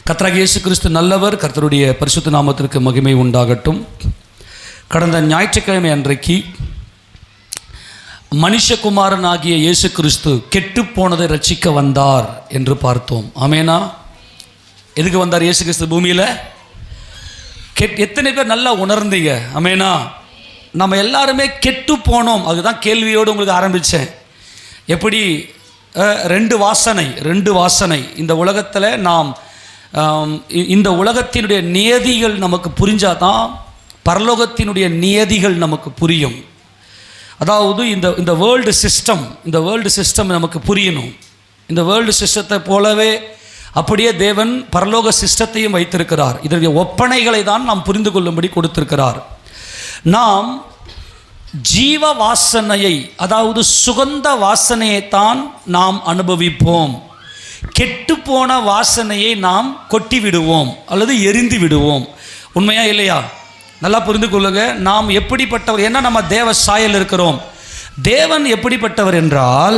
கர்த்தராகிய இயேசு கிறிஸ்து நல்லவர். கர்த்தருடைய பரிசுத்த நாமத்திற்கு மகிமை உண்டாகட்டும். கடந்த ஞாயிற்றுக்கிழமை அன்றைக்கு மனுஷகுமாரன் ஆகிய இயேசு கிறிஸ்து கெட்டுப்போனதை ரட்சிக்க வந்தார் என்று பார்த்தோம். ஆமேனா? எதுக்கு வந்தார் இயேசு கிறிஸ்து பூமியில்? எத்தனை பேர் நல்லா உணர்ந்தீங்க? ஆமேனா? நம்ம எல்லாருமே கெட்டு போனோம். அதுதான் கேள்வியோடு உங்களுக்கு ஆரம்பித்தேன். எப்படி ரெண்டு வாசனை இந்த உலகத்தில் நாம் இந்த உலகத்தினுடைய நியதிகள் நமக்கு புரிஞ்சாதான் பரலோகத்தினுடைய நியதிகள் நமக்கு புரியும். அதாவது இந்த வேர்ல்டு சிஸ்டம் நமக்கு புரியணும். இந்த வேர்ல்டு சிஸ்டத்தை போலவே அப்படியே தேவன் பரலோக சிஸ்டத்தையும் வைத்திருக்கிறார். இதனுடைய ஒப்பனைகளை தான் நாம் புரிந்து கொள்ளும்படி கொடுத்திருக்கிறார். நாம் ஜீவ வாசனையை, அதாவது சுகந்த வாசனையைத்தான் நாம் அனுபவிப்போம். கெட்டுப்போன வாசனையை நாம் கொட்டி விடுவோம் அல்லது எரிந்து விடுவோம். உண்மையா இல்லையா? நல்லா புரிந்து கொள்ளுங்க. நாம் எப்படிப்பட்டவர்? ஏன்னா நம்ம தேவ சாயல் இருக்கிறோம். தேவன் எப்படிப்பட்டவர் என்றால்,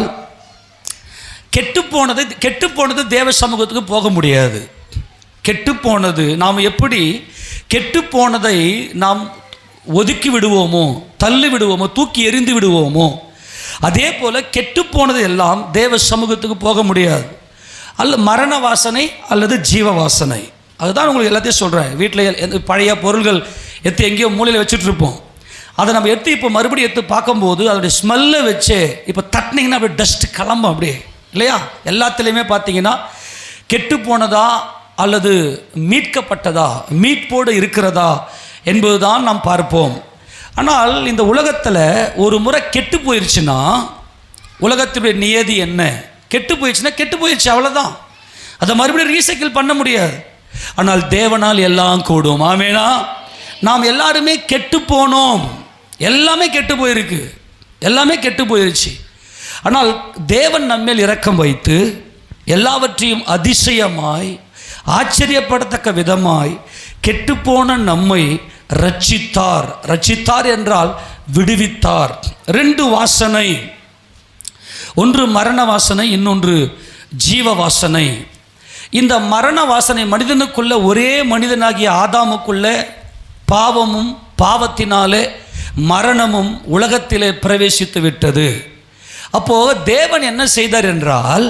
கெட்டுப்போனது தேவ சமூகத்துக்கு போக முடியாது. கெட்டுப்போனது நாம் எப்படி கெட்டுப்போனதை நாம் ஒதுக்கி விடுவோமோ, தள்ளி விடுவோமோ, தூக்கி எறிந்து விடுவோமோ, அதே போல் கெட்டுப்போனது எல்லாம் தேவ சமூகத்துக்கு போக முடியாது. மரண வாசனை அல்லது ஜீவ வாசனை. அதுதான் உங்களுக்கு எல்லாத்தையும் சொல்கிறேன். வீட்டில் பழைய பொருள்கள் எங்கேயோ மூலையில் வச்சுட்டு இருப்போம். அதை நம்ம இப்போ மறுபடியும் பார்க்கும்போது அதோடைய ஸ்மெல்லை வச்சு இப்போ தட்டினீங்கன்னா அப்படியே டஸ்ட் கிளம்பும் அப்படியே, இல்லையா? எல்லாத்துலேயுமே பார்த்தீங்கன்னா கெட்டு போனதா அல்லது மீட்கப்பட்டதா, மீட்போடு இருக்கிறதா என்பது தான் நாம் பார்ப்போம். ஆனால் இந்த உலகத்தில் ஒரு முறை கெட்டு போயிடுச்சுன்னா உலகத்தினுடைய நியதி என்ன? கெட்டு போயிடுச்சு, அவ்வளோதான். அதை மறுபடியும் ரீசைக்கிள் பண்ண முடியாது. ஆனால் தேவனால் எல்லாம் கூடும். ஆமேனா? நாம் எல்லாருமே கெட்டு போனோம். எல்லாமே கெட்டு போயிருச்சு. ஆனால் தேவன் நம்மேல் இரக்கம் வைத்து எல்லாவற்றையும் அதிசயமாய், ஆச்சரியப்படத்தக்க விதமாய் கெட்டுப்போன நம்மை ரட்சித்தார் என்றால் விடுவித்தார். ரெண்டு வாசனை, ஒன்று மரண வாசனை, இன்னொன்று ஜீவ வாசனை. இந்த மரண வாசனை மனிதனுக்குள்ள, ஒரே மனிதனாகிய ஆதாமுக்குள்ள பாவமும் பாவத்தினாலே மரணமும் உலகத்திலே பிரவேசித்து விட்டது. அப்போ தேவன் என்ன செய்தார் என்றால்,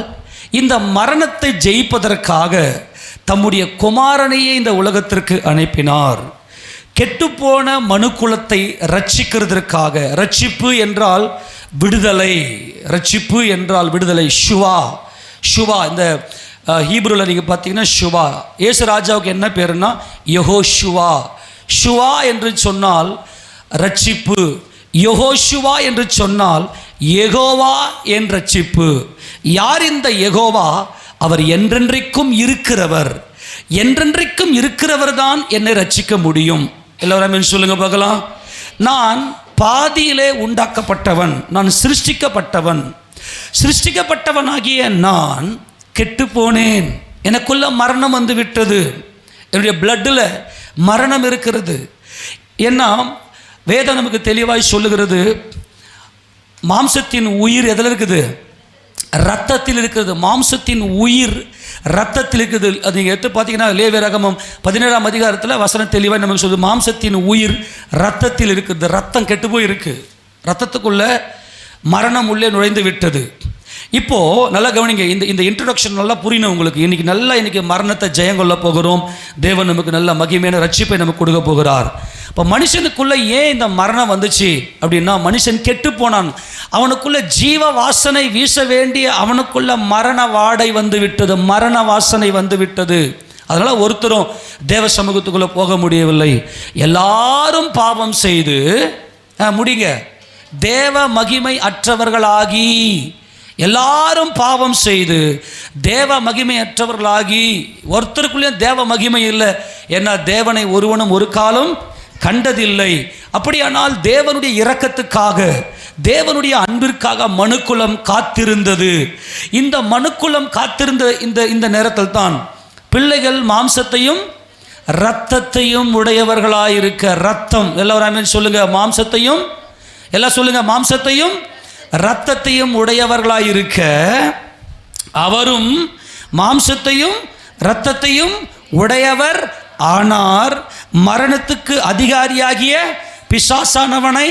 இந்த மரணத்தை ஜெயிப்பதற்காக தம்முடைய குமாரனையே இந்த உலகத்திற்கு அனுப்பினார். கெட்டுப்போன மனுக்குலத்தை ரட்சிக்கிறதற்காக. ரட்சிப்பு என்றால் விடுதலை. ஷுவா இந்த ஹீப்ருவில் நீங்கள் பார்த்தீங்கன்னா ஷுவா. இயேசு ராஜாவுக்கு என்ன பேருன்னா யெகோஷுவா. ஷுவா என்று சொன்னால் ரட்சிப்பு, யெகோஷுவா என்று சொன்னால் யெகோவா என் ரட்சிப்பு. யார் இந்த யெகோவா? அவர் என்றென்றைக்கும் இருக்கிறவர் தான் என்னை ரட்சிக்க முடியும். எல்லாரும் சொல்லுங்க பார்க்கலாம். நான் பாதியிலே உண்டாக்கப்பட்டவன், நான் சிருஷ்டிக்கப்பட்டவனாகிய நான் கெட்டு போனேன். எனக்குள்ள மரணம் வந்து விட்டது. என்னுடைய பிளட்டில் மரணம் இருக்கிறது. ஏன்னா வேதம் நமக்கு தெளிவாய் சொல்லுகிறது, மாம்சத்தின் உயிர் எதில் இருக்குது? ரத்தத்தில் இருக்கிறது. மாம்சத்தின் உயிர் ரத்தத்தில் இருக்குது. அது நீங்கள் எடுத்து பார்த்தீங்கன்னா லேவியராகமம் 17ஆம் அதிகாரத்தில் வசனம் தெளிவாக நமக்கு சொல்லுது, மாம்சத்தின் உயிர் ரத்தத்தில் இருக்குது. ரத்தம் கெட்டு போய் இருக்குது. ரத்தத்துக்குள்ள மரணம் உள்ளே நுழைந்து விட்டது. இப்போது நல்லா கவனிங்க. இந்த இன்ட்ரடக்ஷன் நல்லா புரியணும் உங்களுக்கு. இன்றைக்கி மரணத்தை ஜெயங்கொள்ள போகிறோம். தேவன் நமக்கு நல்ல மகிமையான ரட்சிப்பை நமக்கு கொடுக்க போகிறார். இப்போ மனுஷனுக்குள்ளே ஏன் இந்த மரணம் வந்துச்சு அப்படின்னா, மனுஷன் கெட்டு போனான். அவனுக்குள்ள ஜீவ வாசனை வீச வேண்டிய அவனுக்குள்ள மரண வாடை வந்து விட்டது, மரண வாசனை வந்து விட்டது. அதனால் ஒருத்தரும் தேவ சமூகத்துக்குள்ளே போக முடியவில்லை. எல்லாரும் பாவம் செய்து முடிங்க, தேவ மகிமை அற்றவர்களாகி, எல்லாரும் பாவம் செய்து தேவ மகிமை அற்றவர்களாகி, ஒருத்தருக்குள்ளேயும் தேவ மகிமை இல்லை. ஏன்னா தேவனை ஒருவனும் ஒரு காலம் கண்டதில்லை. அப்படியானால் தேவனுடைய இரக்கத்துக்காக, தேவனுடைய அன்பிற்காக மனுக்குலம் காத்திருந்தது. இந்த மனுக்குலம் காத்திருந்த இந்த நேரத்தில் தான் பிள்ளைகள் மாம்சத்தையும் இரத்தத்தையும் உடையவர்களாயிருக்க, ரத்தம் எல்லாரும் சொல்லுங்க, மாம்சத்தையும் எல்லாம் சொல்லுங்க, மாம்சத்தையும் இரத்தத்தையும் உடையவர்களாயிருக்க அவரும் மாம்சத்தையும் இரத்தத்தையும் உடையவர் ஆனார். மரணத்துக்கு அதிகாரியாகிய பிசாசானவனை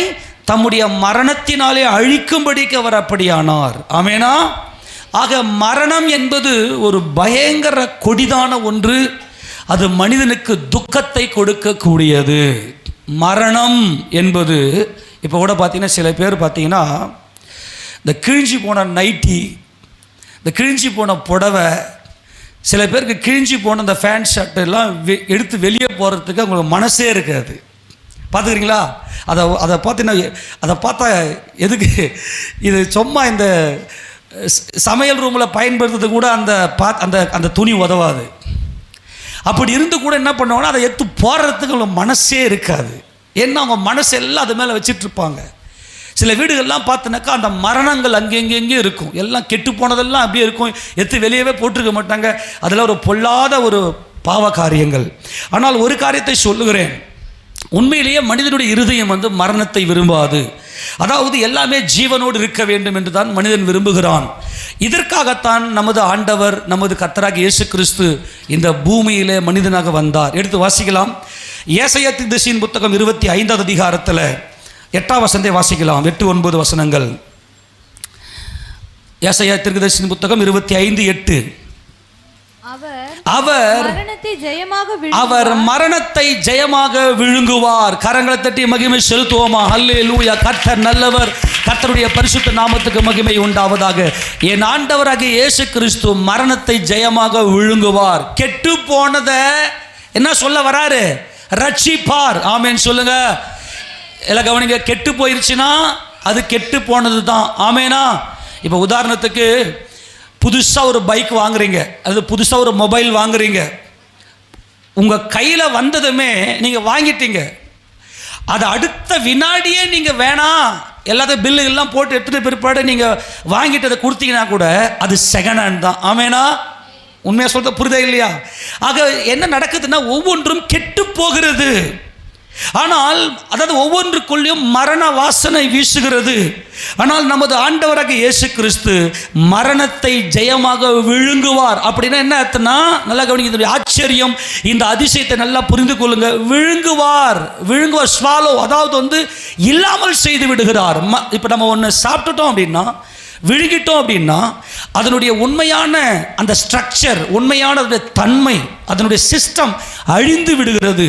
தம்முடைய மரணத்தினாலே அழிக்கும்படிக்கு அவர் அப்படியானார். ஆமேனா? ஆக மரணம் என்பது ஒரு பயங்கர கொடிதான ஒன்று. அது மனிதனுக்கு துக்கத்தை கொடுக்கக்கூடியது. மரணம் என்பது இப்போ கூட பார்த்தீங்கன்னா சில பேர் பார்த்தீங்கன்னா இந்த கிழிஞ்சி போன நைட்டி, இந்த கிழிஞ்சி போன புடவை, சில பேருக்கு கிழிஞ்சி போன இந்த ஃபேண்ட் ஷர்ட் எல்லாம் எடுத்து வெளியே போகிறதுக்கு அவங்களுக்கு மனசே இருக்காது. பார்த்துக்கிறீங்களா? அதை பார்த்தீங்கன்னா அதை பார்த்தா எதுக்கு இது சும்மா இந்த சமையல் ரூமில் பயன்படுத்துறது கூட அந்த துணி உதவாது. அப்படி இருந்து கூட என்ன பண்ணுவாங்கன்னா அதை எடுத்து போடுறதுக்கு அவங்க மனசே இருக்காது. ஏன்னா அவங்க மனசு எல்லாம் அது மேலே வச்சுட்டு இருப்பாங்க. சில வீடுகள்லாம் பார்த்தினாக்கா அந்த மரணங்கள் அங்கெங்கெங்கே இருக்கும். எல்லாம் கெட்டு போனதெல்லாம் அப்படியே இருக்கும். எடுத்து வெளியவே போட்டிருக்க மாட்டாங்க. அதில் ஒரு பொல்லாத ஒரு பாவ காரியங்கள். ஆனால் ஒரு காரியத்தை சொல்லுகிறேன், உண்மையிலேயே மனிதனுடைய இருதயம் மரணத்தை விரும்பாது. அதாவது எல்லாமே ஜீவனோடு இருக்க வேண்டும் என்று தான் மனிதன் விரும்புகிறான். இதற்காகத்தான் நமது ஆண்டவர், நமது கர்த்தராகிய இயேசு கிறிஸ்து இந்த பூமியிலே மனிதனாக வந்தார். எடுத்து வாசிக்கலாம். ஏசாயா தீர்க்கதரிசியின் புத்தகம் 25வது அதிகாரத்தில் 8ஆம் வசனத்தை வாசிக்கலாம். 8-9 வசனங்கள். ஏசாயா தீர்க்கதரிசியின் புத்தகம் 25:8. அவர் மரணத்தை ஜெயமாக விழுங்குவார். கரங்களை தட்டி மகிமை செலுத்துவோமா? அல்லேலூயா. கர்த்தர் நல்லவர். கர்த்தருடைய பரிசுத்த நாமத்துக்கு மகிமை உண்டாவதாக. என் ஆண்டவராகிய இயேசு கிறிஸ்து மரணத்தை ஜெயமாக விழுங்குவார். கெட்டு போனதை என்ன சொல்ல வராரு? ரட்சிப்பார். ஆமேன் சொல்லுங்க. எல்லாம் கவனிங்க. கெட்டு போயிருச்சுன்னா அது கெட்டு போனது தான். ஆமேனா? இப்போ உதாரணத்துக்கு புதுசாக ஒரு பைக் வாங்குறீங்க, அது புதுசாக ஒரு மொபைல் வாங்குறீங்க. உங்கள் கையில் வந்ததுமே நீங்கள் வாங்கிட்டீங்க. அது அடுத்த வினாடியே நீங்கள் வேணாம் எல்லாத்தையும் பில்லு எல்லாம் போட்டு எடுத்துகிட்டு பிற்பாடு நீங்கள் வாங்கிட்டு அதை கொடுத்தீங்கன்னா கூட அது செகண்ட் ஹேண்ட் தான். ஆமேனா? உண்மையாக சொல்கிறது புரிதா இல்லையா? ஆக என்ன நடக்குதுன்னா ஒவ்வொன்றும் கெட்டு போகிறது. ஆனால் அதாவது ஒவ்வொன்றுக்குள்ளேயும் மரண வாசனை வீசுகிறது. ஆனால் நமது ஆண்டவராகிய இயேசு கிறிஸ்து மரணத்தை ஜெயமாக விழுங்குவார். அப்படின்னா என்ன அர்த்தம்னா, நல்லா கவனிங்க. இதனுடைய ஆச்சரியம், இந்த அதிசயத்தை நல்லா புரிந்து கொள்ளுங்க. விழுங்குவார், ஸ்வாலோ, அதாவது இல்லாமல் செய்து விடுகிறார். இப்போ நம்ம ஒன்று சாப்பிட்டுட்டோம் அப்படின்னா, விழுங்கிட்டோம் அப்படின்னா அதனுடைய உண்மையான அந்த ஸ்ட்ரக்சர், உண்மையான தன்மை, அதனுடைய சிஸ்டம் அழிந்து விடுகிறது.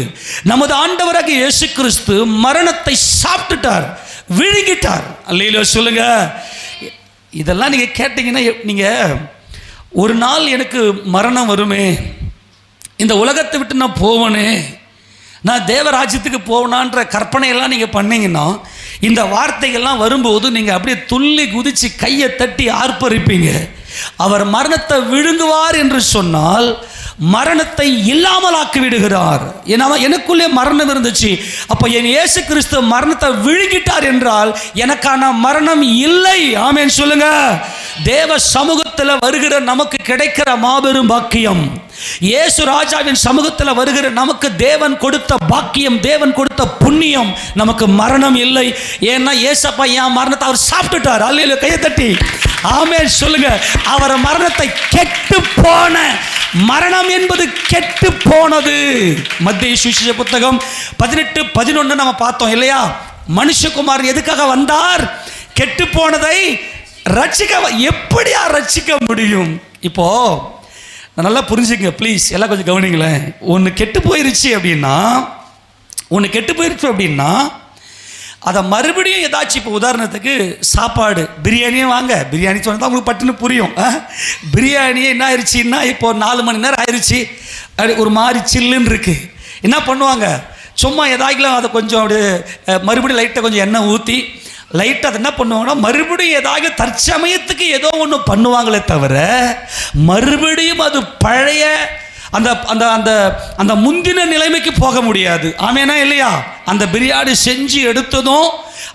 நமது ஆண்டவராகிய இயேசு கிறிஸ்து மரணத்தை சாப்பிட்டுட்டார், விழுங்கிட்டார். அல்லேலூயா சொல்லுங்க. இதெல்லாம் நீங்கள் கேட்டீங்கன்னா, நீங்கள் ஒரு நாள் எனக்கு மரணம் வருமே, இந்த உலகத்தை விட்டு நான் போவனே, நான் தேவராஜ்யத்துக்கு போவனான்ற கற்பனையெல்லாம் நீங்கள் பண்ணீங்கன்னா, இந்த வார்த்தைகள்லாம் வரும்போது நீங்கள் அப்படியே துள்ளி குதித்து கையை தட்டி ஆர்ப்பரிப்பீங்க. அவர் மரணத்தை விழுங்குவார் என்று சொன்னால் மரணத்தை இல்லாமல் ஆக்கி விடுகிறார். ஏன்னா எனக்குள்ளே மரணம் இருந்துச்சு, அப்போ என் இயேசு கிறிஸ்து மரணத்தை விழுங்கிட்டார் என்றால் எனக்கான மரணம் இல்லை. ஆமேன் சொல்லுங்க. தேவ சமூகத்தில் வருகிற நமக்கு கிடைக்கிற மாபெரும் பாக்கியம், இயேசு ராஜாவின் சமூகத்தில் வருகிற நமக்கு தேவன் கொடுத்த பாக்கியம், தேவன் கொடுத்த புண்ணியம், நமக்கு மரணம் இல்லை. ஏன்னா ஏசப்பா என் மரணத்தை அவர் சாப்பிட்டுட்டார். அல்லேலூயா. கையை தட்டி ஆமென் சொல்லுங்க. அவர் மரணத்தை கெட்டு போன மரணம் என்பது கெட்டு போனது. மத்தேயு சுவிசேஷ புத்தகம் 18:11 நம்ம பார்த்தோம் இல்லையா? மனுஷகுமாரன் எதுக்காக வந்தார்? கெட்டு போனதை ரட்சிக்க. எப்படியா ரட்சிக்க முடியும்? இப்போ நல்லா புரிஞ்சுங்க ப்ளீஸ், எல்லாம் கொஞ்சம் கவனிங்களேன். ஒன்று கெட்டு போயிருச்சு அப்படின்னா அதை மறுபடியும் ஏதாச்சும், இப்போ உதாரணத்துக்கு சாப்பாடு, பிரியாணியே வாங்க, பிரியாணி சொன்னால் உங்களுக்கு பட்டுன்னு புரியும். பிரியாணியே என்ன ஆயிடுச்சுன்னா, இப்போ 4 மணி நேரம் ஆயிடுச்சு, ஒரு மாதிரி சில்லுன்னு இருக்குது. என்ன பண்ணுவாங்க? சும்மா ஏதாச்சும் அதை கொஞ்சம் அப்படியே மறுபடியும் லைட்டாக கொஞ்சம் எண்ணெய் ஊற்றி லைட்டாக அதை என்ன பண்ணுவாங்கன்னா மறுபடியும் ஏதாவது தற்சமயத்துக்கு ஏதோ ஒன்று பண்ணுவாங்களே தவிர மறுபடியும் அது பழைய அந்த அந்த அந்த அந்த முந்தின நிலைமைக்கு போக முடியாது. ஆமேனா இல்லையா? அந்த பிரியாணி செஞ்சு எடுத்ததும்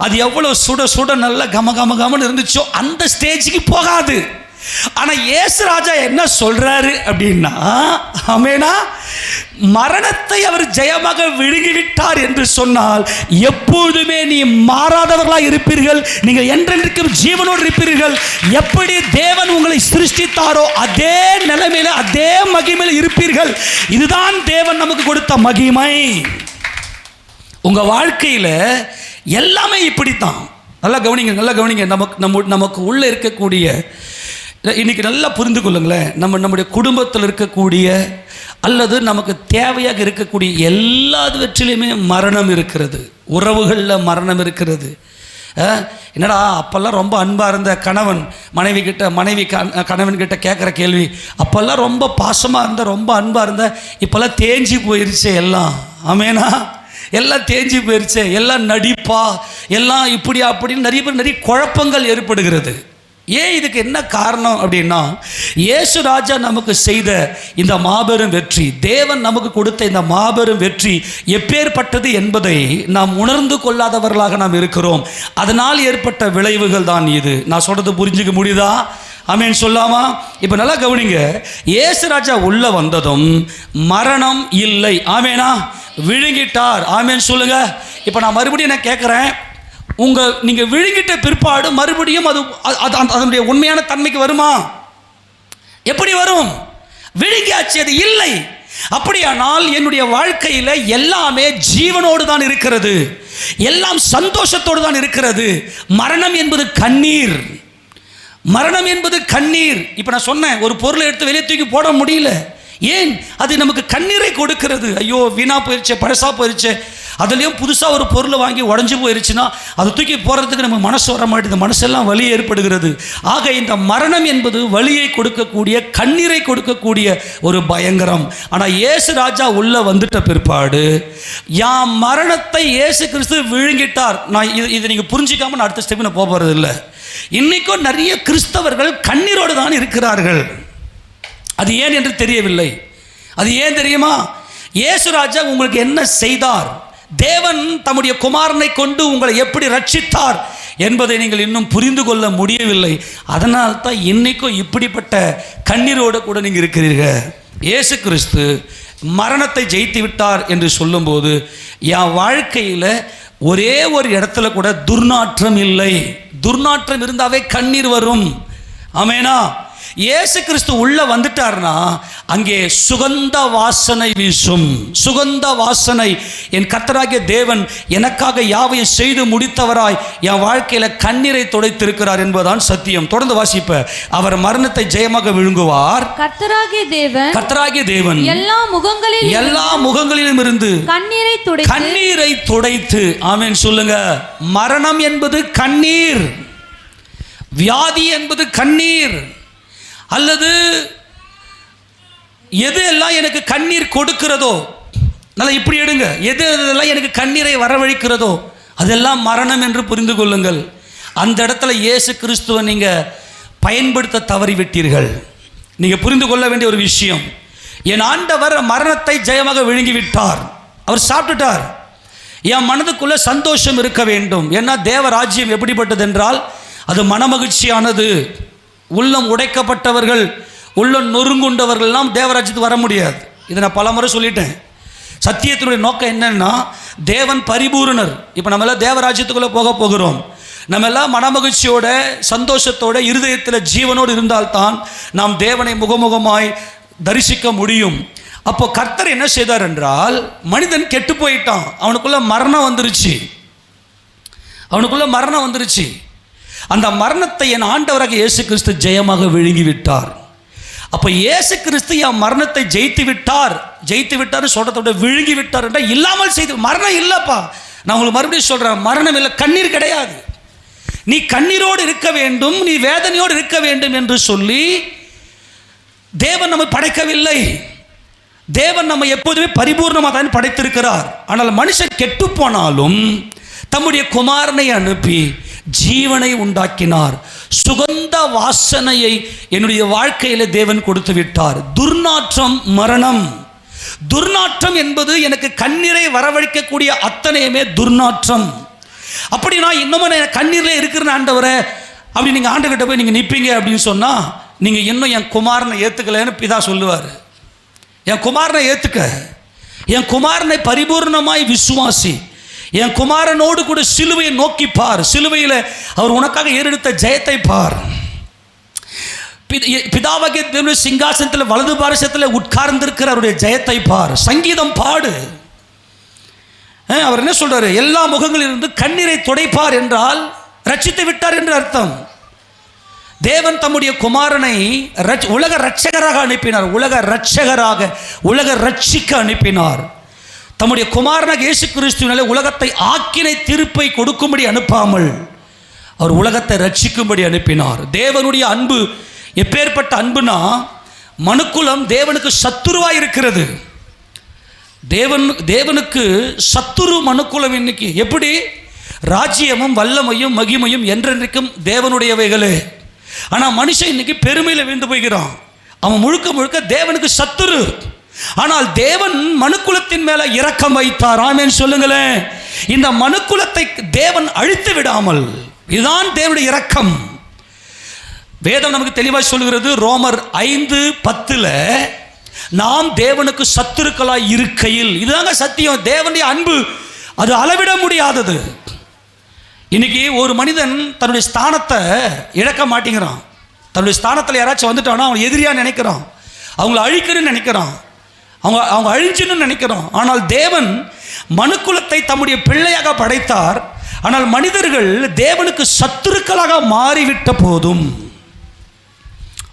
அது எவ்வளோ சுட சுட நல்ல கமன்னு இருந்துச்சோ அந்த ஸ்டேஜுக்கு போகாது. ஆனால் இயேசு ராஜா என்ன சொல்றாரு அப்படின்னா, ஆமேனா, மரணத்தை அவர் ஜெயமாக விழுங்கிவிட்டார் என்று சொன்னால் எப்பொழுதுமே நீ மாறாதவர்களாக இருப்பீர்கள், நீங்கள் என்றென்றைக்கும் ஜீவனோடு இருப்பீர்கள். எப்படி தேவன் உங்களை சிருஷ்டித்தாரோ அதே நிலைமையில அதே மகிமையில் இருப்பீர்கள். இதுதான் தேவன் நமக்கு கொடுத்த மகிமை. உங்க வாழ்க்கையில எல்லாமே இப்படித்தான். நல்லா கவனிங்க, நல்லா கவனிங்க. நமக்கு உள்ள இருக்கக்கூடிய, இன்னைக்கு நல்லா புரிந்து கொள்ளுங்களேன், நம்முடைய குடும்பத்தில் இருக்கக்கூடிய அல்லது நமக்கு தேவையாக இருக்கக்கூடிய எல்லாவற்றிலையுமே மரணம் இருக்கிறது. உறவுகளில் மரணம் இருக்கிறது. என்னடா அப்போல்லாம் ரொம்ப அன்பாக இருந்த கணவன் மனைவி கணவன்கிட்ட கேட்குற கேள்வி, அப்போல்லாம் ரொம்ப பாசமாக இருந்த, ரொம்ப அன்பாக இருந்த, இப்போல்லாம் தேஞ்சி போயிருச்சு எல்லாம். ஆமேனா? எல்லாம் தேஞ்சி போயிருச்சு, எல்லாம் நடிப்பா, எல்லாம் இப்படி அப்படின்னு நிறைய குழப்பங்கள் ஏற்படுகிறது. ஏன்? இதுக்கு என்ன காரணம் அப்படின்னா, இயேசு ராஜா நமக்கு செய்த இந்த மாபெரும் வெற்றி, தேவன் நமக்கு கொடுத்த இந்த மாபெரும் வெற்றி எப்பேற்பட்டது என்பதை நாம் உணர்ந்து கொள்ளாதவர்களாக நாம் இருக்கிறோம். அதனால் ஏற்பட்ட விளைவுகள் தான் இது. நான் சொல்றது புரிஞ்சுக்க முடியுதா? ஆமேன் சொல்லாமா? இப்போ நல்லா கவனிங்க. இயேசு ராஜா உள்ள வந்ததும் மரணம் இல்லை. ஆமேனா? விழுங்கிட்டார். ஆமேன் சொல்லுங்க. இப்போ நான் மறுபடியும் நான் கேட்குறேன், நீங்கள் விழுங்கிட்ட பிற்பாடு மறுபடியும் அது அதனுடைய உண்மையான தன்மைக்கு வருமா? எப்படி வரும்? விழுங்கியாச்சு, அது இல்லை. அப்படியானால் என்னுடைய வாழ்க்கையில் எல்லாமே ஜீவனோடு தான் இருக்கிறது, எல்லாம் சந்தோஷத்தோடு தான் இருக்கிறது. மரணம் என்பது கண்ணீர். மரணம் என்பது கண்ணீர். இப்போ நான் சொன்னேன், ஒரு பொருளை எடுத்து வெளியே தூக்கி போட முடியல. ஏன்? அது நமக்கு கண்ணீரை கொடுக்கிறது. ஐயோ வீணா போயிடுச்சு, பழசா போயிடுச்சு. அதுலேயும் புதுசாக ஒரு பொருளை வாங்கி உடஞ்சி போயிடுச்சுன்னா அதை தூக்கி போகிறதுக்கு நம்ம மனசு வர மாட்டேங்குது, மனசெல்லாம் வலி ஏற்படுகிறது. ஆக இந்த மரணம் என்பது வலியை கொடுக்கக்கூடிய, கண்ணீரை கொடுக்கக்கூடிய ஒரு பயங்கரம். ஆனால் இயேசு ராஜா உள்ளே வந்துட்ட பிற்பாடு யாம் மரணத்தை இயேசு கிறிஸ்து விழுங்கிட்டார். நான் இதை நீங்கள் புரிஞ்சிக்காமல் நான் அடுத்த ஸ்டெப் நான் போகிறது இல்லை. இன்றைக்கும் நிறைய கிறிஸ்தவர்கள் கண்ணீரோடு தான் இருக்கிறார்கள். அது ஏன் என்று தெரியவில்லை. அது ஏன் தெரியுமா? இயேசு ராஜா உங்களுக்கு என்ன செய்தார், தேவன் தம்முடைய குமாரனை கொண்டு உங்களை எப்படி ரட்சித்தார் என்பதை நீங்கள் இன்னும் புரிந்து கொள்ள முடியவில்லை. அதனால் தான் இன்னைக்கும் இப்படிப்பட்ட கண்ணீரோடு கூட நீங்கள் இருக்கிறீர்கள். இயேசு கிறிஸ்து மரணத்தை ஜெயித்து விட்டார் என்று சொல்லும்போது என் வாழ்க்கையில் ஒரே ஒரு இடத்துல கூட துர்நாற்றம் இல்லை. துர்நாற்றம் இருந்தாவே கண்ணீர் வரும். ஆமேனா? இயேசு கிறிஸ்து உள்ள வந்துட்டார்னா அங்கே சுகந்த வாசனை வீசும். சுகந்த வாசனை. என் கர்த்தராகிய தேவன் எனக்காக யாவையும் செய்து முடித்தவராய் என் வாழ்க்கையில கண்ணீரை துடைத்திருக்கிறார் என்பதுதான் சத்தியம். தொடர்ந்து வாசிப்ப. அவர் மரணத்தை ஜெயமாக விழுங்குவார். கர்த்தராகிய தேவன் எல்லா முகங்களிலும் இருந்து கண்ணீரை துடைத்து. ஆமென் சொல்லுங்க. மரணம் என்பது கண்ணீர், வியாதி என்பது கண்ணீர், அல்லது எது எல்லாம் எனக்கு கண்ணீர் கொடுக்கிறதோ, நல்லா இப்படி எடுங்க, எது எதெல்லாம் எனக்கு கண்ணீரை வரவழைக்கிறதோ அதெல்லாம் மரணம் என்று புரிந்து கொள்ளுங்கள். அந்த இடத்துல இயேசு கிறிஸ்துவை நீங்கள் பயன்படுத்த தவறிவிட்டீர்கள். நீங்கள் புரிந்து கொள்ள வேண்டிய ஒரு விஷயம், என் ஆண்டவர் மரணத்தை ஜெயமாக விழுங்கிவிட்டார். அவர் சாப்பிட்டுட்டார். என் மனதுக்குள்ள சந்தோஷம் இருக்க வேண்டும். ஏன்னா தேவராஜ்யம் எப்படிப்பட்டது என்றால் அது மனமகிழ்ச்சியானது. உள்ளம் உடைக்கப்பட்டவர்கள், உள்ளம் நொறுங்குண்டவர்கள்லாம் தேவராஜ்யத்துக்கு வர முடியாது. இதை நான் பல முறை சொல்லிட்டேன். சத்தியத்தினுடைய நோக்கம் என்னன்னா, தேவன் பரிபூரணர். இப்போ நம்ம எல்லாம் தேவராஜ்யத்துக்குள்ளே போகிறோம். நம்ம எல்லாம் மனமகிழ்ச்சியோட, சந்தோஷத்தோட, இருதயத்தில் ஜீவனோடு இருந்தால்தான் நாம் தேவனை முகமுகமாய் தரிசிக்க முடியும். அப்போ கர்த்தர் என்ன செய்தார் என்றால், மனிதன் கெட்டு போயிட்டான், அவனுக்குள்ள மரணம் வந்துருச்சு. அந்த மரணத்தை என் ஆண்டவராக இயேசு கிறிஸ்து ஜெயமாக விழுங்கிவிட்டார். அப்போ இயேசு கிறிஸ்து என் மரணத்தை ஜெயித்து விட்டார் சொல்றத விழுங்கி விட்டார் என்றால் இல்லாமல் செய்து. மரணம் இல்லைப்பா. நான் உங்களுக்கு மறுபடியும் சொல்றேன், மரணம் இல்லை, கண்ணீர் கிடையாது. நீ கண்ணீரோடு இருக்க வேண்டும், நீ வேதனையோடு இருக்க வேண்டும் என்று சொல்லி தேவன் நம்மை படைக்கவில்லை. தேவன் நம்ம எப்போதுமே பரிபூர்ணமாக தான் படைத்திருக்கிறார். ஆனால் மனுஷன் கெட்டு போனாலும் தம்முடைய குமாரனை அனுப்பி ஜீவனை உண்டாக்கினார். சுகந்த வாசனையை என்னுடைய வாழ்க்கையில தேவன் கொடுத்து விட்டார். துர்நாற்றம் மரணம். துர்நாற்றம் என்பது எனக்கு கண்ணீரை வரவழைக்கக்கூடிய அத்தனையுமே துர்நாற்றம். அப்படி நான் இன்னமும் கண்ணீரில் இருக்கிற ஆண்டவரை அப்படி நீங்கள் ஆண்டவர்கிட்ட போய் நீங்கள் நிற்பீங்க அப்படின்னு சொன்னால் நீங்கள் இன்னும் என் குமாரனை ஏற்றுக்கலைன்னு பிதா சொல்லுவார். என் குமாரனை ஏற்றுக்க, என் குமாரனை பரிபூர்ணமாய் விசுவாசி, என் குமாரனோடு கூட சிலுவையை நோக்கி பார், சிலுவையில் அவர் உனக்காக ஏறெடுத்த ஜெயத்தை பார், பிதாவாகிய தேவனுடைய சிங்காசனத்தில் வலது பாரசத்தில் உட்கார்ந்திருக்கிற அவருடைய ஜெயத்தை பார், சங்கீதம் பாடு. அவர் என்ன சொல்றாரு? எல்லா முகங்களிலிருந்து கண்ணீரை துடைப்பார் என்றால் ரட்சித்து விட்டார் என்று அர்த்தம். தேவன் தம்முடைய குமாரனை உலக ரட்சகராக அனுப்பினார், உலக ரட்சகராக, உலக ரட்சிக்க அனுப்பினார். தம்முடைய குமாரனாக இயேசு கிறிஸ்துவினாலே உலகத்தை ஆக்கினை தீர்ப்பை கொடுக்கும்படி அனுப்பாமல் அவர் உலகத்தை ரட்சிக்கும்படி அனுப்பினார். தேவனுடைய அன்பு எப்பேற்பட்ட அன்புனா, மனுக்குலம் தேவனுக்கு சத்துருவாய் இருக்கிறது. தேவனுக்கு சத்துரு மனுக்குலம். இன்னைக்கு எப்படி? ராஜ்யமும் வல்லமையும் மகிமையும் என்றென்றைக்கும் தேவனுடையவைகளே. ஆனால் மனுஷன் இன்னைக்கு பெருமையில் வீழ்ந்து போய்கிறான். அவன் முழுக்க முழுக்க தேவனுக்கு சத்துரு. ஆனால் தேவன் மனுக்குலத்தின் மேல இரக்கம் வைத்தார். ஆமென் சொல்லுங்களேன். இந்த மனுக்குலத்தை தேவன் அழித்து விடாமல், இதுதான் தேவனுடைய இரக்கம். வேதம் நமக்கு தெளிவாக சொல்கிறது. ரோமர் 5:10 நாம் தேவனுக்கு சத்துருக்களாய் இருக்கையில், இதுதாங்க சத்தியம். தேவனுடைய அன்பு அது அளவிட முடியாதது. இன்னைக்கு ஒரு மனிதன் தன்னுடைய ஸ்தானத்தை இழக்க மாட்டேங்கிறான். தன்னுடைய ஸ்தானத்தில் யாராச்சும் வந்துட்டானா அவன் எதிரியா நினைக்கிறான், அவங்கள அழிக்கணும்னு நினைக்கிறான், அவங்க அழிஞ்சுன்னு நினைக்கிறான். ஆனால் தேவன் மனுக்குலத்தை தம்முடைய பிள்ளையாக படைத்தார். ஆனால் மனிதர்கள் தேவனுக்கு சத்துருக்களாக மாறிவிட்ட போதும்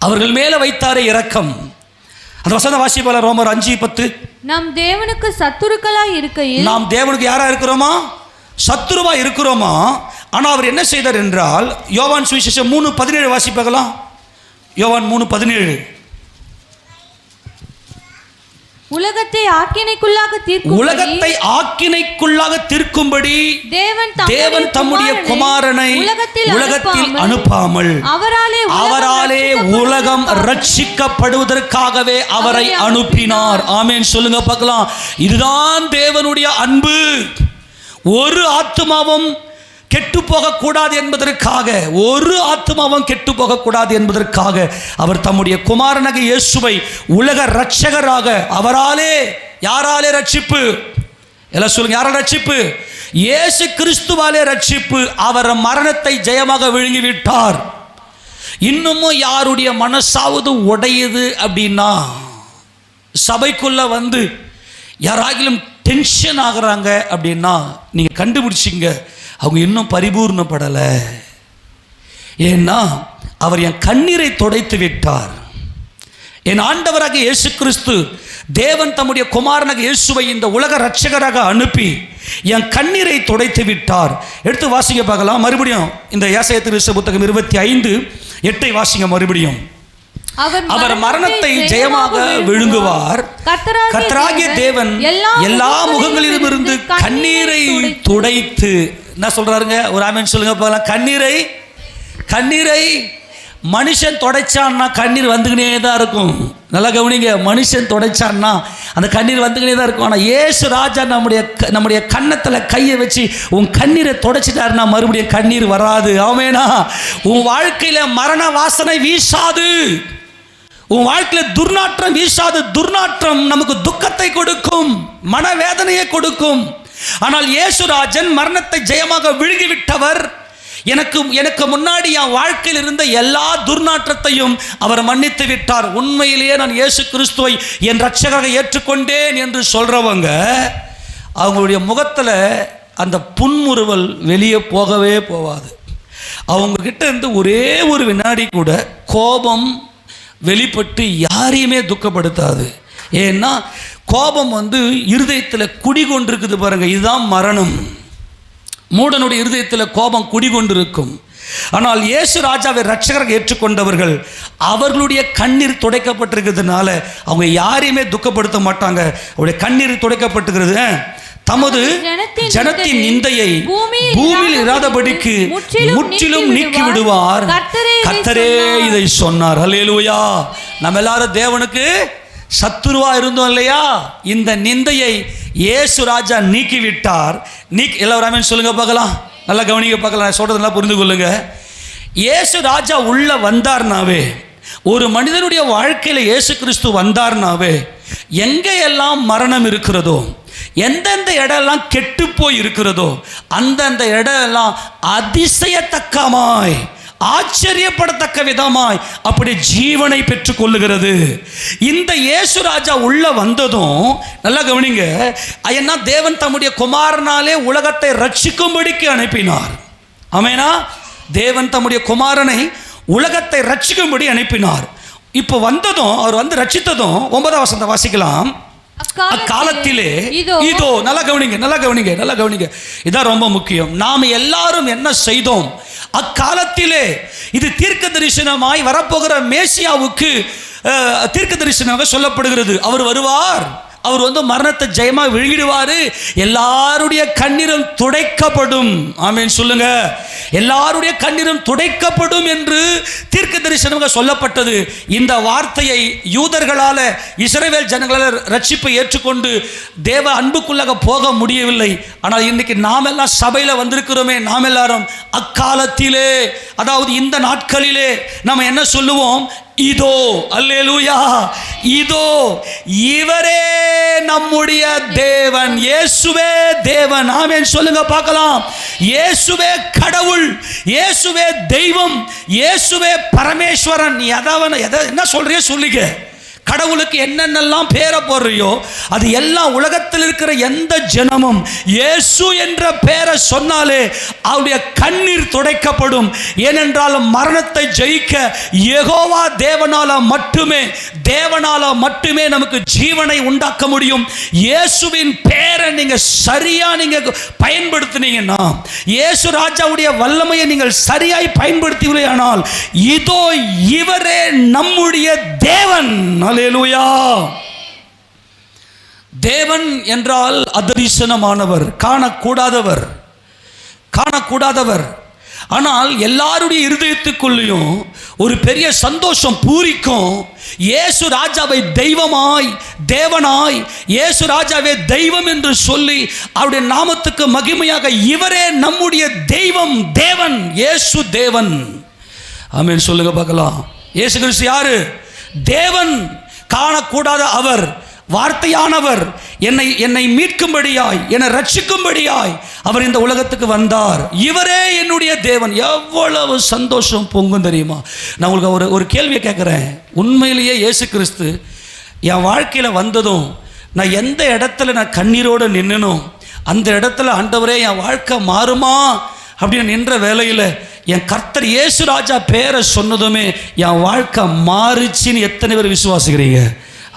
அவர்கள் மேலே வைத்தாரே இரக்கம். அந்த வசன வாசிப்பாளர் ரோமர் 5:10. நாம் தேவனுக்கு சத்துருக்களாய் இருக்கையில், நாம் தேவனுக்கு யாரா இருக்கிறோமா? சத்துருவா இருக்கிறோமா? ஆனால் அவர் என்ன செய்தார் என்றால், யோவான் சுவிசேஷம் 3:17 வாசிப்பாக்கலாம். யோவான் 3:17. உலகத்தை ஆக்கினைக்குள்ளாக தீர்க்கும்படி தேவன் தம்முடைய குமாரனை உலகத்தில் அனுப்பாமல் அவராலே உலகம் ரட்சிக்கப்படுவதற்காகவே அவரை அனுப்பினார். ஆமென் சொல்லுங்க பார்க்கலாம். இதுதான் தேவனுடைய அன்பு. ஒரு ஆத்துமாவும் கெட்டு போகக்கூடாது என்பதற்காக, ஒரு ஆத்துமாவும் கெட்டு போகக்கூடாது என்பதற்காக அவர் தம்முடைய குமாரனாகிய இயேசுவை உலக ரட்சகராக, அவராலே, யாராலே ரட்சிப்பு? எல்லாம் சொல்லுங்க, யாரால் ரட்சிப்பு? இயேசு கிறிஸ்துவாலே ரட்சிப்பு. அவர் மரணத்தை ஜெயமாக விழுங்கிவிட்டார். இன்னமும் யாருடைய மனசாவது உடையுது அப்படின்னா, சபைக்குள்ள வந்து யாராகிலும் டென்ஷன் ஆகுறாங்க அப்படின்னா நீங்க கண்டுபிடிச்சிங்க, அவங்க இன்னும் பரிபூர்ணப்படலை. ஏன்னா அவர் என் கண்ணீரை துடைத்து விட்டார். என் ஆண்டவராக இயேசு கிறிஸ்து, தேவன் தம்முடைய குமாரனாக இயேசுவை இந்த உலக ரட்சகராக அனுப்பி என் கண்ணீரை துடைத்து விட்டார். எடுத்து வாசிங்க பார்க்கலாம். மறுபடியும் இந்த ஏசாயா தீர்க்கதரிசி புத்தகம் 25:8 வாசிங்க மறுபடியும். அவர் மரணத்தை ஜெயமாக விழுங்குவார். கர்த்தராகிய தேவன் எல்லா முகங்களிலுமிருந்து கண்ணீரை துடைத்து, என்ன சொல்றாருங்க? ஒரு ஆமென் சொல்லுங்க பார்க்கலாம். கண்ணீரை மனுஷன் துடைச்சான்னா கண்ணீர் வந்துக்கினே தான் இருக்கும். நல்லா கவனிங்க. மனுஷன் துடைச்சான்னா அந்த கண்ணீர் வந்துக்கினே தான் இருக்கும். ஆனால் இயேசு ராஜா நம்முடைய கன்னத்தில் கையை வச்சு உன் கண்ணீரை துடைச்சிட்டாருன்னா மறுபடியும் கண்ணீர் வராது. ஆமெனா? உன் வாழ்க்கையில் மரண வாசனை வீசாது. உன் வாழ்க்கையில் துர்நாற்றம் வீசாது. துர்நாற்றம் நமக்கு துக்கத்தை கொடுக்கும், மனவேதனையை கொடுக்கும். ஆனால் இயேசுராஜன் மரணத்தை ஜெயமாக விழுங்கிவிட்டவர். எனக்கு முன்னாடி என் வாழ்க்கையில் இருந்த எல்லா துர்நாற்றத்தையும் அவர் மன்னித்து விட்டார். உண்மையிலேயே நான் இயேசு கிறிஸ்துவை என் ரட்சகராக ஏற்றுக்கொண்டேன் என்று சொல்றவங்க, அவங்களுடைய முகத்தில் அந்த புன்முறுவல் வெளியே போகவே போகாது. அவங்க கிட்ட இருந்து ஒரே ஒரு வினாடி கூட கோபம் வெளிப்பட்டு யாரையுமே துக்கப்படுத்தாது. ஏன்னா கோபம் இருதயத்தில் குடிகொண்டிருக்குது பாருங்க. இதுதான் மரணம். மூடனுடைய இருதயத்தில் கோபம் குடிகொண்டிருக்கும். ஆனால் இயேசு ராஜாவை ரட்சகராக ஏற்றுக்கொண்டவர்கள், அவர்களுடைய கண்ணீர் துடைக்கப்பட்டிருக்கிறதுனால அவங்க யாரையுமே துக்கப்படுத்த மாட்டாங்க. அவருடைய கண்ணீர் துடைக்கப்பட்டிருக்கிறது. தமது ஜனத்தின் நிந்தையை பூமியில் இராதபடிக்கு முற்றிலும் நீக்கி விடுவார். கர்த்தரே இதை சொன்னார். அல்லேலூயா. நம்ம எல்லாரும் தேவனுக்கு சத்துருவா இருந்தோம் இல்லையா? இந்த நிந்தையை இயேசு ராஜா நீக்கி விட்டார். எல்லாரும் சொல்லுங்க பார்க்கலாம். நல்லா கவனிக்க பார்க்கலாம். சொல்றது நல்லா புரிந்து கொள்ளுங்க. இயேசு ராஜா உள்ள வந்தார்னாவே, ஒரு மனிதனுடைய வாழ்க்கையில இயேசு கிறிஸ்து வந்தார்னாவே எங்கெல்லாம் மரணம் இருக்கிறதோ, எந்தெந்த இடம்லாம் கெட்டு போய் இருக்கிறதோ, அந்தந்த இடம்லாம் அதிசயத்தக்கமாய், ஆச்சரியப்படத்தக்க விதமாய் அப்படி ஜீவனை பெற்றுக் கொள்ளுகிறது. இந்த இயேசு ராஜா உள்ள வந்ததும் நல்லா கவனிங்க, ஏன்னா தேவன் தம்முடைய குமாரனாலே உலகத்தை ரட்சிக்கும்படிக்கு அனுப்பினார். ஆமெனா, தேவன் தம்முடைய குமாரனை உலகத்தை ரட்சிக்கும்படி அனுப்பினார். இப்போ வந்ததும், அவர் வந்து ரட்சித்ததும் 9ஆம் வசனத்தை வாசிக்கலாம். அக்காலத்திலே இதோ, நல்லா கவனிங்க, இதான் ரொம்ப முக்கியம். நாம் எல்லாரும் என்ன செய்தோம்? அக்காலத்திலே, இது தீர்க்க தரிசனமாய் வரப்போகிற மேசியாவுக்கு தீர்க்க தரிசனமாக சொல்லப்படுகிறது. அவர் வருவார், அவர் வந்து மரணத்தை ஜெயமா விழுங்கிடுவாரு, எல்லாருடைய கண்ணீரும் துடைக்கப்படும். ஆமென் சொல்லுங்க. எல்லாருடைய கண்ணீரும் துடைக்கப்படும் என்று தீர்க்க தரிசனமாக சொல்லப்பட்டது. இந்த வார்த்தையை யூதர்களால, இஸ்ரவேல் ஜனங்களால் ரட்சிப்பை ஏற்றுக்கொண்டு தேவ அன்புக்குள்ளாக போக முடியவில்லை. ஆனால் இன்னைக்கு நாம் எல்லாம் சபையில் வந்திருக்கிறோமே, நாம் எல்லாரும் அக்காலத்திலே, அதாவது இந்த நாட்களிலே நாம் என்ன சொல்லுவோம்? இதோ, அல்லேலூயா, இதோ இவரே நம்முடைய தேவன், இயேசுவே தேவன். ஆமென் சொல்லுங்க பார்க்கலாம். இயேசுவே கடவுள், இயேசுவே தெய்வம், இயேசுவே பரமேஸ்வரன். என்ன சொல்றியோ சொல்லிக்க. கடவுளுக்கு என்னென்னலாம் பேரை போடுறியோ அது எல்லாம் உலகத்தில் இருக்கிற எந்த ஜனமும் இயேசு என்ற பேரை சொன்னாலே அவருடைய கண்ணீர் துடைக்கப்படும். ஏனென்றால் மரணத்தை ஜெயிக்க யெகோவா தேவனால மட்டுமே நமக்கு ஜீவனை உண்டாக்க முடியும். இயேசுவின் பேரை நீங்க சரியா நீங்க பயன்படுத்தினீங்கன்னா, இயேசு ராஜாவுடைய வல்லமையை நீங்கள் சரியாய் பயன்படுத்தினால், இதோ இவரே நம்முடைய தேவன். அல்லேலூயா. தேவன் என்றால் அதரிசனமானவர், காணக்கூடாதவர். ஆனால் எல்லாருடைய இருதயத்துக்குள்ளேயும் ஒரு பெரிய சந்தோஷம் பூரிக்கும். இயேசு ராஜாவை தேவனாய், இயேசு ராஜாவே தெய்வம் என்று சொல்லி அவருடைய நாமத்துக்கு மகிமையாக இவரே நம்முடைய தெய்வம், தேவன், இயேசு தேவன். ஆமென் சொல்லுங்க பார்க்கலாம். இயேசு கிறிஸ்து யாரு? தேவன், காணக்கூடாத அவர், வார்த்தையானவர். என்னை மீட்கும்படியாய், என்னை ரட்சிக்கும்படியாய் அவர் இந்த உலகத்துக்கு வந்தார். இவரே என்னுடைய தேவன். எவ்வளவு சந்தோஷம் பொங்கும் தெரியுமா? நான் உங்களுக்கு ஒரு கேள்வியை கேட்குறேன். உண்மையிலேயே இயேசு கிறிஸ்து என் வாழ்க்கையில் வந்ததும் நான் எந்த இடத்துல நான் கண்ணீரோடு நின்னனும், அந்த இடத்துல ஆண்டவரே என் வாழ்க்கை மாறுமா அப்படின்னு நின்ற வேளையில் என் கர்த்தர் இயேசு ராஜா பேரை சொன்னதுமே என் வாழ்க்கை மாறிச்சின்னு எத்தனை பேர் விசுவாசிக்கிறீங்க?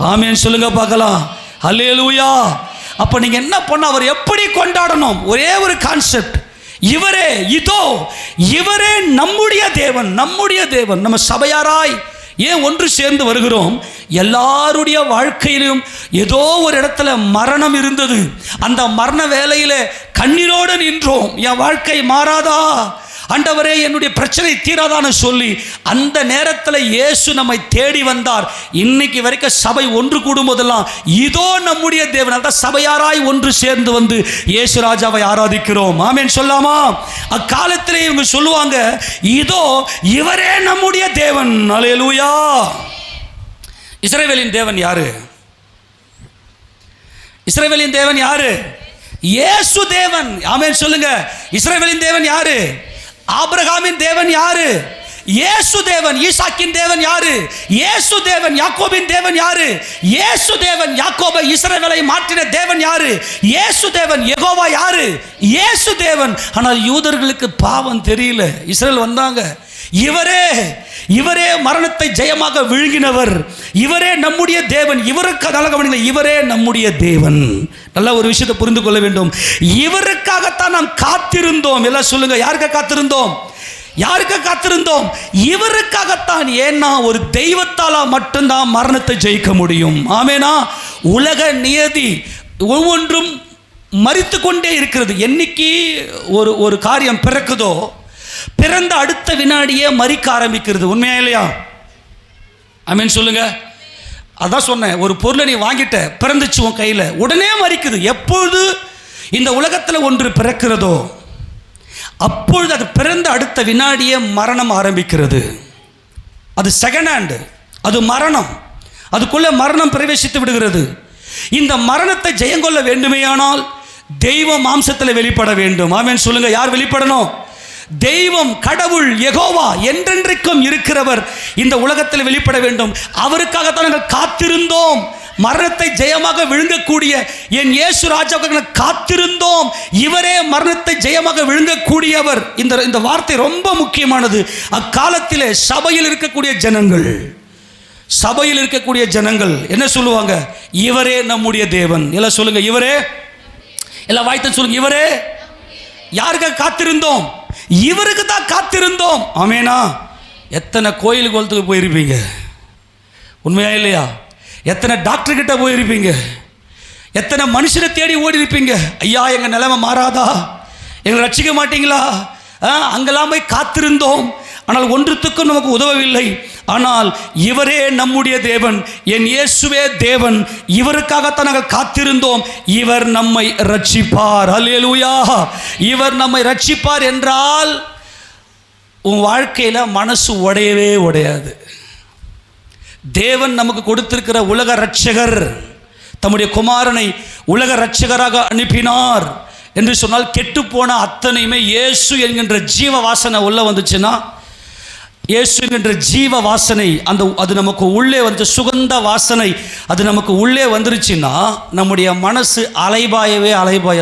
ஆமென் சொல்லுங்க பார்க்கலாம். அல்லேலூயா. அப்போ நீங்கள் என்ன பண்ண, அவர் எப்படி கொண்டாடணும்? ஒரே ஒரு கான்செப்ட், இவரே, இதோ இவரே நம்முடைய தேவன். நம்ம சபையாராய் ஏன் ஒன்று சேர்ந்து வருகிறோம்? எல்லாருடைய வாழ்க்கையிலும் ஏதோ ஒரு இடத்துல மரணம் இருந்தது. அந்த மரண வேளையில கண்ணீரோடு நின்றோம். என் வாழ்க்கை மாறாதா ஆண்டவரே, என்னுடைய பிரச்சனை தீராதான்னு சொல்லி அந்த நேரத்தில் இயேசு நம்மை தேடி வந்தார். இன்னைக்கு வரைக்கும் சபை ஒன்று கூடும் போதெல்லாம் இதோ நம்முடைய தேவன். அதான் சபையாராய் ஒன்று சேர்ந்து வந்து இயேசு ராஜாவை ஆராதிக்கிறோம். ஆமென் சொல்லாமா? அக்காலத்திலே இவங்க சொல்லுவாங்க, இதோ இவரே நம்முடைய தேவன். அல்லேலூயா. இஸ்ரவேலின் தேவன் யாரு? இஸ்ரவேலின் தேவன் யாரு? இயேசு தேவன். ஆமென் சொல்லுங்க. இஸ்ரவேலின் தேவன் யாரு? ஆபிரகாமின் தேவன் யாரு? இயேசு தேவன். ஈசாக்கின் தேவன் யாரு? இயேசு தேவன். யாக்கோபின் தேவன் யாரு? இயேசு தேவன். யாக்கோபை இஸ்ரவேலை மாற்றின தேவன் யாரு? இயேசு தேவன். யெகோவா யாரு? இயேசு தேவன். ஆனால் யூதர்களுக்கு பாவம் தெரியல. இஸ்ரவேல் வந்தாங்க, இவரே மரணத்தை ஜெயமாக விழுங்கினவர், இவரே நம்முடைய தேவன். இவரே நம்முடைய தேவன். நல்ல ஒரு விஷயத்தை புரிந்து கொள்ள வேண்டும். இவருக்காகத்தான் நாம் காத்திருந்தோம். எல்லாம் சொல்லுங்க, யாருக்காக காத்திருந்தோம்? இவருக்காகத்தான். ஏன்னா ஒரு தெய்வத்தால மட்டும்தான் மரணத்தை ஜெயிக்க முடியும். ஆமேனா? உலக நியதி ஒவ்வொன்றும் மரித்து கொண்டே இருக்கிறது. என்னைக்கு ஒரு காரியம் பிறக்குதோ பிறந்த அடுத்த வினாடியே மரிக்க ஆரம்பிக்கிறது. உண்மையா இல்லையா? ஆமென் சொல்லுங்க. அதான் சொன்னேன், ஒரு பொருளை நீ வாங்கிட்ட, பிறந்துச்சு உன் கையில், உடனே மரிக்குது. எப்பொழுது இந்த உலகத்தில் ஒன்று பிறக்கிறதோ அப்பொழுது அது பிறந்த அடுத்த வினாடியே மரணம் ஆரம்பிக்கிறது. அது செகண்ட் ஹேண்டு, அது மரணம். அதுக்குள்ளே மரணம் பிரவேசித்து விடுகிறது. இந்த மரணத்தை ஜெயங்கொள்ள வேண்டுமேயானால் தெய்வம் மாம்சத்தில் வெளிப்பட வேண்டும். ஆமென் சொல்லுங்க. யார் வெளிப்படணும்? தெய்வம், கடவுள், யெகோவா, என்றென்றைக்கும் இருக்கிறவர் இந்த உலகத்தில் வெளிப்பட வேண்டும். அவருக்காகத்தான் நாங்கள் காத்திருந்தோம். மரணத்தை ஜெயமாக விழுங்கக்கூடிய என் இயேசு ராஜாவுக்கு காத்திருந்தோம். இவரே மரணத்தை ஜெயமாக விழுங்கக்கூடியவர். இந்த வார்த்தை ரொம்ப முக்கியமானது. அக்காலத்திலே சபையில் இருக்கக்கூடிய ஜனங்கள் என்ன சொல்லுவாங்க? இவரே நம்முடைய தேவன். எல்லாம் சொல்லுங்க, இவரே. எல்லாம் வாய்த்த சொல்லுங்க, இவரே. யாருக்காக காத்திருந்தோம்? இவருக்கு தான் காத்திருந்தோம். ஆமேனா? எத்தனை கோயில் குளத்துக்கு போயிருப்பீங்க, உண்மையா இல்லையா? எத்தனை டாக்டர் கிட்ட போயிருப்பீங்க, எத்தனை மனுஷனை தேடி ஓடி இருப்பீங்க. ஐயா, எங்க நிலைமை மாறாதா, எங்களை ரட்சிக்க மாட்டீங்களா? அங்கெல்லாம் போய் காத்திருந்தோம். ஆனால் ஒன்றுத்துக்கும் நமக்கு உதவவில்லை. ஆனால் இவரே நம்முடைய தேவன், என் இயேசுவே தேவன். இவருக்காகத்தான் நாங்கள் காத்திருந்தோம். இவர் நம்மை ரட்சிப்பார். அல்லேலூயா. இவர் நம்மை ரட்சிப்பார் என்றால் உன் வாழ்க்கையில் மனசு உடையவே உடையாது. தேவன் நமக்கு கொடுத்திருக்கிற உலக ரட்சகர் தம்முடைய குமாரனை உலக ரட்சகராக அனுப்பினார் என்று சொன்னால் கெட்டுப்போன அத்தனையுமே இயேசு என்கின்ற ஜீவ வாசனை உள்ளே வந்துச்சுன்னா, இயேசு என்கின்ற ஜீவ வாசனை அது நமக்கு உள்ளே வந்து சுகந்த வாசனை அது நமக்கு உள்ளே வந்துருச்சுன்னா நம்முடைய மனசு அலைபாயாது.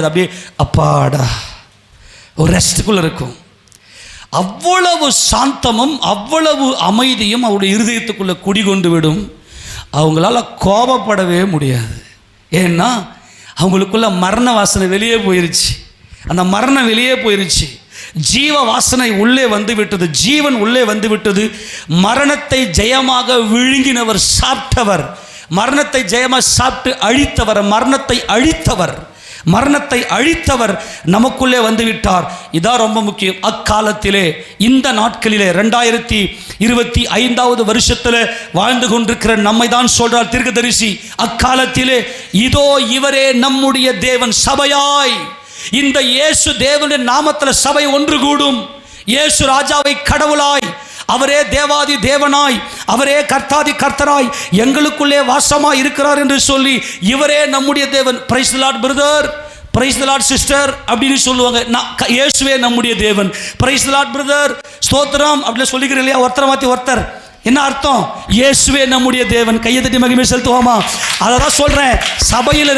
அப்படியே அப்பாடா ஒரு ரெஸ்ட்டுக்குள்ளே இருக்கும். அவ்வளவு சாந்தமும் அவ்வளவு அமைதியும் அவருடைய இருதயத்துக்குள்ளே குடிகொண்டு விடும். அவங்களால கோபப்படவே முடியாது. ஏன்னா அவங்களுக்குள்ள மரண வாசனை வெளியே போயிருச்சு. அந்த மரணம் வெளியே போயிருச்சு. ஜீவ வாசனை உள்ளே வந்து விட்டது. ஜீவன் உள்ளே வந்து விட்டது. மரணத்தை ஜெயமாக விழுங்கினவர், சாப்பிட்டவர், மரணத்தை ஜெயமாக சாப்பிட்டு அழித்தவர், மரணத்தை அழித்தவர் நமக்குள்ளே வந்துவிட்டார். இதான் ரொம்ப முக்கியம். அக்காலத்திலே, இந்த நாட்களிலே 2025 வருஷத்தில் வாழ்ந்து கொண்டிருக்கிற நம்மை தான் சொல்றார் தீர்க்கதரிசி. அக்காலத்திலே இதோ இவரே நம்முடைய தேவன். சபையாய் இந்த இயேசு தேவனுடைய நாமத்தில் சபை ஒன்று கூடும். இயேசு ராஜாவை கடவுளாய், அவரே தேவாதி தேவனாய், அவரே கர்த்தாதி கர்த்தராய் எங்களுக்குள்ளே வாசமாய் இருக்கிறார் என்று சொல்லி இவரே நம்முடைய தேவன். Praise the Lord brother, praise the Lord sister அப்படின்னு சொல்லுவாங்க. இயேசுவே நம்முடைய தேவன். பிரைஸ் தி லார்ட் பிரதர், ஸ்தோத்திரம் அப்படின்னு சொல்லிக்கிறேன் இல்லையா? ஒருத்தரை மாற்றி ஒருத்தர். என்ன அர்த்தம்? இயேசுவே நம்முடைய தேவன். கையை தட்டி மகிமை செலுத்துவோமா? அதை தான் சொல்கிறேன். சபையில்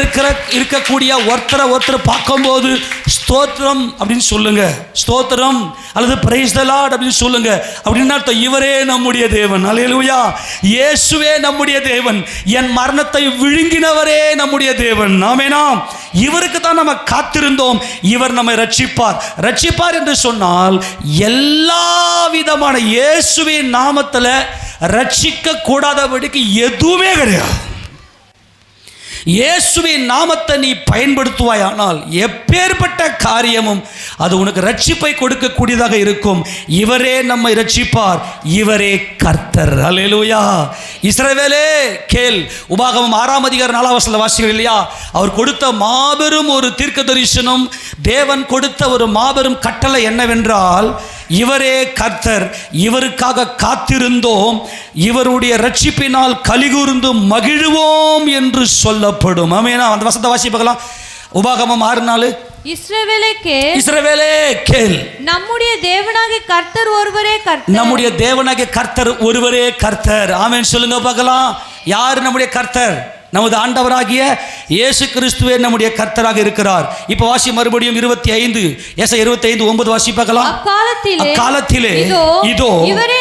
இருக்கக்கூடிய ஒருத்தரை பார்க்கும்போது ஸ்தோத்திரம் அப்படின்னு சொல்லுங்க, ஸ்தோத்திரம் அல்லது பிரைஸ் தி லார்ட் அப்படின்னு சொல்லுங்க. அப்படின்னு அர்த்தம் இவரே நம்முடைய தேவன். அல்லேலூயா. இயேசுவே நம்முடைய தேவன். என் மரணத்தை விழுங்கினவரே நம்முடைய தேவன். ஆமென். இவருக்கு தான் நம்ம காத்திருந்தோம். இவர் நம்மை ரட்சிப்பார் என்று சொன்னால் எல்லா விதமான இயேசுவின் நாமத்தில் ரட்சிக்க கூடாதபடிக்கு எதுவுமே கிடையாது. இயேசுவின் நாமத்தை நீ பயன்படுத்துவாயானால் எப்பேற்பட்ட காரியமும் அது உனக்கு ரட்சிப்பை கொடுக்கக்கூடியதாக இருக்கும். இவரே நம்மை ரட்சிப்பார். இவரே கர்த்தர். அல்லேலூயா. இஸ்ரவேலே கேள். உபாகமம் 6 அதிகாரம் 4 வசனத்தில் வாசிக்கிறீர்கள் இல்லையா? அவர் கொடுத்த மாபெரும் ஒரு தீர்க்க தரிசனம், தேவன் கொடுத்த ஒரு மாபெரும் கட்டளை என்னவென்றால், இவரே கர்த்தர், இவருக்காக காத்திருந்தோம், இவருடைய ரட்சிப்பினால் கலிகூர்ந்து மகிழ்வோம் என்று சொல்லப்படும். ஆமென். அந்த வசனத்தை வாசிப்பலாம். உபாகமம் 6:4. இஸ்ரவேலே கேள். நம்முடைய தேவனாகிய கர்த்தர் ஒருவரே கர்த்தர். நம்முடைய தேவனாகிய கர்த்தர் ஒருவரே கர்த்தர். ஆமென் சொல்லுங்க பார்க்கலாம். யார் நம்முடைய கர்த்தர்? நமது ஆண்டவராகிய இயேசு கிறிஸ்துவே நம்முடைய கர்த்தராக இருக்கிறார். இப்போ வாசி மறுபடியும் 25 25:9 வாசி பார்க்கலாம். அக்காலத்திலே இதோ இவரே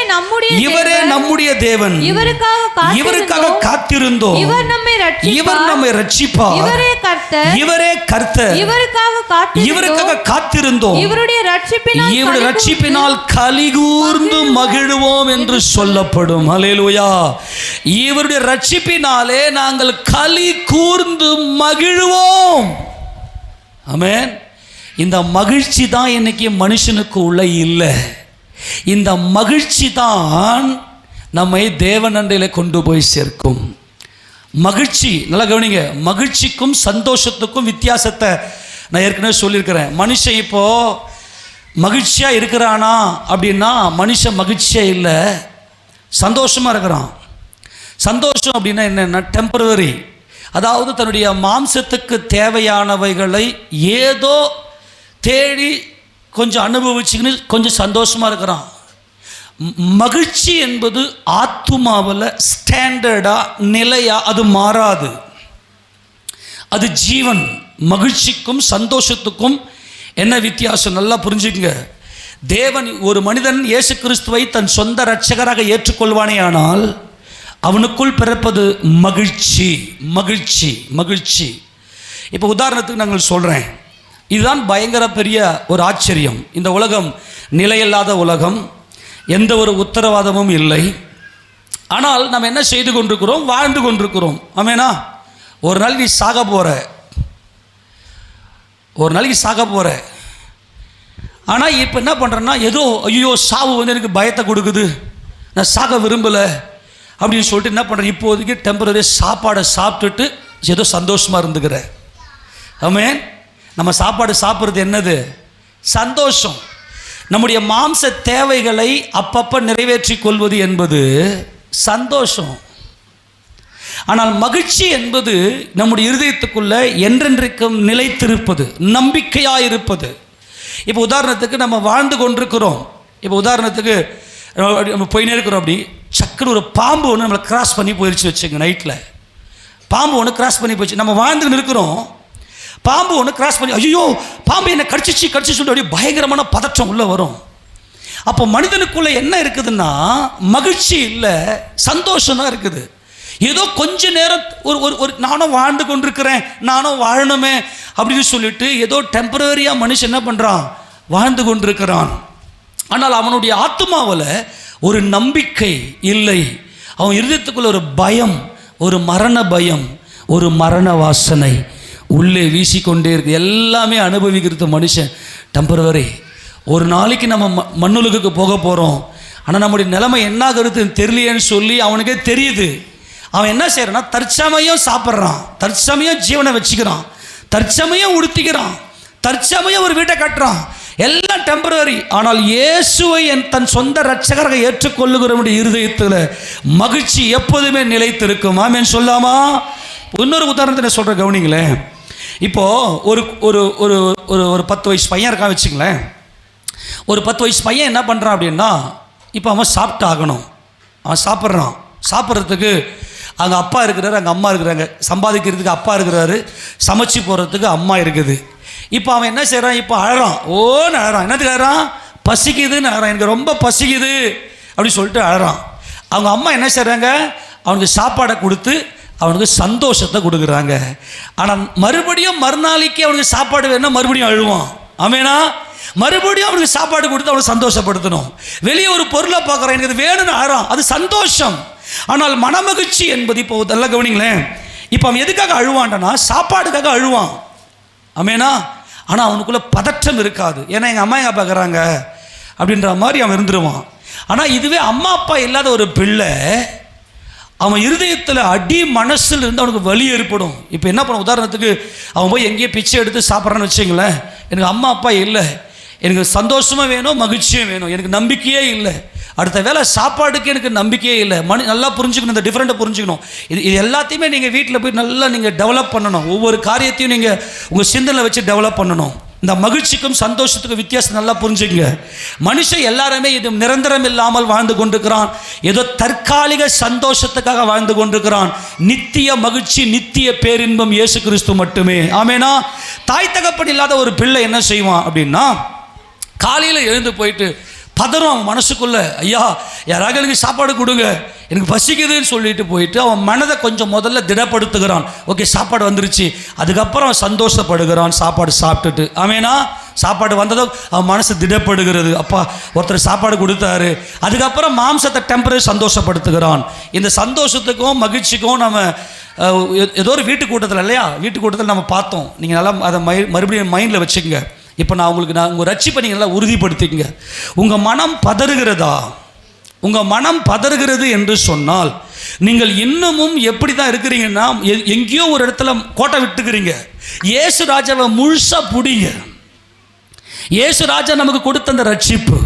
நம்முடைய தேவன். இவருக்காக காத்திருந்தோம். இவர் நம்மை ரட்சிப்பார். இவரே கர்த்தர். இவருக்காக காத்திருந்தோம். இவருடைய ரட்சிப்பினால் கலிகூர்ந்து மகிழ்வோம் என்று சொல்லப்படும். அல்லேலூயா. இவருடைய ரட்சிப்பினாலே நாங்கள் களி கூர்ந்து மகிழ்வோம். ஆமென். இந்த மகிழ்ச்சி தான் இன்னைக்கு மனுஷனுக்கு உள்ள இல்லை. இந்த மகிழ்ச்சி தான் நம்மை தேவனண்டையில கொண்டு போய் சேர்க்கும். மகிழ்ச்சி, நல்லா கவனிங்க, மகிழ்ச்சிக்கும் சந்தோஷத்துக்கும் வித்தியாசத்தை நான் ஏற்கனவே சொல்லியிருக்கிறேன். மனுஷன் இப்போ மகிழ்ச்சியாக இருக்கிறானா அப்படின்னா மனுஷன் மகிழ்ச்சியாக இல்லை, சந்தோஷமாக இருக்கிறான். சந்தோஷம் அப்படின்னா என்னென்னா டெம்பரவரி, அதாவது தன்னுடைய மாம்சத்துக்கு தேவையானவைகளை ஏதோ தேடி கொஞ்சம் அனுபவிச்சுக்கின்னு கொஞ்சம் சந்தோஷமாக இருக்கிறான். மகிழ்ச்சி என்பது ஆத்துமாவில் ஸ்டாண்டர்டாக நிலையாக அது மாறாது, அது ஜீவன். மகிழ்ச்சிக்கும் சந்தோஷத்துக்கும் என்ன வித்தியாசம் நல்லா புரிஞ்சுக்கங்க. தேவன் ஒரு மனிதன் இயேசு கிறிஸ்துவை தன் சொந்த இரட்சகராக ஏற்றுக்கொள்வானே ஆனால் அவனுக்குள் பிறப்பது மகிழ்ச்சி, மகிழ்ச்சி, மகிழ்ச்சி. இப்போ உதாரணத்துக்கு நாங்கள் சொல்கிறேன், இதுதான் பயங்கர பெரிய ஒரு ஆச்சரியம். இந்த உலகம் நிலையில்லாத உலகம், எந்த ஒரு உத்தரவாதமும் இல்லை. ஆனால் நம்ம என்ன செய்து கொண்டிருக்கிறோம்? வாழ்ந்து கொண்டிருக்கிறோம். ஆமேனா? ஒரு நாளைக்கு சாக போகிற, ஒரு நாளைக்கு சாக போகிற. ஆனால் இப்போ என்ன பண்ணுறேன்னா, ஏதோ ஐயோ சாவு வந்து எனக்கு பயத்தை கொடுக்குது, நான் சாக விரும்பலை அப்படின்னு சொல்லிட்டு என்ன பண்ணுறேன், இப்போதைக்கு டெம்பரரி சாப்பாடை சாப்பிட்டுட்டு ஏதோ சந்தோஷமாக இருந்துக்கிறேன். ஆமென். நம்ம சாப்பாடு சாப்பிட்றது என்னது? சந்தோஷம். நம்முடைய மாம்ச தேவைகளை அப்பப்போ நிறைவேற்றி கொள்வது என்பது சந்தோஷம். ஆனால் மகிழ்ச்சி என்பது நம்முடைய இருதயத்துக்குள்ள என்றென்றைக்கும் நிலைத்திருப்பது, நம்பிக்கையாக இருப்பது. இப்போ உதாரணத்துக்கு நம்ம வாழ்ந்து கொண்டிருக்கிறோம். இப்போ உதாரணத்துக்கு நம்ம போயினே இருக்கிறோம், அப்படி சக்குன்னு ஒரு பாம்பு ஒன்று நம்மளை கிராஸ் பண்ணி போயிடுச்சு வச்சுங்க. நைட்டில் பாம்பு ஒன்று கிராஸ் பண்ணி போயிடுச்சு, நம்ம வாழ்ந்துன்னு இருக்கிறோம். பாம்பு ஒன்று கிராஸ் பண்ணி ஐயோ பாம்பு என்னை கடிச்சிச்சு சொல்லிட்டு அப்படியே பயங்கரமான பதற்றம் உள்ளே வரும். அப்போ மனிதனுக்குள்ளே என்ன இருக்குதுன்னா, மகிழ்ச்சி இல்லை, சந்தோஷம் தான் இருக்குது. ஏதோ கொஞ்ச நேரம் ஒரு நானும் வாழ்ந்து கொண்டிருக்கிறேன், நானும் வாழணுமே அப்படின்னு சொல்லிட்டு ஏதோ டெம்பரரியாக மனுஷன் என்ன பண்ணுறான்? வாழ்ந்து கொண்டிருக்கிறான். ஆனால் அவனுடைய ஆத்மாவில் ஒரு நம்பிக்கை இல்லை. அவன் இருதயத்துக்குள்ள ஒரு பயம், ஒரு மரண பயம், ஒரு மரண வாசனை உள்ளே வீசிக்கொண்டே இருக்கு. எல்லாமே அனுபவிக்கிறது மனுஷன் டெம்பரவரி. ஒரு நாளைக்கு நம்ம மண்ணுலகுக்கு போக போகிறோம். ஆனால் நம்முடைய நிலைமை என்ன ஆகுறதுன்னு தெரியலையேன்னு சொல்லி அவனுக்கே தெரியுது. அவன் என்ன செய்கிறான்னா, தற்சமயம் சாப்பிட்றான், தற்சமயம் ஜீவனை வச்சுக்கிறான், தற்சமயம் உடுத்திக்கிறான், தற்சமயம் ஒரு வீட்டை கட்டுறான், எல்லாம் டெம்பரரி. ஆனால் இயேசுவை தன் சொந்த இரட்சகராக ஏற்றுக்கொள்ளுகிறவனுடைய இருதயத்தில் மகிழ்ச்சி எப்போதுமே நிலைத்திருக்கும். ஆமென் சொல்லாமா? இன்னொரு உதாரணத்தை நான் சொல்கிறேன், கவனிங்களேன். இப்போது ஒரு ஒரு ஒரு ஒரு ஒரு 10 வயசு பையன் இருக்கான் வச்சுங்களேன். ஒரு 10 வயசு பையன் என்ன பண்ணுறான் அப்படின்னா, இப்போ அவன் சாப்பிட்டு ஆகணும், அவன் சாப்பிட்றான். சாப்பிட்றதுக்கு அங்கே அப்பா இருக்கிறாரு, அங்கே அம்மா இருக்கிறாங்க. சம்பாதிக்கிறதுக்கு அப்பா இருக்கிறாரு, சமைச்சு போகிறதுக்கு அம்மா இருக்குது. இப்போ அவன் என்ன செய்கிறான்? இப்போ அழறான், ஓன்னு அழறான். என்னத்துக்கு அழறான்? பசிக்குதுன்னு அழறான். எனக்கு ரொம்ப பசிக்குது அப்படின்னு சொல்லிட்டு அழறான். அவங்க அம்மா என்ன செய்கிறாங்க? அவனுக்கு சாப்பாடை கொடுத்து அவனுக்கு சந்தோஷத்தை கொடுக்குறாங்க. ஆனால் மறுபடியும் மறுநாளைக்கு அவனுக்கு சாப்பாடு வேணும்னா மறுபடியும் அழுவான். ஆமேனா? மறுபடியும் அவனுக்கு சாப்பாடு கொடுத்து அவனை சந்தோஷப்படுத்தணும். வெளியே ஒரு பொருளை பார்க்குறான், எனக்கு அது வேணும்னு அழறான், அது சந்தோஷம். ஆனால் மனமகிழ்ச்சி என்பது, இப்போ நல்லா கவனிங்களேன், இப்போ அவன் எதுக்காக அழுவான்டனா, சாப்பாடுக்காக அழுவான். ஆமேனா? ஆனால் அவனுக்குள்ள பதற்றம் இருக்காது. ஏன்னா எங்கள் அம்மா எங்கள் அப்பா இருக்கிறாங்க அப்படின்ற மாதிரி அவன் இருந்துருவான். ஆனால் இதுவே அம்மா அப்பா இல்லாத ஒரு பிள்ளை, அவன் இருதயத்தில் அடி மனசில் இருந்து அவனுக்கு வலி ஏற்படும். இப்போ என்ன பண்ண, உதாரணத்துக்கு அவன் போய் எங்கேயோ பிச்சை எடுத்து சாப்பிட்றான்னு வச்சுங்களேன். எனக்கு அம்மா அப்பா இல்லை, எனக்கு சந்தோஷமாக வேணும், மகிழ்ச்சியும் வேணும், எனக்கு நம்பிக்கையே இல்லை, அடுத்த வேளை சாப்பாடுக்கு எனக்கு நம்பிக்கையே இல்லை. நல்லா புரிஞ்சுக்கணும், இந்த டிஃப்ரெண்ட்டை புரிஞ்சுக்கணும். இது எல்லாத்தையுமே நீங்கள் வீட்டில் போய் நல்லா நீங்கள் டெவலப் பண்ணணும். ஒவ்வொரு காரியத்தையும் நீங்கள் உங்கள் சிந்தனை வச்சு டெவலப் பண்ணணும். இந்த மகிழ்ச்சிக்கும் சந்தோஷத்துக்கும் வித்தியாசம் நல்லா புரிஞ்சுங்க. மனுஷன் எல்லாருமே இது நிரந்தரம் இல்லாமல் வாழ்ந்து கொண்டிருக்கிறான், ஏதோ தற்காலிக சந்தோஷத்துக்காக வாழ்ந்து கொண்டிருக்கிறான். நித்திய மகிழ்ச்சி, நித்திய பேரின்பம் இயேசு கிறிஸ்து மட்டுமே. ஆமேனா? தாய் தகப்பன் இல்லாத ஒரு பிள்ளை என்ன செய்வான் அப்படின்னா, காலையில் எழுந்து போயிட்டு பதறும் அவன் மனசுக்குள்ள, ஐயா யாராவது எனக்கு சாப்பாடு கொடுங்க, எனக்கு பசிக்குதுன்னு சொல்லிட்டு போயிட்டு அவன் மனதை கொஞ்சம் முதல்ல திடப்படுத்துகிறான். ஓகே, சாப்பாடு வந்துருச்சு, அதுக்கப்புறம் அவன் சந்தோஷப்படுகிறான் சாப்பாடு சாப்பிட்டுட்டு. ஆமேனா? சாப்பாடு வந்ததோ அவன் மனசு திடப்படுகிறது, அப்பா ஒருத்தர் சாப்பாடு கொடுத்தாரு. அதுக்கப்புறம் மாம்சத்தை டெம்பரரி சந்தோஷப்படுத்துகிறான். இந்த சந்தோஷத்துக்கும் மகிழ்ச்சிக்கும் நம்ம ஏதோ ஒரு வீட்டு கூட்டத்தில், இல்லையா, வீட்டு கூட்டத்தில் நம்ம பார்த்தோம். நீங்கள் நல்லா அதை மறுபடியும் மைண்டில் வச்சுக்கோங்க. இப்போ நான் உங்கள் ரட்சிப்பை நீங்கள் நல்லா உறுதிப்படுத்திக்கங்க. உங்கள் மனம் பதறுகிறதா? உங்கள் மனம் பதறுகிறது என்று சொன்னால் நீங்கள் இன்னமும் எப்படி தான் இருக்கிறீங்கன்னா, எங்கேயோ ஒரு இடத்துல கோட்டை விட்டுக்கிறீங்க. இயேசு ராஜாவை முழுசாக பிடிங்க. இயேசு ராஜா நமக்கு கொடுத்த அந்த ரட்சிப்பு,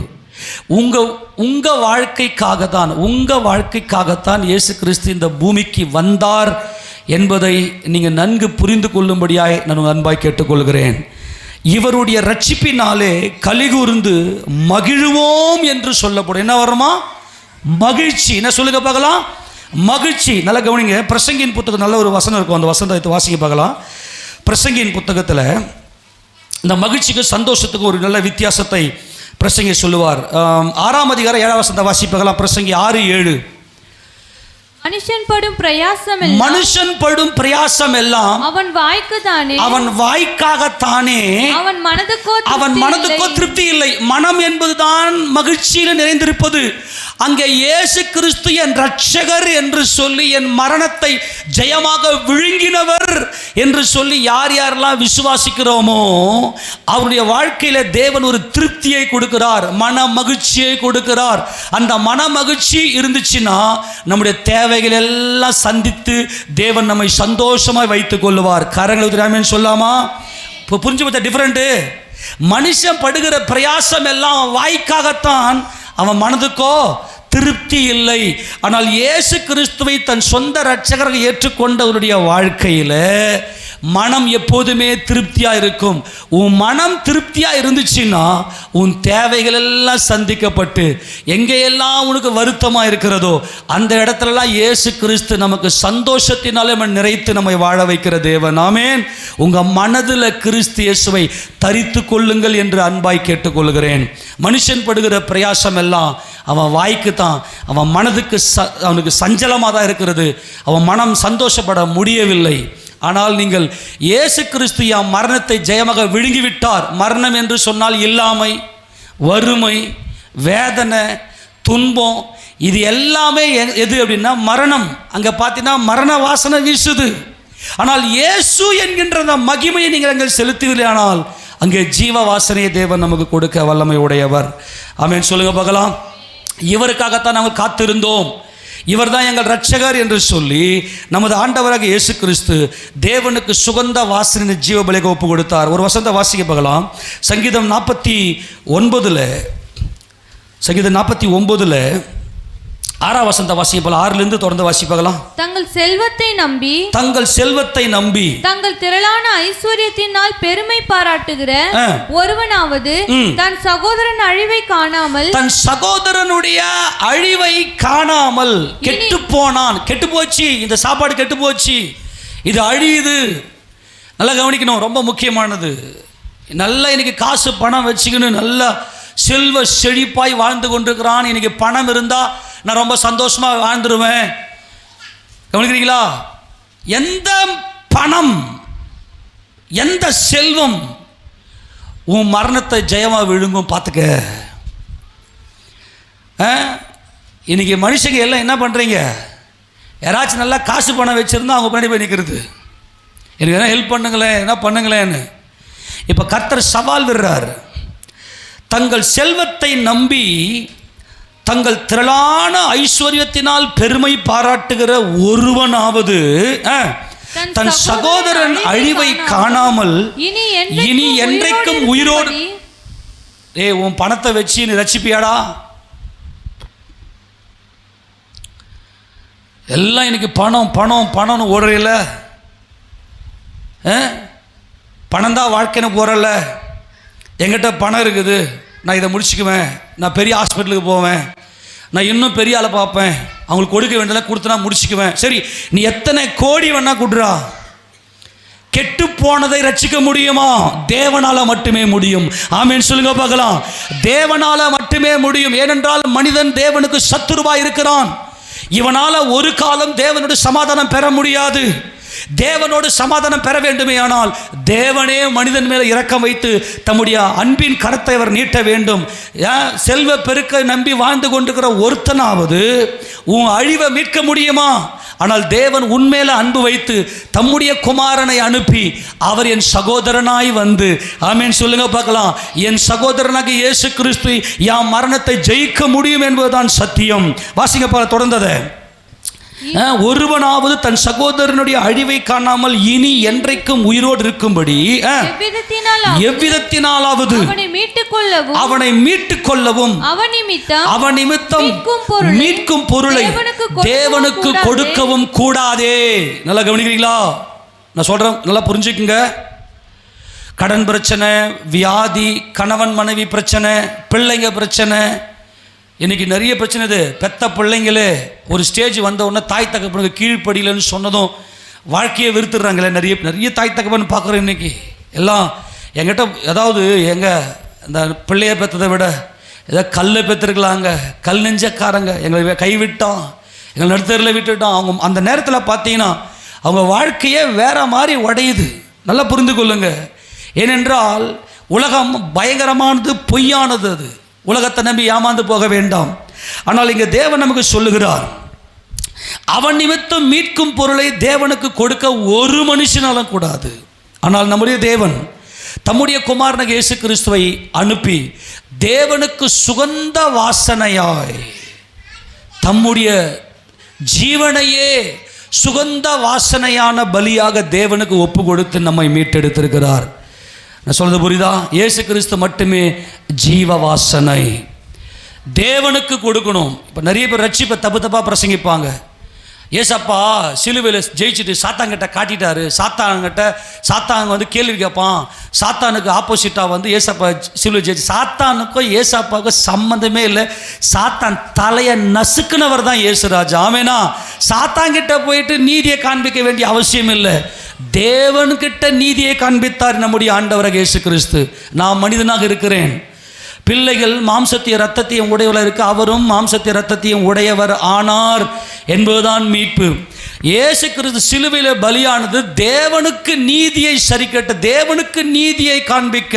உங்க வாழ்க்கைக்காகத்தான் இயேசு கிறிஸ்து இந்த பூமிக்கு வந்தார் என்பதை நீங்கள் நன்கு புரிந்து கொள்ளும்படியாய் நான் அன்பாய் கேட்டுக்கொள்கிறேன். இவருடைய ரட்சிப்பினாலே கலிகூர்ந்து மகிழுவோம் என்று சொல்லப்படும். என்ன வருமா? மகிழ்ச்சி. என்ன சொல்லுங்க பார்க்கலாம்? மகிழ்ச்சி. நல்லா கவனிங்க. பிரசங்கியின் புத்தகம் நல்ல ஒரு வசனம் இருக்கும், அந்த வசனத்தை வாசிக்க பார்க்கலாம். பிரசங்கியின் புத்தகத்தில் இந்த மகிழ்ச்சிக்கு சந்தோஷத்துக்கு ஒரு நல்ல வித்தியாசத்தை பிரசங்கி சொல்லுவார். 6ஆம் அதிகாரம் 7ஆம் வசனத்தை வாசிப்பாக்கலாம். பிரசங்கி 6:7. மனுஷன் படும் பிரயாசம் எல்லாம் அவன் வாய்க்காகத்தானே, அவன் மனதுக்கோ திருப்தி இல்லை. மனம் என்பதுதான் மகிழ்ச்சியில் நிறைந்திருப்பது. அங்கே இயேசு கிறிஸ்து என் இரட்சகர் என்று சொல்லி, என் மரணத்தை ஜெயமாக விழுங்கினவர் என்று சொல்லி யார் யாரெல்லாம் விசுவாசிக்கிறோமோ அவருடைய வாழ்க்கையில தேவன் ஒரு திருப்தியை கொடுக்கிறார், மன மகிழ்ச்சியை கொடுக்கிறார். அந்த மன மகிழ்ச்சி இருந்துச்சுன்னா நம்முடைய தேவைகள் எல்லாம் சந்தித்து தேவன் நம்மை சந்தோஷமாய் வைத்துக் கொள்ளுவார். கரங்களை உதிராமேன்னு சொல்லாமா? இப்போ புரிஞ்சு பார்த்தா டிஃபரெண்ட்டு. மனுஷன் படுகிற பிரயாசம் எல்லாம் வாய்க்காகத்தான், அவன் மனதுக்கோ திருப்தி இல்லை. ஆனால் இயேசு கிறிஸ்துவை தன் சொந்த இரட்சகராக ஏற்றுக்கொண்டவருடைய வாழ்க்கையில் மனம் எப்போதுமே திருப்தியாக இருக்கும். உன் மனம் திருப்தியாக இருந்துச்சுன்னா உன் தேவைகள் எல்லாம் சந்திக்கப்பட்டு, எங்கேயெல்லாம் உனக்கு வருத்தமாக இருக்கிறதோ அந்த இடத்துலலாம் இயேசு கிறிஸ்து நமக்கு சந்தோஷத்தினாலே நிறைத்து நம்மை வாழ வைக்கிற தேவன். ஆமென். உங்கள் மனதில் கிறிஸ்து இயேசுவை தரித்து கொள்ளுங்கள் என்று அன்பாய் கேட்டுக்கொள்கிறேன். மனுஷன் படுகிற பிரயாசம் எல்லாம் அவன் வாய்க்கு தான், அவன் மனதுக்கு அவனுக்கு சஞ்சலமாக தான் இருக்கிறது. அவன் மனம் சந்தோஷப்பட முடியவில்லை. ஆனால் நீங்கள் இயேசு கிறிஸ்து என் மரணத்தை ஜெயமாக விழுங்கிவிட்டார். மரணம் என்று சொன்னால் இல்லாமை, வறுமை, வேதனை, துன்பம், இது எல்லாமே எது அப்படின்னா மரணம். அங்கே பார்த்தீங்கன்னா மரண வாசனை வீசுது. ஆனால் இயேசு என்கின்ற அந்த மகிமையை நீங்கள் அங்கே செலுத்துவீர்களானால் அங்கே ஜீவ வாசனையை தேவன் நமக்கு கொடுக்க வல்லமை உடையவர். ஆமென். சொல்லுங்க பார்க்கலாம். இவருக்காகத்தான் நாங்கள் காத்திருந்தோம், இவர் தான் எங்கள் இரட்சகர் என்று சொல்லி நமது ஆண்டவராக இயேசு கிறிஸ்து தேவனுக்கு சுகந்த வாசனை ஜீவ பலியாக ஒப்பு கொடுத்தார். ஒரு வசனத்தை வாசிக்க பார்க்கலாம். சங்கீதம் 49 சங்கீதம் 49 6ஆம் வசனத்தை வாசிப்பலாம். 6லிருந்து தொடர்ந்து வாசிப்பாங்களாம். தங்கள் செல்வத்தை நம்பி தங்கள் திரளான ஐஸ்வர்யத்தினால் பெருமை பாராட்டுகிற ஒருவனாவது தன் சகோதரன் அழிவை காணாமல், தன் சகோதரனுடைய அழிவை காணாமல் கெட்டு போனான். கெட்டு போச்சு, இந்த சாப்பாடு கெட்டு போச்சு, இது அழியுது. நல்லா கவனிக்கணும், ரொம்ப முக்கியமானது. நல்லா இன்னைக்கு காசு பணம் வச்சுக்கணும், நல்லா செல்வ செழிப்பாய் வாழ்ந்து கொண்டிருக்கிறான். இன்னைக்கு பணம் இருந்தால் நான் ரொம்ப சந்தோஷமாக வாழ்ந்துருவேன். கவனிக்கிறீங்களா? எந்த பணம், எந்த செல்வம் உன் மரணத்தை ஜெயமாக விழுங்கும் பார்த்துக்க. இன்னைக்கு மனுஷங்க எல்லாம் என்ன பண்ணுறீங்க? யாராச்சும் நல்லா காசு பணம் வச்சுருந்தா அவங்க பின்னாடி போய் நிற்கிறது, எனக்கு என்ன ஹெல்ப் பண்ணுங்களேன், என்ன பண்ணுங்களேன்னு. இப்போ கர்த்தர் சவால் விடுறார். தங்கள் செல்வத்தை நம்பி தங்கள் திரளான ஐஸ்வர்யத்தினால் பெருமை பாராட்டுகிற ஒருவனாவது தன் சகோதரன் அழிவை காணாமல் இனி என்றைக்கும் உயிரோடு. உன் பணத்தை வச்சு நீ ரட்சிப்பியாடா? எல்லாம் இன்னைக்கு பணம் பணம் பணம்னு ஓடுறீல. பணம் தான் வாழ்க்கைன்னு போறல. என்கிட்ட பணம் இருக்குது, நான் இதை முடிச்சுக்குவேன், நான் பெரிய ஹாஸ்பிட்டலுக்கு போவேன், நான் இன்னும் பெரிய ஆளை பார்ப்பேன், அவங்களுக்கு கொடுக்க வேண்டியதெல்லாம் கொடுத்தனா முடிச்சுக்குவேன். சரி, நீ எத்தனை கோடி வேணா கொடுறா, கெட்டு போனதை ரட்சிக்க முடியுமா? தேவனால மட்டுமே முடியும். ஆமென் சொல்லுங்க பார்க்கலாம். தேவனால மட்டுமே முடியும். ஏனென்றால் மனிதன் தேவனுக்கு சத்துருவாய் இருக்கிறான். இவனால ஒரு காலம் தேவனோட சமாதானம் பெற முடியாது. தேவனோடு சமாதானம் பெற வேண்டுமே ஆனால் தேவனே மனிதன் மேலே இரக்கம் வைத்து தம்முடைய அன்பின் கரத்தை அவர் நீட்ட வேண்டும். செல்வ பெருக்க நம்பி வாழ்ந்து கொண்டிருக்கிற ஒருத்தனாவது உன் அழிவை மீட்க முடியுமா? ஆனால் தேவன் உன்மேல அன்பு வைத்து தம்முடைய குமாரனை அனுப்பி அவர் என் சகோதரனாய் வந்து, ஆமென் சொல்லுங்க பார்க்கலாம், என் சகோதரனாக இயேசு கிறிஸ்து என் மரணத்தை ஜெயிக்க முடியும் என்பதுதான் சத்தியம். வாசிங்க பாருங்க தொடர்ந்ததை. ஒருவனாவது தன் சகோதரனுடைய அழிவை காணாமல் இனி என்றைக்கும் உயிரோடு இருக்கும்படி எவ்விதத்தினாலாவது அவனை மீட்டுக் கொள்ளவும் அவன் நிமித்தம் மீட்கும் பொருளை தேவனுக்கு கொடுக்கவும் கூடாதே. நல்லா கவனிக்கிறீங்களா? நான் சொல்றேன், நல்லா புரிஞ்சுக்குங்க. கடன் பிரச்சனை, வியாதி, கணவன் மனைவி பிரச்சனை, பிள்ளைங்க பிரச்சனை, இன்னைக்கு நிறைய பிரச்சனை. இது பெத்த பிள்ளைங்களே ஒரு ஸ்டேஜ் வந்த உடனே தாய் தகப்பனுக்கு கீழ்ப்படியிலன்னு சொன்னதும் வாழ்க்கையை வெறுத்துடுறாங்களே. நிறைய தாய் தகப்பன் பார்க்குறோம் இன்னைக்கு. எல்லாம் எங்கிட்ட ஏதாவது இந்த பிள்ளைய பெற்றதை விட ஏதாவது கல்லை பெற்றுருக்கலாங்க, கல் நெஞ்சக்காரங்க, எங்களை கைவிட்டோம், எங்களை நடுத்தரில் விட்டுட்டோம். அவங்க அந்த நேரத்தில் பார்த்தீங்கன்னா அவங்க வாழ்க்கையே வேற மாதிரி உடையுது. நல்லா புரிந்து கொள்ளுங்க. ஏனென்றால் உலகம் பயங்கரமானது, பொய்யானது. அது உலகத்தை நம்பி ஏமாந்து போக வேண்டாம். ஆனால் இங்கே தேவன் நமக்கு சொல்லுகிறார், அவன் நிமித்தம் மீட்கும் பொருளை தேவனுக்கு கொடுக்க ஒரு மனுஷனாலும் கூடாது. ஆனால் நம்முடைய தேவன் தம்முடைய குமாரனாகிய இயேசு கிறிஸ்துவை அனுப்பி தேவனுக்கு சுகந்த வாசனையாய் தம்முடைய ஜீவனையே சுகந்த வாசனையான பலியாக தேவனுக்கு ஒப்பு கொடுத்து நம்மை மீட்டெடுத்திருக்கிறார். நான் சொல்றது புரியுதா? இயேசு கிறிஸ்து மட்டுமே ஜீவ வாசனை தேவனுக்கு கொடுக்கணும். இப்போ நிறைய பேர் ரட்சிப்பை தப்பாக பிரசங்கிப்பாங்க. ஏசப்பா சிலுவையில் ஜெயிச்சுட்டு சாத்தாங்கிட்ட காட்டிட்டாரு. சாத்தான் வந்து கேள்வி கேட்பான். சாத்தானுக்கு ஆப்போசிட்டாக வந்து ஏசப்பா சிலுவை ஜெயிச்சு. சாத்தானுக்கும் ஏசப்பாவுக்கும் சம்மந்தமே இல்லை. சாத்தான் தலையை நசுக்குனவர் தான் ஏசுராஜா. ஆமேனா? சாத்தான்கிட்ட போயிட்டு நீதியை காண்பிக்க வேண்டிய அவசியம் இல்லை. தேவன்கிட்ட நீதியை காண்பித்தார் நம்முடைய ஆண்டவராக இயேசு கிறிஸ்து. நான் மனிதனாக இருக்கிறேன், பிள்ளைகள் மாம்சத்தையும் இரத்தத்தையும் உடையவர் இருக்கு, அவரும் மாம்சத்தையும் இரத்தத்தையும் உடையவர் ஆனார் என்பதுதான் மீட்பு. இயேசு கிறிஸ்து சிலுவையில் பலியானது தேவனுக்கு நீதியை சரிக்கட்ட, தேவனுக்கு நீதியை காண்பிக்க,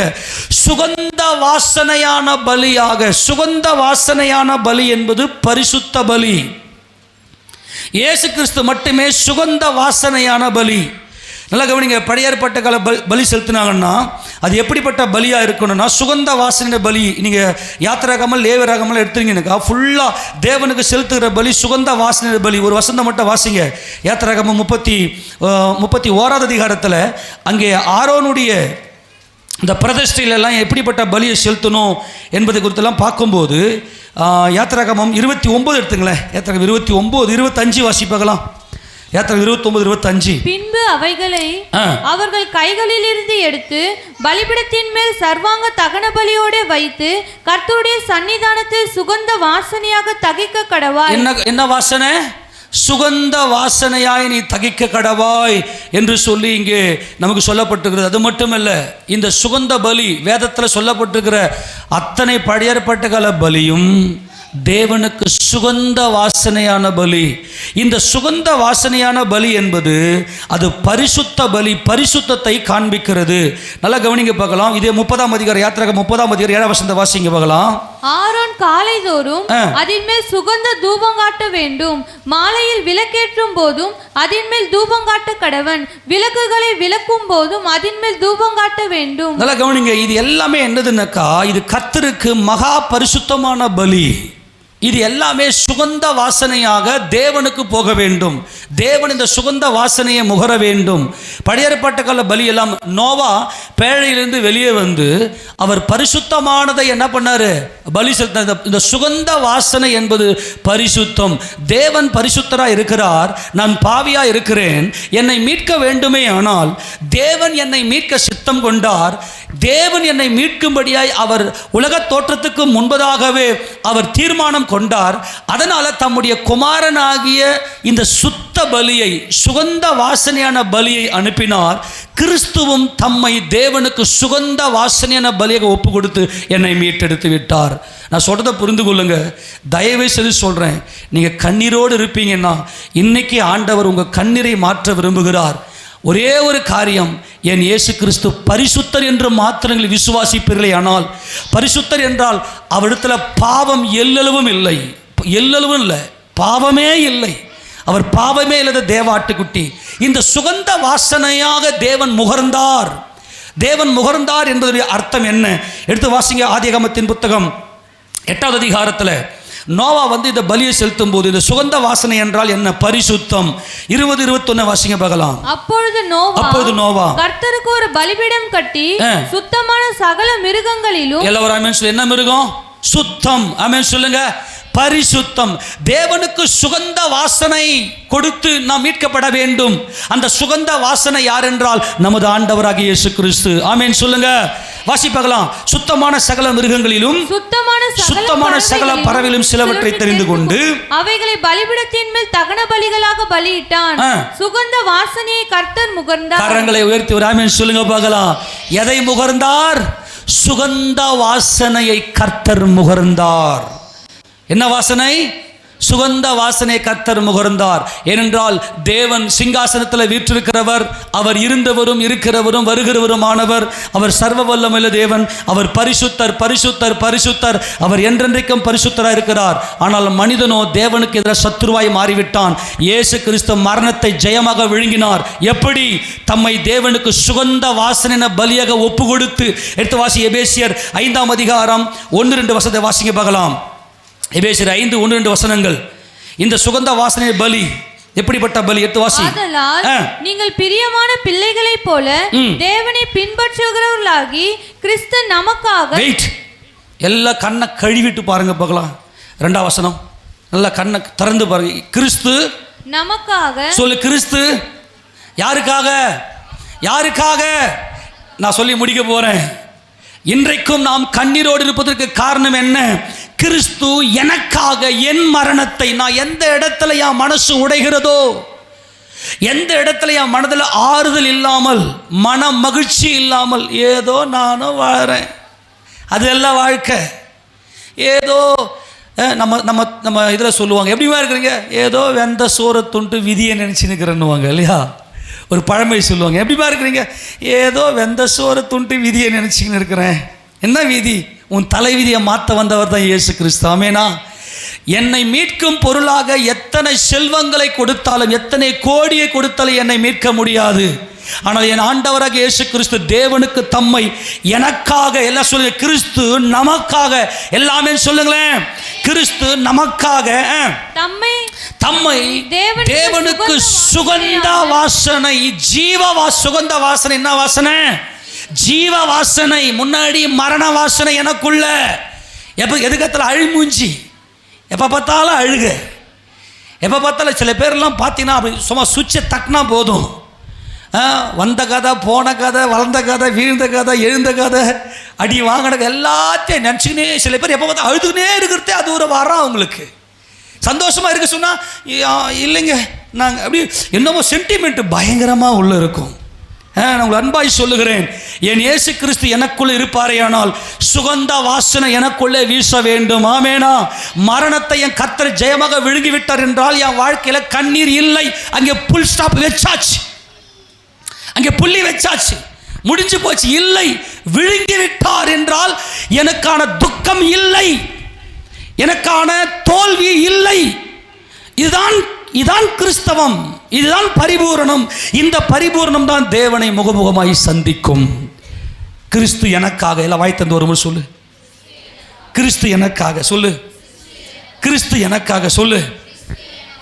சுகந்த வாசனையான பலியாக. சுகந்த வாசனையான பலி என்பது பரிசுத்த பலி. இயேசு கிறிஸ்து மட்டுமே சுகந்த வாசனையான பலி. நல்லா கவனிங்க. பழைய ஏற்பாட்டு கால பலி செலுத்தினாங்கன்னா அது எப்படிப்பட்ட பலியாக இருக்கணும்னா சுகந்த வாசனை பலி. நீங்கள் யாத்திராகமல் லேவியராகமல் எடுத்துருங்கக்கா, ஃபுல்லாக தேவனுக்கு செலுத்துகிற பலி சுகந்த வாசனை பலி. ஒரு வசந்தம் மட்டும் வாசிங்க. யாத்திராகமம் 31 அதிகாரத்தில் அங்கே ஆரோனுடைய இந்த பிரதிஷ்டையிலெல்லாம் எப்படிப்பட்ட பலியை செலுத்தணும் என்பதை குறித்தெல்லாம் பார்க்கும்போது யாத்திராகமம் 29 எடுத்துங்களேன். யாத்திராகமம் 29 25 வாசிப்பாகலாம். யாத்திரை 29-25. பின்பு அவைகளை அவர்கள் கைகளில் இருந்து எடுத்து பலிபீடத்தின் மேல் சர்வாங்க தகன பலியோடு வைத்து கர்த்தருடைய சன்னிதானத்தில் சுகந்த வாசனையாக தகிக்க கடவாய். என்ன வாசனை? சுகந்த வாசனையாய் நீ தகிக்க கடவாய் என்று சொல்லி இங்கே நமக்கு சொல்லப்பட்டிருக்கிறது. அது மட்டுமல்ல, இந்த சுகந்த பலி வேதத்தில் சொல்லப்பட்டிருக்கிற அத்தனை பழைய ஏற்பாட்டு கால பலியும் தேவனுக்கு சுகந்த வாசனையான பலி. இந்த சுகந்த வாசனையான பலி என்பது அது பரிசுத்த பலி, பரிசுத்தத்தை காண்பிக்கிறது. நல்லா கவனிங்க பார்க்கலாம். இதே 30 அதிகாரம் யாத்திராகமம் 30 அதிகாரம் 7 வசனத்தை வாசிங்க பார்க்கலாம். ஆரோன் காலைதோறும் அதின் மேல் சுகந்த தூபம் காட்ட வேண்டும். மாலையில் விளக்கேற்றும் போதும் அதின் மேல் தூபம் காட்ட கடவன். விளக்குகளை விளக்கும் போதும் அதின் மேல் தூபம் காட்ட வேண்டும். நல்லா கவனிங்க. இது எல்லாமே என்னதுன்னாக்கா, இது கர்த்தருக்கு மகா பரிசுத்தமான பலி. இது எல்லாமே சுகந்த வாசனையாக தேவனுக்கு போக வேண்டும். தேவன் இந்த சுகந்த வாசனையை முகர வேண்டும். பழைய ஏற்பாட்டு கால பலி எல்லாம் நோவா பேழையிலிருந்து வெளியே வந்து அவர் பரிசுத்தமானதை என்ன பண்ணாரு? பலி செலுத்த. இந்த சுகந்த வாசனை என்பது பரிசுத்தம். தேவன் பரிசுத்தராக இருக்கிறார், நான் பாவியா இருக்கிறேன், என்னை மீட்க வேண்டுமே. ஆனால் தேவன் என்னை மீட்க சித்தம் கொண்டார். தேவன் என்னை மீட்கும்படியாய் அவர் உலக தோற்றத்துக்கு முன்பதாகவே அவர் தீர்மானம் கொண்டார். அதனால தம்முடைய குமாரனாகிய இந்த சுத்த பலியை, சுகந்த வாசனையான பலியை அனுப்பினார். கிறிஸ்துவும் தம்மை தேவனுக்கு சுகந்த வாசனையான பலியாக ஒப்பு கொடுத்து என்னை மீட்டெடுத்து விட்டார். நான் சொல்றதை புரிந்து கொள்ளுங்க. தயவு செய்து சொல்றேன், நீங்க கண்ணீரோடு இருப்பீங்கன்னா இன்னைக்கு ஆண்டவர் உங்க கண்ணீரை மாற்ற விரும்புகிறார். ஒரே ஒரு காரியம், என் இயேசு கிறிஸ்து பரிசுத்தர் என்று மாத்திரங்கள் விசுவாசிப்பீர்களே. ஆனால் பரிசுத்தர் என்றால் அவரிடத்தில் பாவம் எல்லளவும் இல்லை, எல்லளவும் இல்லை, பாவமே இல்லை. அவர் பாவமே இல்லாத தேவாட்டுக்குட்டி. இந்த சுகந்த வாசனையாக தேவன் முகர்ந்தார். தேவன் முகர்ந்தார் என்பதுடைய அர்த்தம் என்ன? எடுத்து வாசிங்க. ஆதியாகமத்தின் புத்தகம் 8 அதிகாரத்தில் நோவா வந்து இந்த பலியை செலுத்தும் போது இந்த சுகந்த வாசனை என்றால் என்ன? பரிசுத்தம். 20-21 வாசிங்க பார்க்கலாம். அப்பொழுது நோவா கர்த்தருக்கு ஒரு பலிபீடம் கட்டி சுத்தமான சகல மிருகங்களிலும் எல்லாரும் ஆமென் சொல்லு. என்ன மிருகம்? சுத்தம். ஆமென் சொல்லுங்க. பரிசுத்தம். தேவனுக்கு சுகந்த வாசனை கொடுத்து நாம் மீட்கப்பட வேண்டும். அந்த சுகந்த வாசனை யார் என்றால் நமது ஆண்டவராகிய இயேசு கிறிஸ்து. ஆமென் சொல்லுங்க. வாசிப்பாகலாம். சுத்தமான சகல மிருகங்களிலும் சுத்தமான சகல பறவையிலும் சிலவற்றை தெரிந்து கொண்டு அவைகளை பலிபீடத்தின் மேல் தகன பலிகளாக பலியிட்டான். சுகந்த வாசனையை கர்த்தர் முகர்ந்தார். கரங்களை உயர்த்தி ஒரு ஆமென் சொல்லுங்க பார்க்கலாம். எதை முகர்ந்தார்? சுகந்த வாசனையை கர்த்தர் முகர்ந்தார். என்ன வாசனை? சுகந்த வாசனை கர்த்தர் முகர்ந்தார். ஏனென்றால் தேவன் சிங்காசனத்தில் வீற்றிருக்கிறவர். அவர் இருந்தவரும் இருக்கிறவரும் வருகிறவருமானவர். அவர் சர்வ வல்லமையுள்ள தேவன். அவர் பரிசுத்தர் பரிசுத்தர் பரிசுத்தர். அவர் என்றென்றைக்கும் பரிசுத்தராக இருக்கிறார். ஆனால் மனிதனோ தேவனுக்கு எதிராக சத்துருவாய் மாறிவிட்டான். இயேசு கிறிஸ்து மரணத்தை ஜெயமாக விழுங்கினார். எப்படி? தம்மை தேவனுக்கு சுகந்த வாசனை பலியாக ஒப்பு கொடுத்து. எடுத்து வாசி எபேசியர் 5ஆம் அதிகாரம் 1-2 வசனத்தை வாசிங்க பார்க்கலாம். எபேசியர் 5:1-2 வசனங்கள். இந்த சுகந்த வாசனை பலி எப்படிப்பட்ட பலி? எடுத்து வாசி. ஆதலால் நீங்கள் பிரியமான பிள்ளைகளைப் போல தேவனை பின்பற்றுகிறவர்களாகி கிறிஸ்து நமக்காக வெயிட் எல்லா கண்ணை கழுவிட்டு பாருங்க பார்க்கலாம். 2ஆம் வசனம். நல்லா கண்ணை திறந்து பாருங்க. கிறிஸ்து நமக்காக. சொல்லு. கிறிஸ்து யாருக்காக? யாருக்காக? நான் சொல்லி முடிக்க போறேன். இன்றைக்கும் நாம் கண்ணீரோடு இருப்பதற்கு காரணம் என்ன? கிறிஸ்து எனக்காக என் மரணத்தை, நான் எந்த இடத்துல என் மனசு உடைகிறதோ, எந்த இடத்துல என் மனதில் ஆறுதல் இல்லாமல், மன மகிழ்ச்சி இல்லாமல் ஏதோ நானும் வாழறேன், அது எல்லாம் வாழ்க்கை. ஏதோ நம்ம நம்ம நம்ம இதில் சொல்லுவாங்க, எப்படிமா இருக்கிறீங்க? ஏதோ வெந்த சோறை துண்டு விதியை நினச்சி நிற்கிறேன்னுவாங்க இல்லையா? ஒரு பழமொழி சொல்லுவாங்க, எப்படிமா இருக்கிறீங்க? ஏதோ வெந்த சோறை துண்டு விதியை நினச்சிக்கின்னு இருக்கிறேன். என்ன விதி? உன் தலைவிதியை மாற்ற வந்தவர் தான் இயேசு கிறிஸ்து. ஆமேனா? என்னை மீட்கும் பொருளாக எத்தனை செல்வங்களை கொடுத்தாலும், எத்தனை கோடியை கொடுத்தாலும் என்னை மீட்க முடியாது. ஆனால் என் ஆண்டவராக இயேசு கிறிஸ்து தேவனுக்கு தம்மை எனக்காக, எல்லாம் சொல்லுங்க, கிறிஸ்து நமக்காக, எல்லாமே சொல்லுங்களேன், கிறிஸ்து நமக்காக தம்மை தேவனுக்கு சுகந்த வாசனை, சுகந்த வாசனை. என்ன வாசனை? ஜீவ வாசனை. முன்னாடி மரண வாசனை எனக்குள்ள. எதுக்கத்தில் அழுமூஞ்சி, எப்போ பார்த்தாலும் அழுக, எப்போ பார்த்தாலும். சில பேர்லாம் பார்த்தீங்கன்னா அப்படி சும்மா சுவிட்சை தட்டினா போதும், வந்த கதை, போன கதை, வளர்ந்த கதை, வீழ்ந்த கதை, எழுந்த கதை, அடி வாங்கினது எல்லாத்தையும் நினச்சிக்கினே சில பேர் எப்போ பார்த்தா அழுதுனே இருக்கிறதே அது ஒரு வாரம் அவங்களுக்கு. சந்தோஷமாக இருக்க சொன்னால் இல்லைங்க, நாங்கள் அப்படி என்னமோ சென்டிமெண்ட் பயங்கரமாக உள்ளே இருக்கும். நான் உங்களை அன்பாய் சொல்லுகிறேன், என் இயேசு கிறிஸ்து எனக்குள்ளே இருப்பாரேயானால் சுகந்த வாசனை எனக்குள்ளே வீச வேண்டும். ஆமேனா? மரணத்தை என் கர்த்தர் ஜெயமாக விழுங்கி விட்டார் என்றால் என் வாழ்க்கையில் கண்ணீர் இல்லை. அங்கே புல் ஸ்டாப் வச்சாச்சு, அங்கே புள்ளி வச்சாச்சு, முடிஞ்சு போச்சு. இல்லை, விழுங்கி விட்டார் என்றால் எனக்கான துக்கம் இல்லை, எனக்கான தோல்வி இல்லை. இதுதான் கிறிஸ்தவம், இதுதான் பரிபூரணம். இந்த பரிபூரணம் தான் தேவனை முகமுகமாய் சந்திக்கும். கிறிஸ்து எனக்காக. எல்லாம் வாய் தந்து ஒரு முறை சொல்லு. கிறிஸ்து எனக்காக சொல்லு. கிறிஸ்து எனக்காக சொல்லு.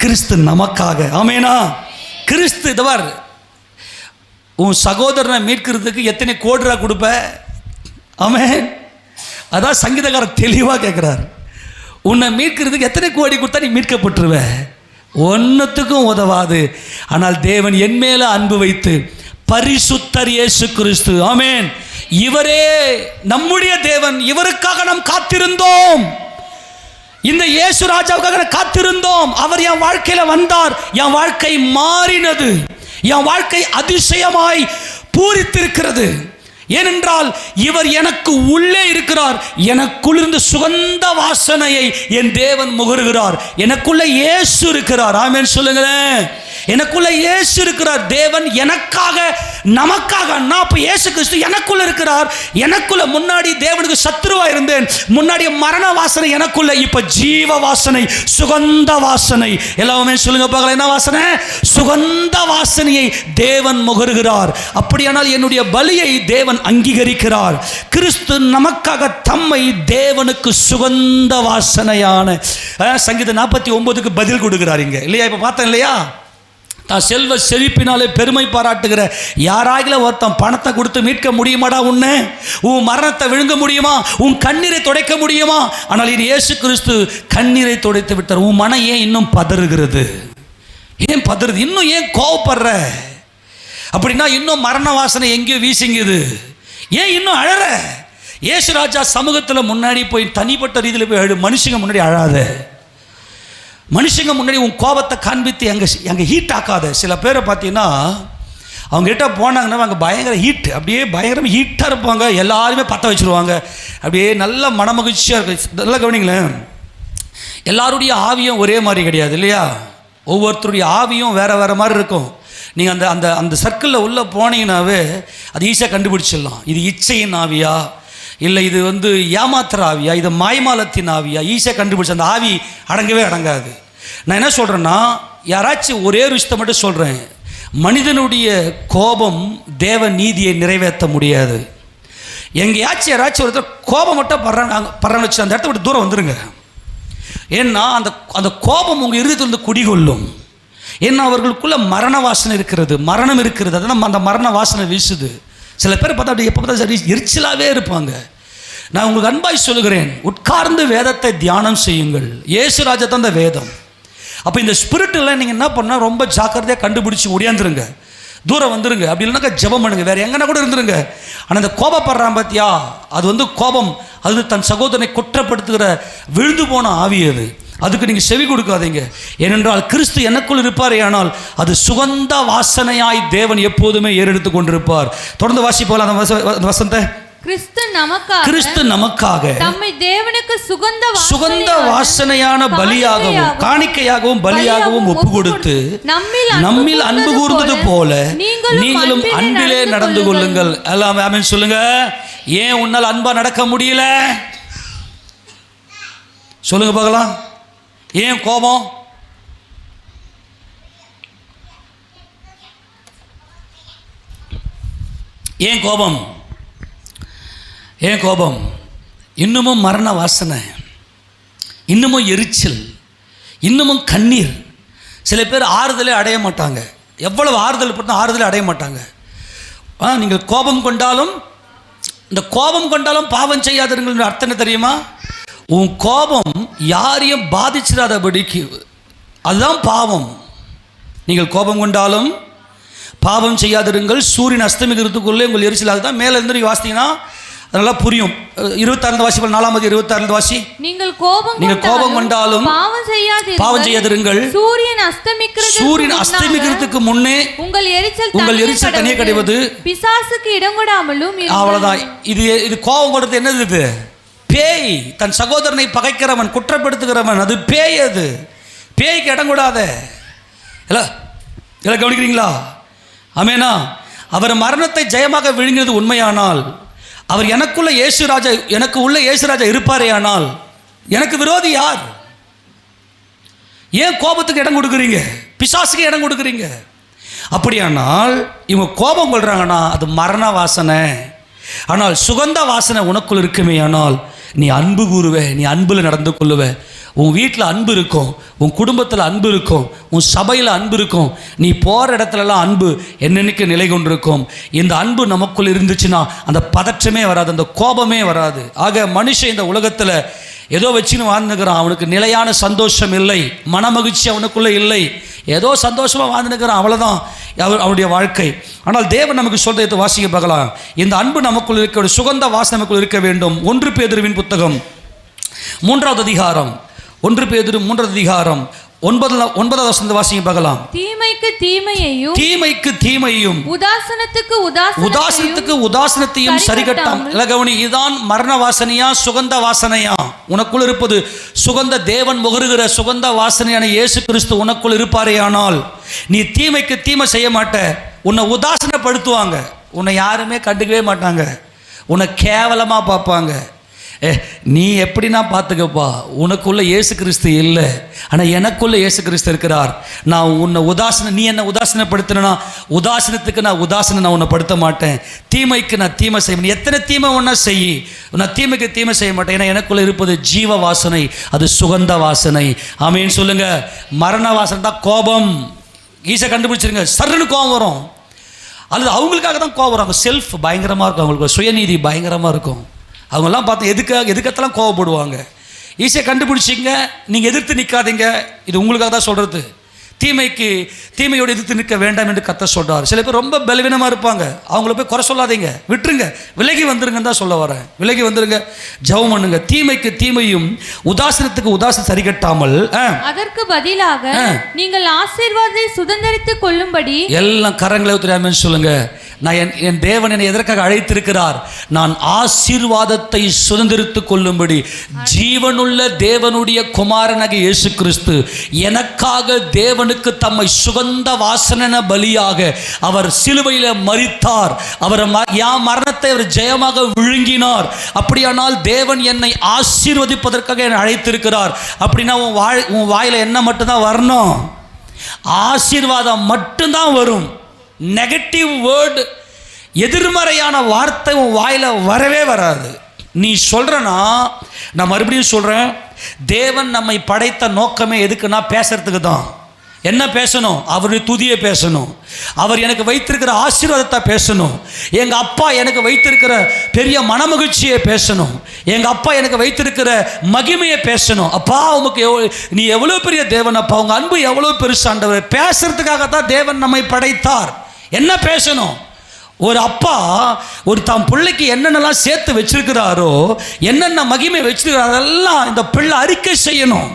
கிறிஸ்து நமக்காக. ஆமேனா? கிறிஸ்து இதவர் உன் சகோதரனை மீட்கிறதுக்கு எத்தனை கோடி ரூபா கொடுப்ப? ஆமென். அதான் சங்கீதக்காரர் தெளிவாக கேட்குறார். உன்னை மீட்கிறதுக்கு எத்தனை கோடி கொடுத்தா நீ மீட்கப்பட்டுருவ? ஒன்றுத்துக்கும் உதவாது. ஆனால் தேவன் என் மேல அன்பு வைத்து பரிசுத்தர் இயேசு கிறிஸ்து, ஆமென், இவரே நம்முடைய தேவன். இவருக்காக நாம் காத்திருந்தோம். இந்த இயேசு ராஜாவுக்காக காத்திருந்தோம். அவர் என் வாழ்க்கையில வந்தார். என் வாழ்க்கை மாறினது. என் வாழ்க்கை அதிசயமாய் பூரித்திருக்கிறது. ஏனென்றால் இவர் எனக்கு உள்ளே இருக்கிறார். எனக்குள்ளிருந்து சுகந்த வாசனையை என் தேவன் முகருகிறார். எனக்குள்ள இயேசு இருக்கிறார். ஆமென் சொல்லுங்களேன். எனக்குள்ள இயேசு இருக்கிறார். தேவன் எனக்காக, நமக்காக. நான் இப்போ இயேசு கிறிஸ்து எனக்குள்ள இருக்கிறார். எனக்குள்ள முன்னாடி தேவனுக்கு சத்துருவா இருந்தேன். முன்னாடி மரண வாசனை எனக்குள்ள, இப்ப ஜீவ வாசனை, சுகந்த வாசனை. எல்லாமே சொல்லுங்க பார்க்கலாம். என்ன வாசனை? சுகந்த வாசனையை தேவன் முகருகிறார். அப்படியானால் என்னுடைய பலியை தேவன் தேவன் அங்கீகரிக்கிறார். கிறிஸ்து நமக்காக தம்மை தேவனுக்கு சுகந்த வாசனையான சங்கீதம் 49க்கு பதில் கொடுக்கிறார் இங்க இல்லையா? இப்ப பார்த்தேன் இல்லையா? தான் செல்வ செழிப்பினாலே பெருமை பாராட்டுகிற யாராகில ஒருத்தன் பணத்தை கொடுத்து மீட்க முடியுமாடா? உன்னை உன் மரணத்தை விழுங்க முடியுமா? உன் கண்ணீரை துடைக்க முடியுமா? ஆனால் இது இயேசு கிறிஸ்து கண்ணீரை துடைத்து விட்டார். உன் மனம் ஏன் இன்னும் பதறுகிறது? ஏன் பதறுது? இன்னும் ஏன் கோவப்படுற? அப்படின்னா இன்னும் மரண வாசனை எங்கேயோ வீசிங்குது. ஏன் இன்னும் அழற? இயேசு ராஜா சமூகத்தில் முன்னாடி போய் தனிப்பட்ட ரீதியில் போய் அழு. மனுஷங்க முன்னாடி அழாத. மனுஷங்க முன்னாடி உன் கோபத்தை காண்பித்து அங்கே ஹீட் ஆக்காத. சில பேரை பார்த்தீங்கன்னா அவங்ககிட்ட போனாங்கன்னா அங்கே பயங்கர ஹீட், அப்படியே பயங்கரமாக ஹீட்டாக இருப்பாங்க. எல்லாருமே பற்ற வச்சுருவாங்க. அப்படியே நல்ல மனமகிழ்ச்சியாக இருக்கு. நல்லா கவனிங்களேன், எல்லாருடைய ஆவியும் ஒரே மாதிரி கிடையாது இல்லையா? ஒவ்வொருத்தருடைய ஆவியும் வேறு வேறு மாதிரி இருக்கும். நீங்கள் அந்த அந்த அந்த சர்க்கிளில் உள்ளே போனீங்கன்னாவே அது ஈஸியாக கண்டுபிடிச்சிடலாம். இது இச்சையின் ஆவியா, இல்லை இது ஏமாத்துற ஆவியா, இது மாய்மாலத்தின் ஆவியா, ஈஸியாக கண்டுபிடிச்சி அந்த ஆவி அடங்கவே அடங்காது. நான் என்ன சொல்கிறேன்னா, யாராச்சும் ஒரே ஒரு விஷயத்தை மட்டும் சொல்கிறேன், மனிதனுடைய கோபம் தேவ நீதியை நிறைவேற்ற முடியாது. எங்கேயாச்சும் யாராச்சும் ஒருத்தர் கோபம் மட்டும் படுறான்னு வச்சு அந்த இடத்த விட்டு தூரம் வந்துடுங்க. ஏன்னா அந்த அந்த கோபம் உங்கள் இருதயத்தில் குடிகொள்ளும். ஏன்னா அவர்களுக்குள்ள மரண வாசனை இருக்கிறது, மரணம் இருக்கிறது. அதனால் அந்த மரண வாசனை வீசுது. சில பேர் பார்த்தா அப்படி எப்போ பார்த்தா சரி எரிச்சலாகவே இருப்பாங்க. நான் உங்களுக்கு அன்பாய் சொல்லுகிறேன், உட்கார்ந்து வேதத்தை தியானம் செய்யுங்கள். இயேசு ராஜா தான் இந்த வேதம். அப்போ இந்த ஸ்பிரிட்டில் நீங்கள் என்ன பண்ணால் ரொம்ப ஜாக்கிரதையாக கண்டுபிடிச்சி ஒடியாந்துருங்க, தூரம் வந்துருங்க. அப்படி இல்லைனாக்கா ஜெபம் பண்ணுங்க, வேறு எங்கன்னா கூட இருந்துருங்க. ஆனால் இந்த கோபப்படுறான் பார்த்தியா, அது கோபம், அது தன் சகோதரனை குற்றப்படுத்துகிற விழுந்து போன ஆவி. அதுக்கு நீங்கள் செவி கொடுக்காதீங்க. ஏனென்றால் கிறிஸ்து எனக்குள் இருப்பாரே ஆனால் அது சுகந்த வாசனையாய் தேவன் எப்போதுமே ஏறெடுத்து கொண்டிருப்பார். தொடர்ந்து வாசிப்போம் அந்த வசனத்தை. கிறிஸ்து நமக்காக தம்மை தேவனுக்கு சுகந்த வாசனையான பலியாகவும் காணிக்கையாகவும் பலியாகவும் ஒப்பு கொடுத்து நம்மில் அன்பு கூர்ந்தது போல நீங்களும் அன்பிலே நடந்து கொள்ளுங்கள். எல்லாம் ஆமென் சொல்லுங்க. ஏன் உன்னால் அன்பா நடக்க முடியல? சொல்லுங்க பார்க்கலாம். ஏன் கோபம்? ஏன் கோபம்? ஏன் கோபம்? இன்னமும் மரண வாசனை, இன்னமும் எரிச்சல், இன்னமும் கண்ணீர். சில பேர் ஆறுதலே அடைய மாட்டாங்க. எவ்வளவு ஆறுதல் பண்ணால் ஆறுதலே அடைய மாட்டாங்க. நீங்கள் கோபம் கொண்டாலும், இந்த கோபம் கொண்டாலும் பாவம் செய்யாதீர்கள் அர்த்தம் என்ன தெரியுமா? உன் கோபம் யாரையும் பாதிச்சிடாதபடிக்கு, அதுதான் பாவம். நீங்கள் கோபம் கொண்டாலும் பாவம் செய்யாதிருங்கள், சூரியன் அஸ்தமிக்கிறதுக்குள்ளே உங்கள் எரிச்சலாக தான். மேலே இருந்து நீங்கள் வாசித்தீங்கன்னா அதெல்லாம் புரியும். 26 வாசி, 4 26 வாசி. நீங்கள் கோபம் கொண்டாலும் பாவம் செய்யாதிருங்கள், சூரியன் அஸ்தமிக்கிறதுக்கு முன்னே உங்கள் எரிச்சல் தனியே கிடையாது, பிசாசுக்கு இடம் கொடாமலும். அவ்வளவுதான். இது கோபம் கொடுத்து என்னது? இது பேய். தன் சகோதரனை பகைக்கிறவன், குற்றப்படுத்துகிறவன், அது பேய். அது பேய்க்கு இடம் கொடாத. எல்லாம் கவனிக்கிறீங்களா? ஆமேனா? அவர் மரணத்தை ஜெயமாக விழுங்கினது உண்மையானால், அவர் எனக்குள்ள இயேசுராஜா, எனக்கு உள்ள இயேசுராஜா இருப்பாரே ஆனால் எனக்கு விரோதி யார்? ஏன் கோபத்துக்கு இடம் கொடுக்குறீங்க? பிசாசுக்கு இடம் கொடுக்குறீங்க. அப்படியானால் இவங்க கோபம் கொள்றாங்கன்னா அது மரண வாசனை. ஆனால் சுகந்த வாசனை உனக்குள் இருக்குமே ஆனால் நீ அன்பு கூறுவ, நீ அன்பில் நடந்து கொள்ளுவ. உன் வீட்டில் அன்பு இருக்கும், உன் குடும்பத்தில் அன்பு இருக்கும், உன் சபையில் அன்பு இருக்கும், நீ போகிற இடத்துலலாம் அன்பு என்னென்னைக்கு நிலை கொண்டிருக்கும். இந்த அன்பு நமக்குள் இருந்துச்சுன்னா அந்த பதற்றமே வராது, அந்த கோபமே வராது. ஆக மனுஷன் இந்த உலகத்தில் ஏதோ வச்சுன்னு வாழ்ந்துக்கிறான். அவனுக்கு நிலையான சந்தோஷம் இல்லை, மனமகிழ்ச்சி அவனுக்குள்ளே இல்லை. ஏதோ சந்தோஷமாக வாழ்ந்துக்கிறான், அவ்வளோதான் அவனுடைய வாழ்க்கை. ஆனால் தேவன் நமக்கு சொல்றதை வாசிக்க பார்க்கலாம். இந்த அன்பு நமக்குள் இருக்க, சுகந்த வாசனை நமக்குள் இருக்க வேண்டும். 1 பேதுருவின் புத்தகம் 3வது அதிகாரம், 1 பேதுரு 3வது அதிகாரம் 9வது வசனத்தை வாசிக்க பார்க்கலாம். தீமைக்கு தீமையும் உதாசனத்துக்கு உதாசனத்தையும் சரிகட்டாம். கவனி, இதுதான் மரண வாசனையா சுகந்த வாசனையா? உனக்குள் இருப்பது சுகந்த, தேவன் முகருகிற சுகந்த வாசனையான இயேசு கிறிஸ்து உனக்குள் இருப்பாரே ஆனால் நீ தீமைக்கு தீமை செய்ய மாட்ட. உன்னை உதாசனப்படுத்துவாங்க, உன்னை யாருமே கண்டுக்கவே மாட்டாங்க, உன்னை கேவலமாக பார்ப்பாங்க. நீ எப்படின்னா பார்த்துக்கப்பா, உனக்குள்ள இயேசு கிறிஸ்து இல்லை, ஆனால் எனக்குள்ள இயேசு கிறிஸ்து இருக்கிறார். நான் உன்னை நீ என்ன உதாசீனப்படுத்தினா, உதாசீனத்துக்கு நான் நான் உன்னை படுத்த மாட்டேன். தீமைக்கு நான் தீமை செய்வேன். எத்தனை தீமை ஒன்றா செய், நான் தீமைக்கு தீமை செய்ய மாட்டேன். ஏன்னா எனக்குள்ள இருப்பது ஜீவ வாசனை, அது சுகந்த வாசனை. ஆமீன் சொல்லுங்க. மரண வாசனை தான் கோபம். ஈஸியாக கண்டுபிடிச்சிருங்க. சர்ன்னு கோபம் வரும், அல்லது அவங்களுக்காக தான் கோபம் வரும். அவங்க செல்ஃப் பயங்கரமாக இருக்கும், அவங்களுக்கு சுயநீதி பயங்கரமாக இருக்கும். அவங்கெல்லாம் பார்த்து எதுக்கெல்லாம் கோவப்படுவாங்க. ஈஸியாக கண்டுபிடிச்சிங்க. நீங்கள் எதிர்த்து நிற்காதீங்க. இது உங்களுக்காக தான் சொல்கிறது. தீமையோடு எதிர்த்து நிற்க வேண்டாம் என்று கர்த்தர் சொல்கிறார். சில பேர் ரொம்ப பலவீனமாக இருப்பாங்க, அவங்கள போய் குறை சொல்லாதீங்க, விட்டுருங்க, விலகி வந்துருங்கன்னு தான் சொல்ல வரேன். விலகி வந்துருங்க, ஜெபம் பண்ணுங்க. தீமைக்கு தீமையும் உதாசீனத்துக்கு உதாசீனம் சரி கட்டாமல் அதற்கு பதிலாக நீங்கள் ஆசீர்வாதத்தை சுதந்தரித்துக் கொள்ளும்படி. எல்லாம் கரங்களை ஊத்துறாமன்னு சொல்லுங்க. நான் என் தேவன் என்னை எதற்காக அழைத்திருக்கிறார்? நான் ஆசீர்வாதத்தை சுதந்திரித்துக் கொள்ளும்படி. ஜீவனுள்ள தேவனுடைய குமாரனாகிய இயேசு கிறிஸ்து எனக்காக தேவனுக்கு தம்மை சுகந்த வாசன பலியாக அவர் சிலுவையில் மரித்தார். அவர் மரணத்தை அவர் ஜெயமாக விழுங்கினார். அப்படியானால் தேவன் என்னை ஆசீர்வதிப்பதற்காக என்னை அழைத்திருக்கிறார். அப்படின்னா உன் வாயில என்ன மட்டும்தான் வரணும்? ஆசீர்வாதம் மட்டும்தான் வரும். நெகட்டிவ் வேர்டு, எதிர்மறையான வார்த்தை உன் வாயில் வரவே வராது. நீ சொல்கிறனா, நான் மறுபடியும் சொல்கிறேன், தேவன் நம்மை படைத்த நோக்கமே எதுக்குன்னா பேசுறதுக்கு தான். என்ன பேசணும்? அவருடைய துதியை பேசணும். அவர் எனக்கு வைத்திருக்கிற ஆசீர்வாதத்தை பேசணும். எங்கள் அப்பா எனக்கு வைத்திருக்கிற பெரிய மனமகிழ்ச்சியை பேசணும். எங்கள் அப்பா எனக்கு வைத்திருக்கிற மகிமையை பேசணும். அப்பா உமக்கு நீ எவ்வளோ பெரிய தேவன், அப்பா உங்கள் அன்பு எவ்வளோ பெருசாண்டவர். பேசுறதுக்காகத்தான் தேவன் நம்மை படைத்தார். என்ன பேசணும்? ஒரு அப்பா ஒரு தாம் பிள்ளைக்கு என்னென்னலாம் சேர்த்து வச்சிருக்கிறாரோ, என்னென்ன மகிமை வச்சிருக்கிறாரோ, அதெல்லாம் இந்த பிள்ளை அறிக்கை செய்யணும்.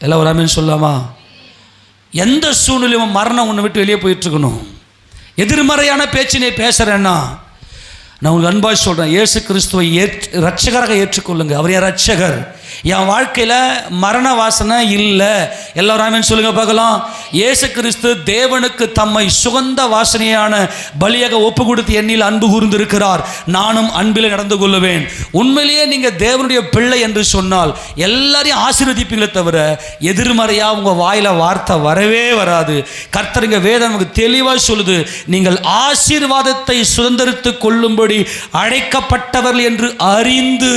எல்லாம் ஒரு ஆமீன் சொல்லாமா? எந்த சூழ்நிலையும் மரணம் உன்னை விட்டு வெளியே போயிட்டு இருக்கணும். எதிர்மறையான பேச்சு நீ பேசுறேன்னா, நான் உங்களுக்கு அன்பாக சொல்கிறேன், இயேசு கிறிஸ்துவை ரட்சகராக ஏற்றுக்கொள்ளுங்க. அவர் என் ரட்சகர். என் வாழ்க்கையில் மரண வாசனை இல்லை. எல்லாரும் ஆமென் சொல்லுங்க பார்க்கலாம். இயேசு கிறிஸ்து தேவனுக்கு தம்மை சுகந்த வாசனையான பலியாக ஒப்பு கொடுத்து என்னில் அன்பு கூர்ந்திருக்கிறார். நானும் அன்பில் நடந்து கொள்ளுவேன். உண்மையிலேயே நீங்கள் தேவனுடைய பிள்ளை என்று சொன்னால் எல்லாரையும் ஆசீர்வதிப்பீங்களே தவிர எதிர்மறையாக உங்கள் வாயில் வார்த்தை வரவே வராது. கர்த்தருங்க வேதம் நமக்கு தெளிவாக சொல்லுது, நீங்கள் ஆசீர்வாதத்தை சுதந்திரித்து கொள்ளும்படி அழைக்கப்பட்டவர்கள் என்று அறிந்து,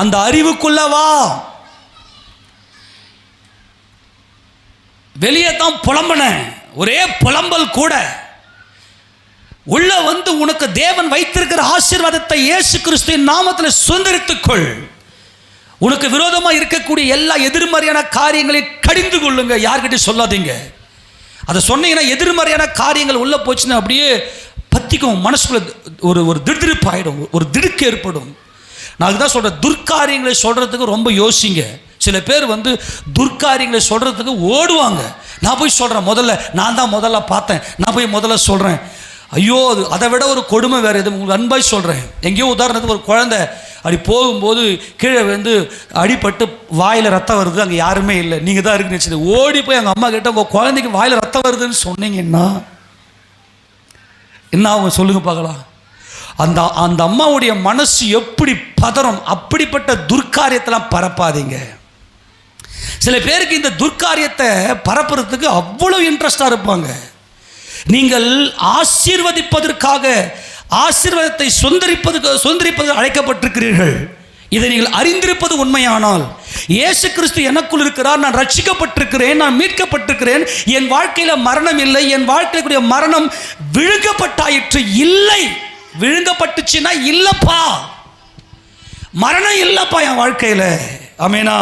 அந்த அறிவுக்குள்ளவா. வெளியே தான் புலம்பன, ஒரே புலம்பல் கூட. உள்ள வந்து உனக்கு தேவன் வைத்திருக்கிற ஆசீர்வாதத்தை இயேசு கிறிஸ்துவின் நாமத்தில் சுதந்திரித்துக்கொள். உனக்கு விரோதமாக இருக்கக்கூடிய எல்லா எதிர்மறையான காரியங்களை கடிந்து கொள்ளுங்க. யார்கிட்ட சொல்லாதீங்க. அதை சொன்னீங்கன்னா எதிர்மறையான காரியங்கள் உள்ள போச்சுன்னா அப்படியே பத்திக்கும், மனசுக்குள்ள ஒரு திடுதிடுப்பு ஆகிடும், ஒரு திடுக்கு ஏற்படும். நான் அதுதான் சொல்கிறேன், துர்க்காரியங்களை சொல்கிறதுக்கு ரொம்ப யோசிங்க. சில பேர் வந்து துர்க்காரியங்களை சொல்கிறதுக்கு ஓடுவாங்க. நான் போய் சொல்கிறேன், நான் தான் முதல்ல பார்த்தேன், நான் போய் முதல்ல சொல்கிறேன். ஐயோ, அதை விட ஒரு கொடுமை வேறு எதுவும். உங்களுக்கு அன்பாய் சொல்கிறேன், எங்கேயோ உதாரணத்துக்கு ஒரு குழந்தை அப்படி போகும்போது கீழே வந்து அடிபட்டு வாயில் ரத்தம் வருது, அங்கே யாருமே இல்லை, நீங்கள் தான் இருக்குன்னு வச்சுது. ஓடி போய் எங்கள் அம்மா கிட்ட உங்கள் குழந்தைக்கு வாயில் ரத்தம் வருதுன்னு சொன்னீங்கன்னா என்ன அவங்க சொல்லுங்க பார்க்கலாம். அந்த அம்மாவுடைய மனசு எப்படி பதறும். அப்படிப்பட்ட துர்க்காரியத்தெல்லாம் பரப்பாதீங்க. சில பேருக்கு இந்த துர்க்காரியத்தை பரப்புறதுக்கு அவ்வளோ இன்ட்ரெஸ்டாக இருப்பாங்க. நீங்கள் ஆசீர்வதிப்பதற்காக, ஆசீர்வாதத்தை சுதந்திரிப்பதற்கு அழைக்கப்பட்டிருக்கிறீர்கள். இதை நீங்கள் அறிந்திருப்பது உண்மையானால், இயேசு கிறிஸ்து எனக்குள் இருக்கிறார், நான் ரட்சிக்கப்பட்டிருக்கிறேன், நான் மீட்கப்பட்டிருக்கிறேன், என் வாழ்க்கையில் மரணம் இல்லை, என் வாழ்க்கையில மரணம் விழுங்கப்பட்டாயிற்று. இல்லை, விழுங்கப்பட்டுச்சுன்னா இல்லப்பா, மரணம் இல்லப்பா என் வாழ்க்கையில். ஆமேனா?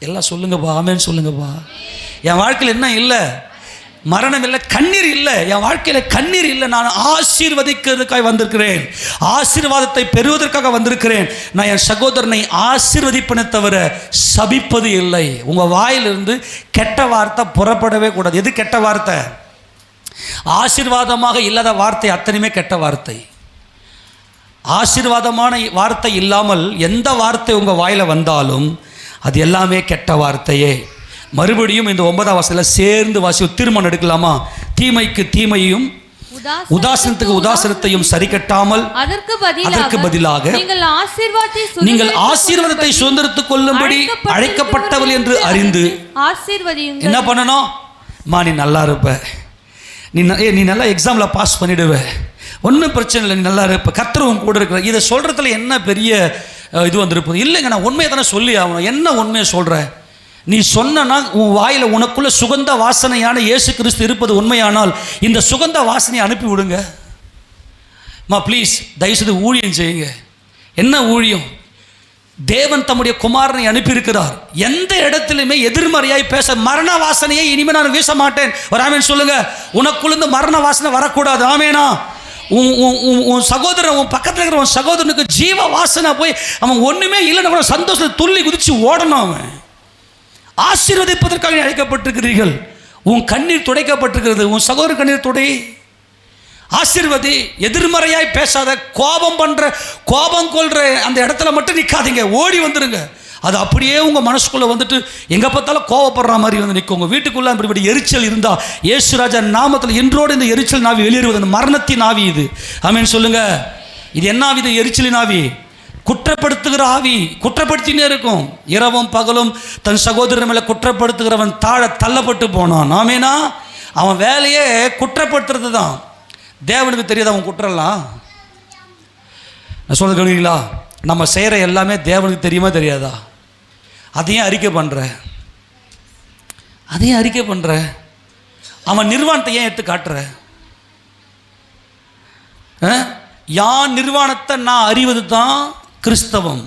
எல்லாம் சொல்லுங்கப்பா, ஆமேன்னு சொல்லுங்கப்பா. என் வாழ்க்கையில் என்ன இல்லை? மரணம் இல்லை, கண்ணீர் இல்லை. என் வாழ்க்கையில் கண்ணீர் இல்லை. நான் ஆசீர்வதிக்கிறதுக்காக வந்திருக்கிறேன், ஆசீர்வாதத்தை பெறுவதற்காக வந்திருக்கிறேன். நான் என் சகோதரனை ஆசீர்வதிப்பனை தவிர சபிப்பது இல்லை. உங்கள் வாயிலிருந்து கெட்ட வார்த்தை புறப்படவே கூடாது. எது கெட்ட வார்த்தை? ஆசீர்வாதமாக இல்லாத வார்த்தை அத்தனையுமே கெட்ட வார்த்தை. ஆசீர்வாதமான வார்த்தை இல்லாமல் எந்த வார்த்தை உங்கள் வாயில் வந்தாலும் அது எல்லாமே கெட்ட வார்த்தையே. மறுபடியும் இந்த 9ஆம் வசனத்தில் சேர்ந்து வாசி, திருமணம் எடுக்கலாமா? தீமைக்கு தீமையும் உதாசீனத்துக்கு உதாசீனத்தையும் சரி கட்டாமல் அதற்கு பதிலாக நீங்கள் ஆசீர்வாதத்தை சுதந்திரத்துக் கொள்ளும்படி அழைக்கப்பட்டவள் என்று அறிந்து ஆசீர்வதியுங்கள். என்ன பண்ணணும்? நீ நல்லா இருப்ப, நீ நல்லா எக்ஸாம்ல பாஸ் பண்ணிடுவ, ஒன்றும் பிரச்சனை இல்லை, நீ நல்லா இருப்ப, கர்த்தர் உன் கூட இருக்கிற. இதை சொல்றதுல என்ன பெரிய இது வந்திருப்பது? இல்லைங்க, நான் உண்மையை தானே சொல்லி ஆகணும். என்ன உண்மையை சொல்ற? நீ சொன்னா உன் வாயில உனக்குள்ள சுகந்த வாசனையான இயேசு கிறிஸ்து இருப்பது உண்மையானால் இந்த சுகந்த வாசனையை அனுப்பி விடுங்க. ப்ளீஸ் தயவுசெய்து ஊழியம் செய்யுங்க. என்ன ஊழியம்? தேவன் தம்முடைய குமாரனை அனுப்பியிருக்கிறார். எந்த இடத்திலுமே எதிர்மறையாய் பேச, மரண வாசனையை இனிமே நான் வீச மாட்டேன். ஒரு ஆமேன் சொல்லுங்க. உனக்குள்ள மரண வாசனை வரக்கூடாது. ஆமேனா? உன் சகோதரன், உன் பக்கத்தில் இருக்கிற உன் சகோதரனுக்கு ஜீவ வாசனை போய் அவன் ஒண்ணுமே இல்லைன்னு சந்தோஷத்தை துள்ளி குதிச்சு ஓடணும். அவன் ஆசீர்வதிப்பதற்காக அழைக்கப்பட்டிருக்கிறீர்கள். உன் கண்ணீர் துடைக்கப்பட்டிருக்கிறது. உன் சகோதர கண்ணீர் துடை. ஆசீர்வதி. எதிர்மறையாய் பேசாத. கோபம் கொள்ற அந்த இடத்துல மட்டும் நிற்காதீங்க, ஓடி வந்துருங்க. அது அப்படியே உங்க மனசுக்குள்ள வந்துட்டு எங்க பார்த்தாலும் கோவப்படுற மாதிரி வந்து நிற்கும். உங்க வீட்டுக்குள்ள இப்படி எரிச்சல் இருந்தா இயேசுராஜா நாமத்தில் இன்றோடு இந்த எரிச்சல் நாவி வெளியேறுவது மரணத்தின் ஆவி. இது ஆமென் சொல்லுங்க. இது என்ன ஆவி? இது எரிச்சலின் ஆவி, குற்றப்படுத்துகிற ஆவி. குற்றப்படுத்தினே இருக்கும். இரவும் பகலும் தன் சகோதரன் மேல குற்றப்படுத்துகிறவன் தாழ தள்ளப்பட்டு போனான். ஆமேனா? அவன் வேலையே குற்றப்படுத்துறது தான். தேவனுக்கு தெரியாத அவன் குற்றம்லாம். நான் சொல்றது கவனிங்களா? நம்ம செய்கிற எல்லாமே தேவனுக்கு தெரியுமா தெரியாதா? அதையும் அறிக்கை பண்ற. அவன் நிர்வாணத்தை ஏன் எடுத்து காட்டுற? யான் நிர்வாணத்தை நான் அறிவது தான் கிறிஸ்தவம்.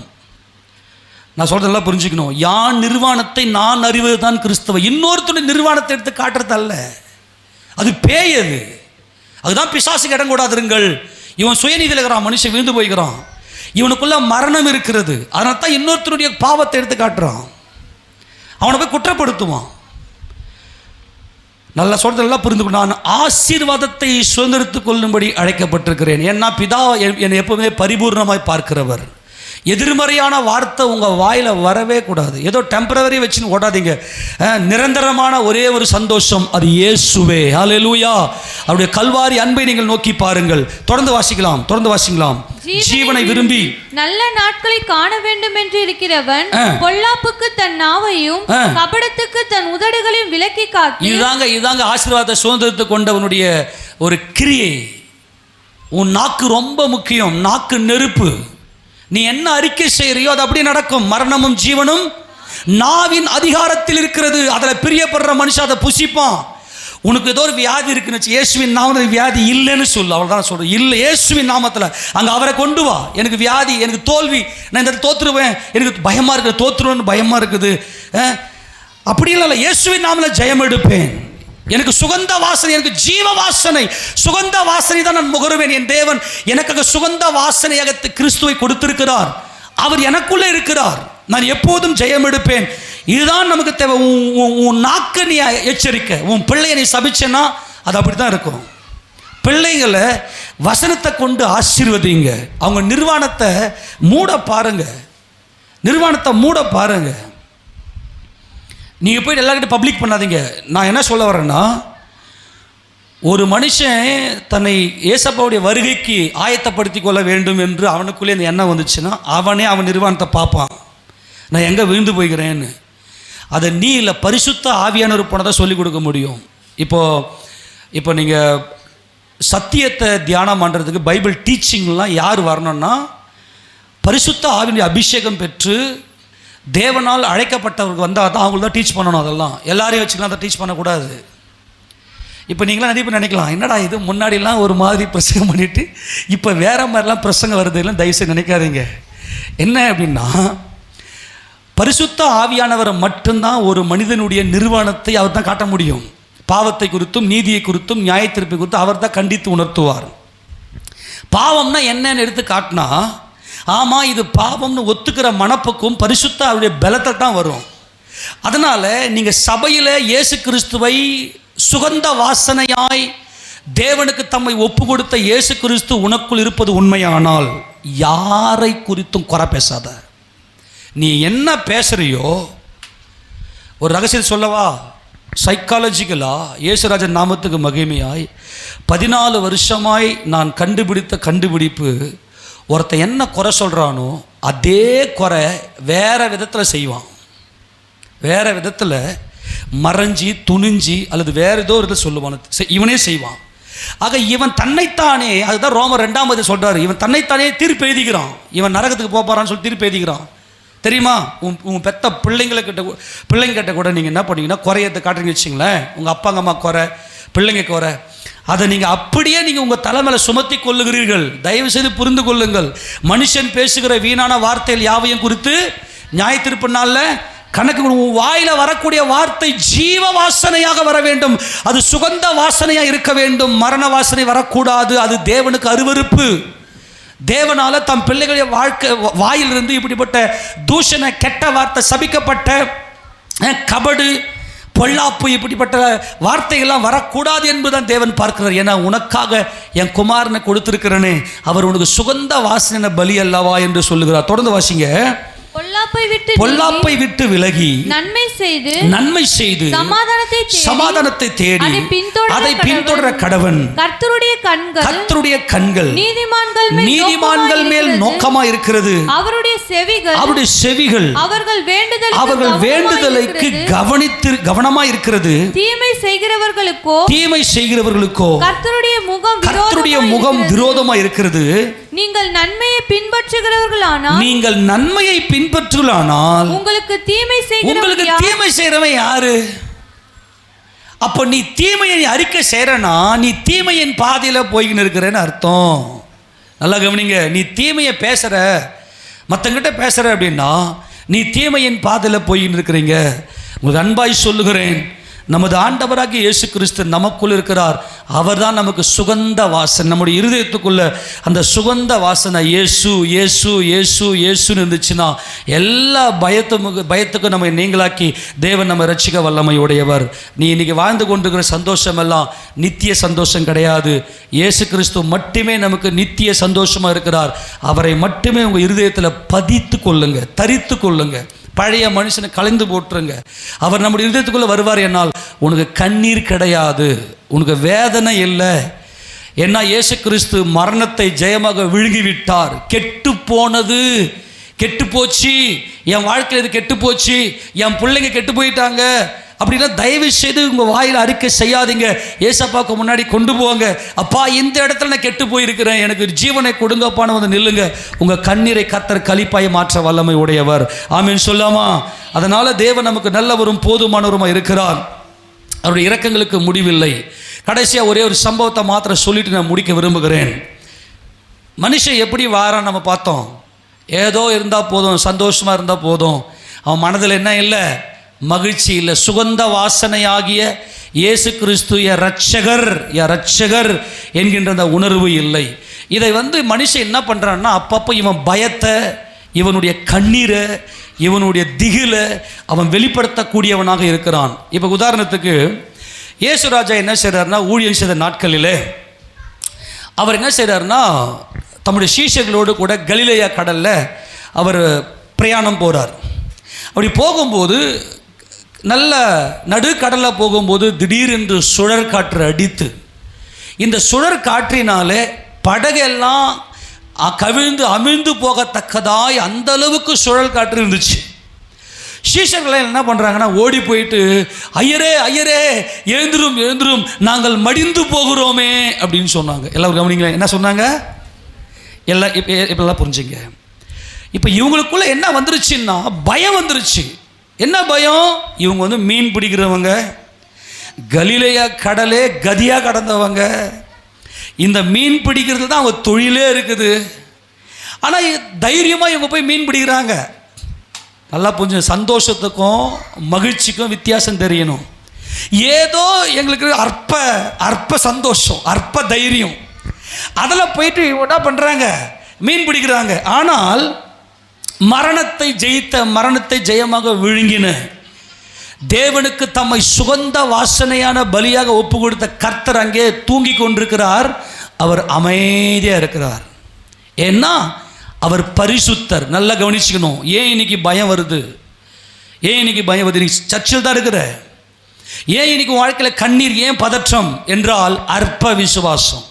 நான் சொல்றதெல்லாம் புரிஞ்சுக்கணும். யான் நிர்வாணத்தை நான் அறிவது தான் கிறிஸ்தவம். இன்னொருத்தருடைய நிர்வாணத்தை எடுத்து காட்டுறது அல்ல. அது பேய். அதுதான் பிசாசுக்கு இடம் கூடாதுங்கள். இவன் சுயநீதியில் இருக்கிறான், மனுஷன் விழுந்து போய்கிறான், இவனுக்குள்ள மரணம் இருக்கிறது. அதனால தான் இன்னொருத்தருடைய பாவத்தை எடுத்து காட்டுறான், அவனை போய் குற்றப்படுத்துவான். நல்லா சொல்றதெல்லாம் புரிந்துக்கணும். நான் ஆசீர்வாதத்தை சுதந்திரத்துக் கொள்ளும்படி அழைக்கப்பட்டிருக்கிறேன். ஏன்னா பிதா என்னை எப்பவுமே பரிபூர்ணமாய் பார்க்கிறவர். எதிர்மறையான வார்த்தை உங்கள் வாயில் வரவே கூடாது. ஏதோ டெம்பரவரி வச்சுன்னு ஓடாதீங்க. நிரந்தரமான ஒரே ஒரு சந்தோஷம், அது இயேசுவே. ஹல்லேலூயா. அவருடைய கல்வாரி அன்பை நீங்கள் நோக்கி பாருங்கள். தொடர்ந்து வாசிக்கலாம். ஜீவனை விரும்பி நல்ல நாட்களை காண வேண்டும் என்று இருக்கிறவன் பொல்லாப்புக்கு தன் நாவையும் கபடத்துக்கு தன் உதடுகளையும் விலக்கி காத்து. இதாங்க ஆசீர்வாத சுதந்திரத்தை கொண்டவனுடைய ஒரு கிரியை. உன் நாக்கு ரொம்ப முக்கியம். நாக்கு நெருப்பு. நீ என்ன அறிக்கை செய்யறியோ அது அப்படி நடக்கும். மரணமும் ஜீவனும் நாவின் அதிகாரத்தில் இருக்கிறது. அதில் பிரியப்படுற மனுஷன் அதை புசிப்பான். உனக்கு ஏதோ ஒரு வியாதி இருக்குன்னு, இயேசுவின் நாமத்தில் வியாதி இல்லைன்னு சொல்லு. அவள் தான் சொல்கிறேன், இல்லை இயேசுவின் நாமத்தில் அங்கே அவரை கொண்டு வா. எனக்கு வியாதி, எனக்கு தோல்வி, நான் இந்த தோற்றுருவேன், எனக்கு பயமாக இருக்குது, தோற்றுருவேன்னு பயமாக இருக்குது. அப்படி இல்லை, இயேசுவின் நாமத்தில் ஜெயம் எடுப்பேன். எனக்கு சுகந்த வாசனை, எனக்கு ஜீவ வாசனை, சுகந்த வாசனை தான் நான் முகருவேன். என் தேவன் எனக்கு சுகந்த வாசனையாக கிறிஸ்துவை கொடுத்திருக்கிறார். அவர் எனக்குள்ளே இருக்கிறார். நான் எப்போதும் ஜெயம் எடுப்பேன். இதுதான் நமக்கு தேவை. உன் நாக்கு நீ எச்சரிக்கை. உன் பிள்ளையை நீ சபிச்சேன்னா அது அப்படி தான் இருக்கும். பிள்ளைங்களை வசனத்தை கொண்டு ஆசீர்வதிங்க. அவங்க நிர்வாணத்தை மூட பாருங்க. நீங்கள் போய்ட்டு எல்லாருக்கிட்ட பப்ளிக் பண்ணாதீங்க. நான் என்ன சொல்ல வரேன்னா, ஒரு மனுஷன் தன்னை ஏசப்பாவுடைய வருகைக்கு ஆயத்தப்படுத்தி கொள்ள வேண்டும் என்று அவனுக்குள்ளே இந்த எண்ணம் வந்துச்சுன்னா அவன் நிர்வாணத்தை பார்ப்பான். நான் எங்கே விழுந்து போய்கிறேன்னு. அதை நீ இல்லை, பரிசுத்த ஆவியானவர் போனதை சொல்லிக் கொடுக்க முடியும். இப்போ நீங்கள் சத்தியத்தை தியானம் பண்ணுறதுக்கு பைபிள் டீச்சிங்லாம் யார் வரணும்னா, பரிசுத்த ஆவியினுடைய அபிஷேகம் பெற்று தேவனால் அழைக்கப்பட்டவருக்கு வந்தால் தான் அவங்களுக்கு தான் டீச் பண்ணணும். அதெல்லாம் எல்லாரையும் வச்சுக்கலாம், அதை டீச் பண்ணக்கூடாது. இப்போ நீங்களாம் நிறைய பேர் நினைக்கலாம், என்னடா இது முன்னாடிலாம் ஒரு மாதிரி பிரசங்கம் பண்ணிவிட்டு இப்போ வேறு மாதிரிலாம் பிரசங்கம் வருது. எல்லாம் தயவுசெய்து நினைக்காதீங்க. என்ன அப்படின்னா, பரிசுத்த ஆவியானவரை மட்டும்தான் ஒரு மனிதனுடைய நிர்வாணத்தை அவர் தான் காட்ட முடியும். பாவத்தை குறித்தும் நீதியை குறித்தும் நியாயத்தீர்ப்பை குறித்தும் அவர் தான் கண்டித்து உணர்த்துவார். பாவம்னா என்னன்னு எடுத்து காட்டினா, ஆமாம் இது பாவம்னு ஒத்துக்கிற மனப்பக்குவம் பரிசுத்த அவருடைய பலத்தை தான் வரும். அதனால் நீங்கள் சபையில் இயேசு கிறிஸ்துவை சுகந்த வாசனையாய் தேவனுக்கு தம்மை ஒப்பு கொடுத்த இயேசு கிறிஸ்து உனக்குள் இருப்பது உண்மையானால் யாரை குறித்தும் குறை பேசாத. நீ என்ன பேசுறியோ, ஒரு ரகசியம் சொல்லவா, சைக்காலஜிக்கலாக இயேசுராஜன் நாமத்துக்கு மகிமையாய் 14 வருஷமாய் நான் கண்டுபிடித்த கண்டுபிடிப்பு, ஒருத்தன் என்ன குறை சொல்கிறானோ அதே குறை வேறு விதத்தில் செய்வான். வேறு விதத்தில் மறைஞ்சி துணிஞ்சி அல்லது வேறு ஏதோ ஒரு இதை சொல்லுவான், இவனே செய்வான். ஆக இவன் தன்னைத்தானே, அதுதான் ரோமர் 2 சொல்கிறாரு, இவன் தன்னைத்தானே தீர்ப்பு எழுதிக்கிறான். இவன் நரகத்துக்கு போகிறான்னு சொல்லி தீர்ப்பு எழுதிக்கிறான். தெரியுமா? உன் பெத்த பிள்ளைங்கிட்ட கூட நீங்கள் என்ன பண்ணீங்கன்னா குறையத்தை காட்டுறீங்க வச்சிங்களேன், உங்கள் அப்பா அம்மா குறை, பிள்ளைங்க குறை, அதை நீங்கள் அப்படியே நீங்கள் உங்கள் தலைமையில் சுமத்தி கொள்ளுகிறீர்கள். தயவு செய்து புரிந்து கொள்ளுங்கள். மனுஷன் பேசுகிற வீணான வார்த்தைகள் யாவையும் குறித்து நியாயத்தீர்ப்பு நாளில் கணக்கு. உன் வாயில் வரக்கூடிய வார்த்தை ஜீவ வாசனையாக வர வேண்டும், அது சுகந்த வாசனையாக இருக்க வேண்டும். மரண வாசனை வரக்கூடாது, அது தேவனுக்கு அருவருப்பு. தேவனால தம் பிள்ளைகளுடைய வாயிலிருந்து இப்படிப்பட்ட தூஷண கெட்ட வார்த்தை, சபிக்கப்பட்ட கபடு, பொல்லாப்பு, இப்படிப்பட்ட வார்த்தைகள்லாம் வரக்கூடாது என்பதுதான் தேவன் பார்க்கிறார். ஏன்னா உனக்காக என் குமாரனை கொடுத்திருக்கிறனே, அவர் உனக்கு சுகந்த வாசனை பலி அல்லவா என்று சொல்லுகிறார். தொடர்ந்து வாசிங்க. பொல்லாப்பை விட்டு விலகி நன்மை செய்து சமாதானத்தை தேடி அதை பின்தொடர கடவன். கர்த்தருடைய கண்கள் நீதிமான்கள் மேல் நோக்கமா இருக்கிறது, அவருடைய செவிகள் அவர்கள் வேண்டுதலுக்கு கவனமா இருக்கிறது. தீமை செய்கிறவர்களுக்கோ கர்த்தருடைய முகம் விரோதமா இருக்கிறது. நீங்கள் நன்மையை பின்பற்றுகளானால் உங்களுக்கு தீமை செய்கிறவன் யாரு? அப்போ நீ தீமையை அறிக்கை செய்யறனா, நீ தீமையின் பாதையில் போய்கின்னு இருக்கிறேன்னு அர்த்தம். நல்லா கவனிங்க. நீ தீமையை பேசுற, மற்றங்கிட்ட பேசுற அப்படின்னா நீ தீமையின் பாதையில் போய்கின்னு இருக்கிறீங்க. உங்களுக்கு அன்பாய் சொல்லுகிறேன், நமது ஆண்டவராகிய இயேசு கிறிஸ்து நமக்குள் இருக்கிறார். அவர் தான் நமக்கு சுகந்த வாசனை. நம்முடைய இருதயத்துக்குள்ள அந்த சுகந்த வாசனை இயேசு இயேசு இயேசு இயேசுன்னு இருந்துச்சுன்னா எல்லா பயத்துக்கும் நம்ம நீங்களாக்கி தேவன் நம்ம ரட்சிக்க வல்லமை உடையவர். நீ இன்னைக்கு வாழ்ந்து கொண்டிருக்கிற சந்தோஷம் எல்லாம் நித்திய சந்தோஷம் கிடையாது. இயேசு கிறிஸ்து மட்டுமே நமக்கு நித்திய சந்தோஷமாக இருக்கிறார். அவரை மட்டுமே உங்கள் இருதயத்தில் பதித்து கொள்ளுங்க, தரித்து கொள்ளுங்க. பழைய மனுஷனை கலைந்து போட்டுருங்க. அவர் நம்முடைய இதயத்துக்குள்ளே வருவார். என்னால் உனக்கு கண்ணீர் கிடையாது, உனக்கு வேதனை இல்லை. ஏன்னா இயேசு கிறிஸ்து மரணத்தை ஜெயமாக விழுங்கிவிட்டார். கெட்டு போனது கெட்டு போச்சு, என் வாழ்க்கையில் இது கெட்டு போச்சு, என் பிள்ளைங்க கெட்டு போயிட்டாங்க அப்படின்னா தயவு செய்து உங்கள் வாயில் அறிக்கை செய்யாதீங்க. ஏசப்பாவுக்கு முன்னாடி கொண்டு போவாங்க. அப்பா, இந்த இடத்துல நான் கெட்டு போயிருக்கிறேன், எனக்கு ஜீவனை கொடுங்கப்பான்னு வந்து நில்லுங்க. உங்கள் கண்ணீரை கர்த்தர் களிப்பாய் மாற்ற வல்லமை உடையவர். ஆமீன் சொல்லாமா? அதனால் தேவன் நமக்கு நல்லவரும் போதுமானவருமாக இருக்கிறார். அவருடைய இரக்கங்களுக்கு முடிவில்லை. கடைசியாக ஒரே ஒரு சம்பவத்தை மாத்திரம் சொல்லிட்டு நான் முடிக்க விரும்புகிறேன். மனுஷன் எப்படி வாரான் நம்ம பார்த்தோம். ஏதோ இருந்தால் போதும், சந்தோஷமாக இருந்தால் போதும். அவன் மனதில் என்ன இல்லை? மகிழ்ச்சி இல்லை. சுகந்த வாசனையாகிய இயேசு கிறிஸ்து ரட்சகர் என்கின்ற அந்த உணர்வு இல்லை. இதை மனுஷன் என்ன பண்ணுறான்னா, அப்பப்போ இவன் பயத்தை, இவனுடைய கண்ணீரை, இவனுடைய திகிலை அவன் வெளிப்படுத்தக்கூடியவனாக இருக்கிறான். இப்போ உதாரணத்துக்கு இயேசுராஜா என்ன செய்கிறார்னா, ஊழியம் செய்த நாட்களில் அவர் என்ன செய்கிறார்னா, தம்முடைய சீஷர்களோடு கூட கலிலேயா கடலில் அவர் பிரயாணம் போகிறார். அப்படி போகும்போது நல்ல நடுக்கடலில் போகும்போது திடீரென்று சுழற் காற்று அடித்து, இந்த சுழற் காற்றினாலே படகெல்லாம் கவிழ்ந்து அமிழ்ந்து போகத்தக்கதாய் அந்த அளவுக்கு சுழல் காற்று இருந்துச்சு. சீஷர்கள் என்ன பண்ணுறாங்கன்னா, ஓடி போயிட்டு, ஐயரே ஐயரே எழுந்துரும் நாங்கள் மடிந்து போகிறோமே அப்படின்னு சொன்னாங்க. எல்லாம் கவனிங்களேன், என்ன சொன்னாங்க? இப்பெல்லாம் புரிஞ்சுங்க. இப்போ இவங்களுக்குள்ள என்ன வந்துருச்சுன்னா, பயம் வந்துருச்சு. என்ன பயம்? இவங்க மீன் பிடிக்கிறவங்க, கலிலேயா கடலே கதியாக கடந்தவங்க, இந்த மீன் பிடிக்கிறது தான் அவங்க தொழிலே இருக்குது. ஆனால் தைரியமாக இவங்க போய் மீன் பிடிக்கிறாங்க. நல்லா கொஞ்சம் சந்தோஷத்துக்கும் மகிழ்ச்சிக்கும் வித்தியாசம் தெரியணும். ஏதோ எங்களுக்கு அற்ப சந்தோஷம், அற்ப தைரியம், அதில் போயிட்டு என்ன பண்ணுறாங்க? மீன் பிடிக்கிறாங்க. ஆனால் மரணத்தை ஜெயமாக விழுங்கின, தேவனுக்கு தம்மை சுகந்த வாசனையான பலியாக ஒப்பு கொடுத்த கர்த்தர் அங்கே தூங்கி கொண்டிருக்கிறார். அவர் அமைதியாக இருக்கிறார். ஏன்னா அவர் பரிசுத்தர். நல்லா கவனிச்சுக்கணும். ஏன் இன்னைக்கு பயம் வருது? நீ சர்ச்சில் தான் இருக்கிற, ஏன் இன்னைக்கு வாழ்க்கையில் கண்ணீர், ஏன் பதற்றம் என்றால் அற்ப விசுவாசம்.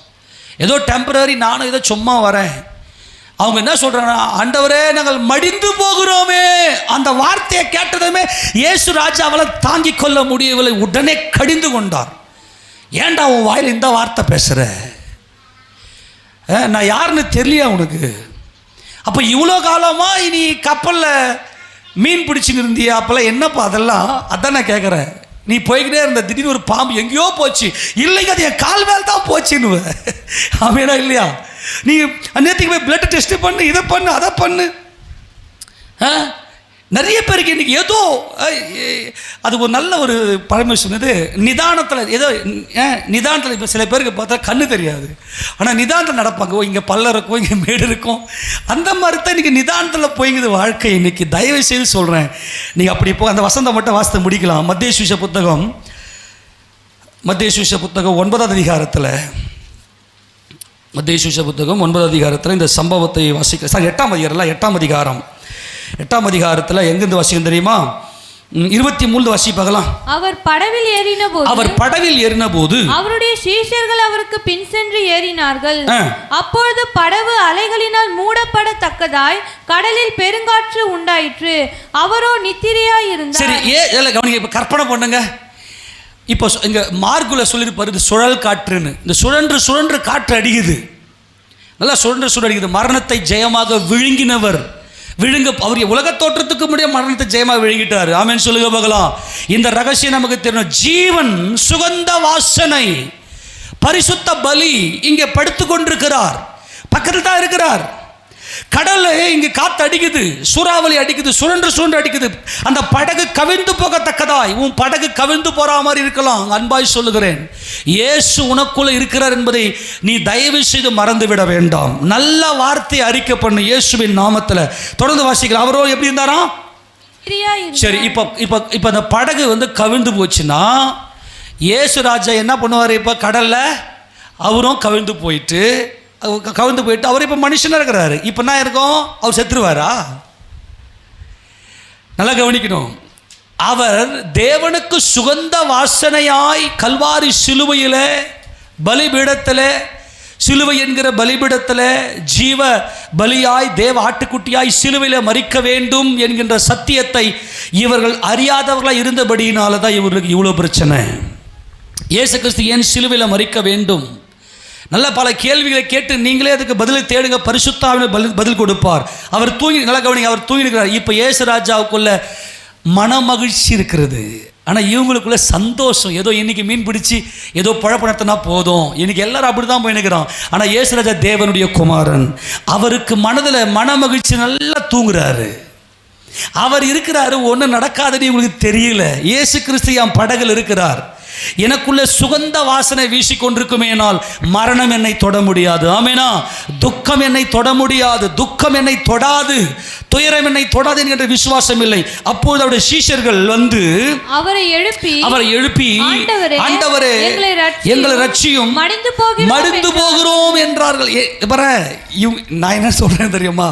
ஏதோ டெம்பரரி, நானும் ஏதோ சும்மா வரேன். அவங்க என்ன சொல்றாங்கன்னா, ஆண்டவரே நாங்கள் மடிந்து போகிறோமே. அந்த வார்த்தையை கேட்டதுமே இயேசு ராஜாவால் தாங்கிக் கொள்ள முடியவில்லை, உடனே கடிந்து கொண்டார். ஏன்டா உன் வாயில் இந்த வார்த்தை பேசுகிற? நான் யாருன்னு தெரியலையா உனக்கு? அப்போ இவ்வளோ காலமாக நீ கப்பலில் மீன் பிடிச்சின்னு இருந்தியா? அப்போல்லாம் என்னப்பா அதெல்லாம்? அதான் நான் கேட்குறேன். நீ போய்கிட்டே இருந்த, திடீர்னு ஒரு பாம்பு எங்கேயோ போச்சு. இல்லைங்க, அது என் கால் மேல் தான் போச்சுன்னு. ஆமேனா இல்லையா? நீ நேற்றுக்கு போய் பிளட் டெஸ்ட் பண்ணு, இதை பண்ணு, அதை பண்ணு. நிறைய பேருக்கு இன்றைக்கி ஏதோ அது ஒரு நல்ல ஒரு பழமை சொன்னது, நிதானத்தில் ஏதோ நிதானத்தில். இப்போ சில பேருக்கு பார்த்தா கண்ணு தெரியாது, ஆனால் நிதானத்தில் நடப்பாங்க. இங்கே பல்ல இருக்கும், இங்கே மேடு இருக்கும். அந்த மாதிரி தான் இன்றைக்கி நிதானத்தில் போய்ங்குது வாழ்க்கை. இன்றைக்கி தயவு செய்து சொல்கிறேன், நீங்கள் அப்படி இப்போ அந்த வசந்தம் மட்டும் வாசித்து முடிக்கலாம். மத்திய சுவிசேஷ புத்தகம் 9வது அதிகாரத்தில், மத்திய சுவிசேஷ புத்தகம் 9வது அதிகாரத்தில் இந்த சம்பவத்தை வாசிக்க. 8ஆம் அதிகாரத்தில் எங்கிருந்து வாசிக்கும் தெரியுமா? 23 வாசிப்பாகலாம். அவர் படவில் ஏறின போது அவருடைய சீஷர்கள் அவருக்கு பின் சென்று ஏறினார்கள். அப்பொழுது படவு அலைகளினால் மூடப்படத்தக்கதாய் கடலில் பெருங்காற்று உண்டாயிற்று. அவரோ நித்திரையாய் இருந்தார். சரி, கவனிங்க, கற்பனை பண்ணுங்க. இப்போ இங்கே மார்க்குல சொல்லியிருப்பாரு, இது சுழல் காற்றுன்னு. இந்த சுழன்று காற்று அடிக்குது, நல்லா சுழன்று அடிக்குது. மரணத்தை ஜெயமாக விழுங்கினவர், அவர் உலக தோற்றத்துக்கு முடிய மரணத்தை ஜெயமாக விழுங்கிட்டார். ஆமென் சொல்லுங்க பார்க்கலாம். இந்த ரகசியம் நமக்கு தெரியும். ஜீவன், சுகந்த வாசனை, பரிசுத்த பலி இங்கே படுத்து கொண்டிருக்கிறார், பக்கத்தில் தான் இருக்கிறார். கடல் இங்கே காற்று அடிக்குது, சூறாவளி அடிக்குது, சுழன்று அடிக்குது. அந்த படகு கவிழ்ந்து போகத்தக்கதாய், உன் படகு கவிழ்ந்து போற மாதிரி இருக்கலாம். அன்பாய் சொல்லுகிறேன், இயேசு உனக்குள்ள இருக்கிறார் என்பதை நீ தயவு செய்து மறந்து விட வேண்டாம். நல்ல வார்த்தை அறிக்கை பண்ணு இயேசுவின் நாமத்தில். தொடர்ந்து வாசிக்கலாம். அவரோ எப்படி இருந்தாராம்? சரி, இப்போ அந்த படகு கவிழ்ந்து போச்சுன்னா இயேசு ராஜா என்ன பண்ணுவார்? இப்போ கடல்ல அவரும் கவிழ்ந்து போயிட்டு அவர் இப்போ மனுஷனாக இருக்கிறாரு. இப்போ என்ன இருக்கும்? அவர் செத்துருவாரா? நல்லா கவனிக்கணும். அவர் தேவனுக்கு சுகந்த வாசனையாய் கல்வாரி சிலுவையில், பலிபீடத்தில், சிலுவை என்கிற பலிபீடத்தில் ஜீவ பலியாய், தேவ ஆட்டுக்குட்டியாய் சிலுவையில் மரிக்க வேண்டும் என்கின்ற சத்தியத்தை இவர்கள் அறியாதவர்களாக இருந்தபடியினால தான் இவர்களுக்கு இவ்வளோ பிரச்சனை. இயேசு கிறிஸ்து ஏன் சிலுவையில் மரிக்க வேண்டும்? நல்ல பல கேள்விகளை கேட்டு நீங்களே அதுக்கு பதிலை தேடுங்க. பரிசுத்தாவினர் பதில் கொடுப்பார். அவர் நல்லா கவனிங்க, அவர் தூங்கிருக்கிறார். இப்போ இயேசு ராஜாவுக்குள்ள மன மகிழ்ச்சி இருக்கிறது, ஆனால் இவங்களுக்குள்ள சந்தோஷம். ஏதோ இன்னைக்கு மீன் பிடிச்சி ஏதோ பழப்பணத்தினா போதும், இன்னைக்கு எல்லாரும் அப்படி தான் போயினுக்கிறோம். ஆனால் இயேசு ராஜா தேவனுடைய குமாரன், அவருக்கு மனதில் மன மகிழ்ச்சி, நல்லா தூங்குறாரு. அவர் இருக்கிறாரு, ஒன்றும் நடக்காதுன்னு உங்களுக்கு தெரியல. இயேசு கிறிஸ்து என் படகில் இருக்கிறார். எனக்குள்ள சுகந்த வாசனை வீசிக்கொண்டிருக்குமேனால் மரணம் என்னை தொட முடியாது. ஆமேனா? துக்கம் என்னை தொட முடியாது, துக்கம் என்னை தொடாது, துயரம் என்னை தொடாது என்கின்ற விசுவாசம் இல்லை. அப்போது அவருடைய சீஷர்கள் அவரை எழுப்பி ஆண்டவரே எங்களை ரட்சியும், மடிந்து போகிறோம் என்றார்கள். நான் என்ன சொல்றேன் தெரியுமா?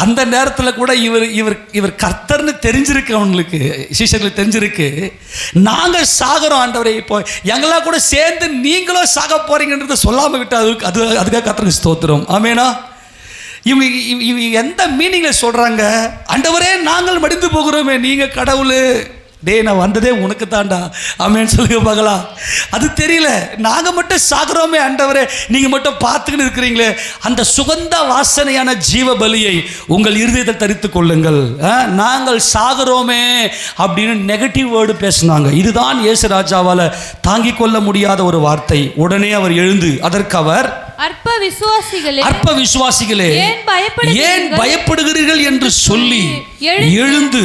அந்த நேரத்தில் கூட இவர் கர்த்தர்னு தெரிஞ்சிருக்கு, அவங்களுக்கு சீஷர்களுக்கு தெரிஞ்சிருக்கு. நாங்க சாகிறோம் ஆண்டவரே, இப்போ எங்களா கூட சேர்ந்து நீங்களும் சாக போறீங்கன்றத சொல்லாம விட்டு அதுக்காக கர்த்தருக்கு ஸ்தோத்திரம். ஆமேனா? இவங்க எந்த மீனிங்ல சொல்றாங்க? ஆண்டவரே நாங்கள் மடிந்து போகிறோமே, நீங்க கடவுள். நான் வந்ததே உனக்கு தாண்டா. ஆமேன்னு சொல்லுங்க பார்க்கலாம். அது தெரியல, நாங்கள் மட்டும் சாகுறோமே ஆண்டவரே, நீங்கள் மட்டும் பார்த்துக்கிட்டு இருக்கிறீங்களே. அந்த சுகந்த வாசனையான ஜீவ பலியை உங்கள் இருதயத்தை தரித்து கொள்ளுங்கள். நாங்கள் சாகுறோமே அப்படின்னு நெகட்டிவ் வேர்டு பேசினாங்க. இதுதான் இயேசு ராஜாவால் தாங்கிக் கொள்ள முடியாத ஒரு வார்த்தை. உடனே அவர் எழுந்து, அதற்கு அவர், அற்ப விசுவாசிகளே ஏன் பயப்படுகிறீர்கள் என்று சொல்லி எழுந்து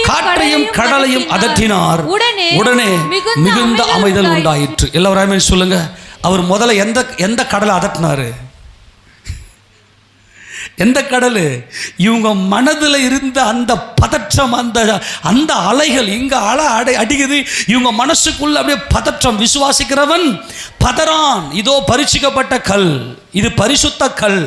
காற்றையும் கடலையும் அதட்டினார். உடனே மிகுந்த அமைதல் உண்டாயிற்று. எல்லாரும் சொல்லுங்க. அவர் முதல்ல எந்த கடலை அதட்டினாரு? எந்த கடல்? இவங்க மனதில் இருந்த அந்த பதற்றம், அந்த அந்த அலைகள் இங்கே அடிக்குது. இவங்க மனசுக்குள்ள அப்படியே பதற்றம். விசுவாசிக்கிறவன் பதறான். இதோ பரிசுக்கப்பட்ட கல், இது பரிசுத்த கல்,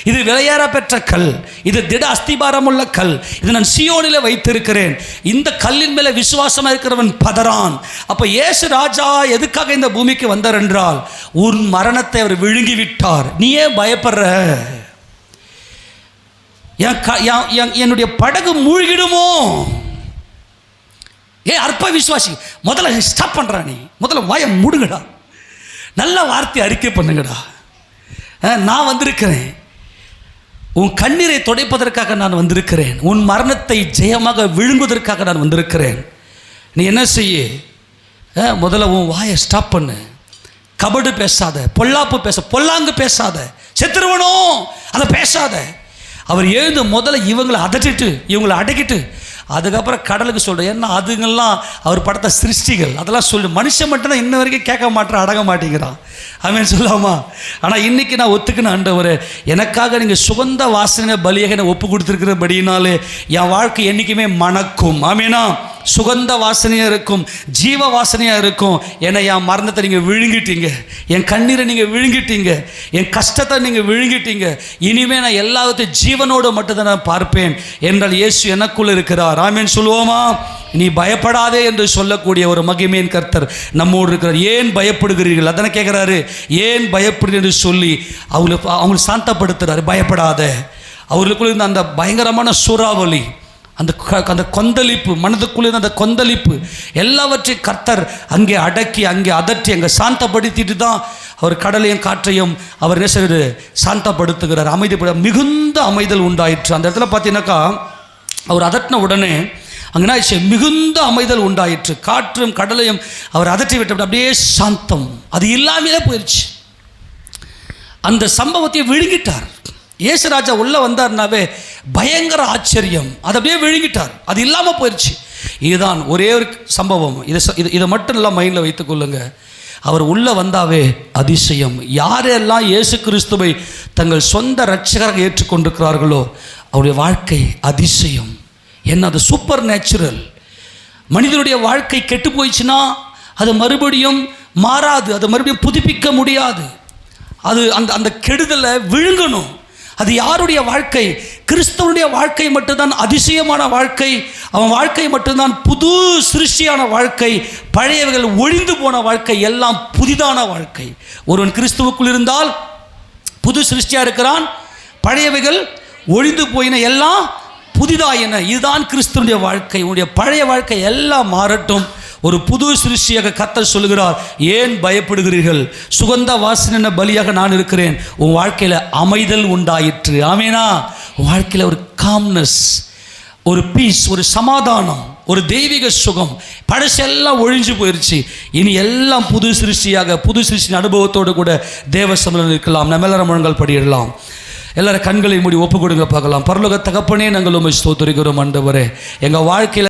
இது விலையேற பெற்ற கல், இது திட அஸ்திபாரம் உள்ள கல், இது நான் சீயோனிலே வைத்திருக்கிறேன். இந்த கல்லின் மேலே விசுவாசமாக இருக்கிறவன் பதறான். அப்போ இயேசு ராஜா எதுக்காக இந்த பூமிக்கு வந்தார் என்றால், உன் மரணத்தை அவர் விழுங்கி விட்டார். நீ ஏன் பயப்படுற? என்னுடைய படகு மூழ்கிடுமோ? அற்ப விசுவாசி, முதல்ல ஸ்டாப் பண்றா. நீ முதல்ல வாயை மூடுங்கடா, நல்ல வார்த்தை அறிக்கை பண்ணுங்கடா. நான் வந்திருக்கிறேன், உன் கண்ணீரை துடைப்பதற்காக நான் வந்திருக்கிறேன், உன் மரணத்தை ஜெயமாக விழுங்குவதற்காக நான் வந்திருக்கிறேன். நீ என்ன செய்ய? முதல்ல உன் வாயை ஸ்டாப் பண்ணு. கபடு பேசாத, பொல்லாப்பு பொல்லாங்கு பேசாத, செத்துருவனோ அதை பேசாத. அவர் எழுந்து முதல்ல இவங்களை அதட்டிட்டு இவங்களை அடக்கிட்டு அதுக்கப்புறம் கடலுக்கு சொல்கிறேன். ஏன்னா அதுங்கெல்லாம் அவர் படுத்த சிருஷ்டிகள், அதெல்லாம் சொல்லு. மனுஷன் மட்டும்தான் இன்ன வரைக்கும் கேட்க மாட்டேன், அடங்க மாட்டேங்கிறான். அவன் சொல்லாமா? ஆனால் இன்றைக்கி நான் ஒத்துக்கின ஆண்டவரே, எனக்காக நீங்கள் சுகந்த வாசனை பலியாக என்னை ஒப்பு கொடுத்துருக்கிறபடினாலே என் வாழ்க்கை என்றைக்குமே மணக்கும். ஆமேனா? சுகந்த வாசனையாக இருக்கும், ஜீவ வாசனையாக இருக்கும். ஏன்னா என் மரணத்தை நீங்கள் விழுங்கிட்டீங்க, என் கண்ணீரை நீங்கள் விழுங்கிட்டீங்க, என் கஷ்டத்தை நீங்கள் விழுங்கிட்டீங்க. இனிமேல் நான் எல்லாத்தையும் ஜீவனோடு மட்டும்தான் நான் பார்ப்பேன் என்றால் இயேசு எனக்குள்ள இருக்கிறார். ஆமேன் சொல்லுவோமா? நீ பயப்படாதே என்று சொல்லக்கூடிய ஒரு மகிமையின் கர்த்தர் நம்மோடு இருக்கிறார். ஏன் பயப்படுகிறீர்கள்? அதனை கேட்குறாரு. ஏன் பயப்படுகிறீர்கள் என்று சொல்லி அவங்களை சாந்தப்படுத்துகிறார். பயப்படாத. அவர்களுக்குள்ள இருந்த அந்த பயங்கரமான சூறாவளி, அந்த கொந்தளிப்பு, மனதுக்குள்ளே அந்த கொந்தளிப்பு எல்லாவற்றையும் கர்த்தர் அங்கே அடக்கி, அங்கே அதட்டி, அங்கே சாந்தப்படுத்திட்டு தான் அவர் கடலையும் காற்றையும் அவர் என்ன செய்வது? சாந்தப்படுத்துகிறார். அமைதிப்பட மிகுந்த அமைதல் உண்டாயிற்று. அந்த இடத்துல பார்த்தீங்கன்னாக்கா அவர் அதட்டின உடனே அங்கே மிகுந்த அமைதல் உண்டாயிற்று. காற்றும் கடலையும் அவர் அதட்டி விட்டு அப்படியே சாந்தம், அது இல்லாமலே போயிடுச்சு. அந்த சம்பவத்தை விழுங்கிட்டார். இயேசுராஜா உள்ளே வந்தார்னாவே பயங்கர ஆச்சரியம், அதை அப்படியே விழுங்கிட்டார், அது இல்லாமல் போயிடுச்சு. இதுதான் ஒரே ஒரு சம்பவம். இதை மட்டும் எல்லாம் மைண்டில் வைத்துக்கொள்ளுங்க. அவர் உள்ளே வந்தாவே அதிசயம். யாரெல்லாம் இயேசு கிறிஸ்துவை தங்கள் சொந்த இரட்சகராக ஏற்றுக்கொண்டிருக்கிறார்களோ அவருடைய வாழ்க்கை அதிசயம். என்ன? அது சூப்பர் நேச்சுரல். மனிதனுடைய வாழ்க்கை கெட்டு போயிடுச்சுன்னா அது மறுபடியும் மாறாது, அதை மறுபடியும் புதுப்பிக்க முடியாது. அது அந்த கெடுதலை விழுங்கணும். அது யாருடைய வாழ்க்கை? கிறிஸ்தவனுடைய வாழ்க்கை மட்டும்தான் அதிசயமான வாழ்க்கை. அவன் வாழ்க்கை மட்டும்தான் புது சிருஷ்டியான வாழ்க்கை. பழையவைகள் ஒழிந்து போன வாழ்க்கை, எல்லாம் புதிதான வாழ்க்கை. ஒருவன் கிறிஸ்துவுக்குள் இருந்தால் புது சிருஷ்டியாக இருக்கிறான். பழையவைகள் ஒழிந்து போயின, எல்லாம் புதிதாயின. இதுதான் கிறிஸ்துவனுடைய வாழ்க்கை. உன்னுடைய பழைய வாழ்க்கை எல்லாம் மாறட்டும், ஒரு புது சிருஷ்டியாக கர்த்தர் சொல்லுகிறார். ஏன் பயப்படுகிறீர்கள்? சுகந்த வாசனை பலியாக நான் இருக்கிறேன். உன் வாழ்க்கையில் அமைதல் உண்டாயிற்று. ஆமேனா? உன் வாழ்க்கையில் ஒரு காம்னஸ், ஒரு பீஸ், ஒரு சமாதானம், ஒரு தெய்வீக சுகம். பழசெல்லாம் ஒழிஞ்சு போயிடுச்சு. இனி எல்லாம் புது சிருஷ்டியாக, புது சிருஷ்டியின் அனுபவத்தோடு கூட தேவ சமூகம் இருக்கலாம். நம்ம எல்லாரும் முழங்கால் படியிடலாம். எல்லாரும் கண்களை மூடி ஒப்பு கொடுங்க பார்க்கலாம். பரலோக தகப்பனே, நாங்கள் உம்மை ஸ்தோத்திரிக்கிறோம் ஆண்டவரே. எங்கள் வாழ்க்கையில்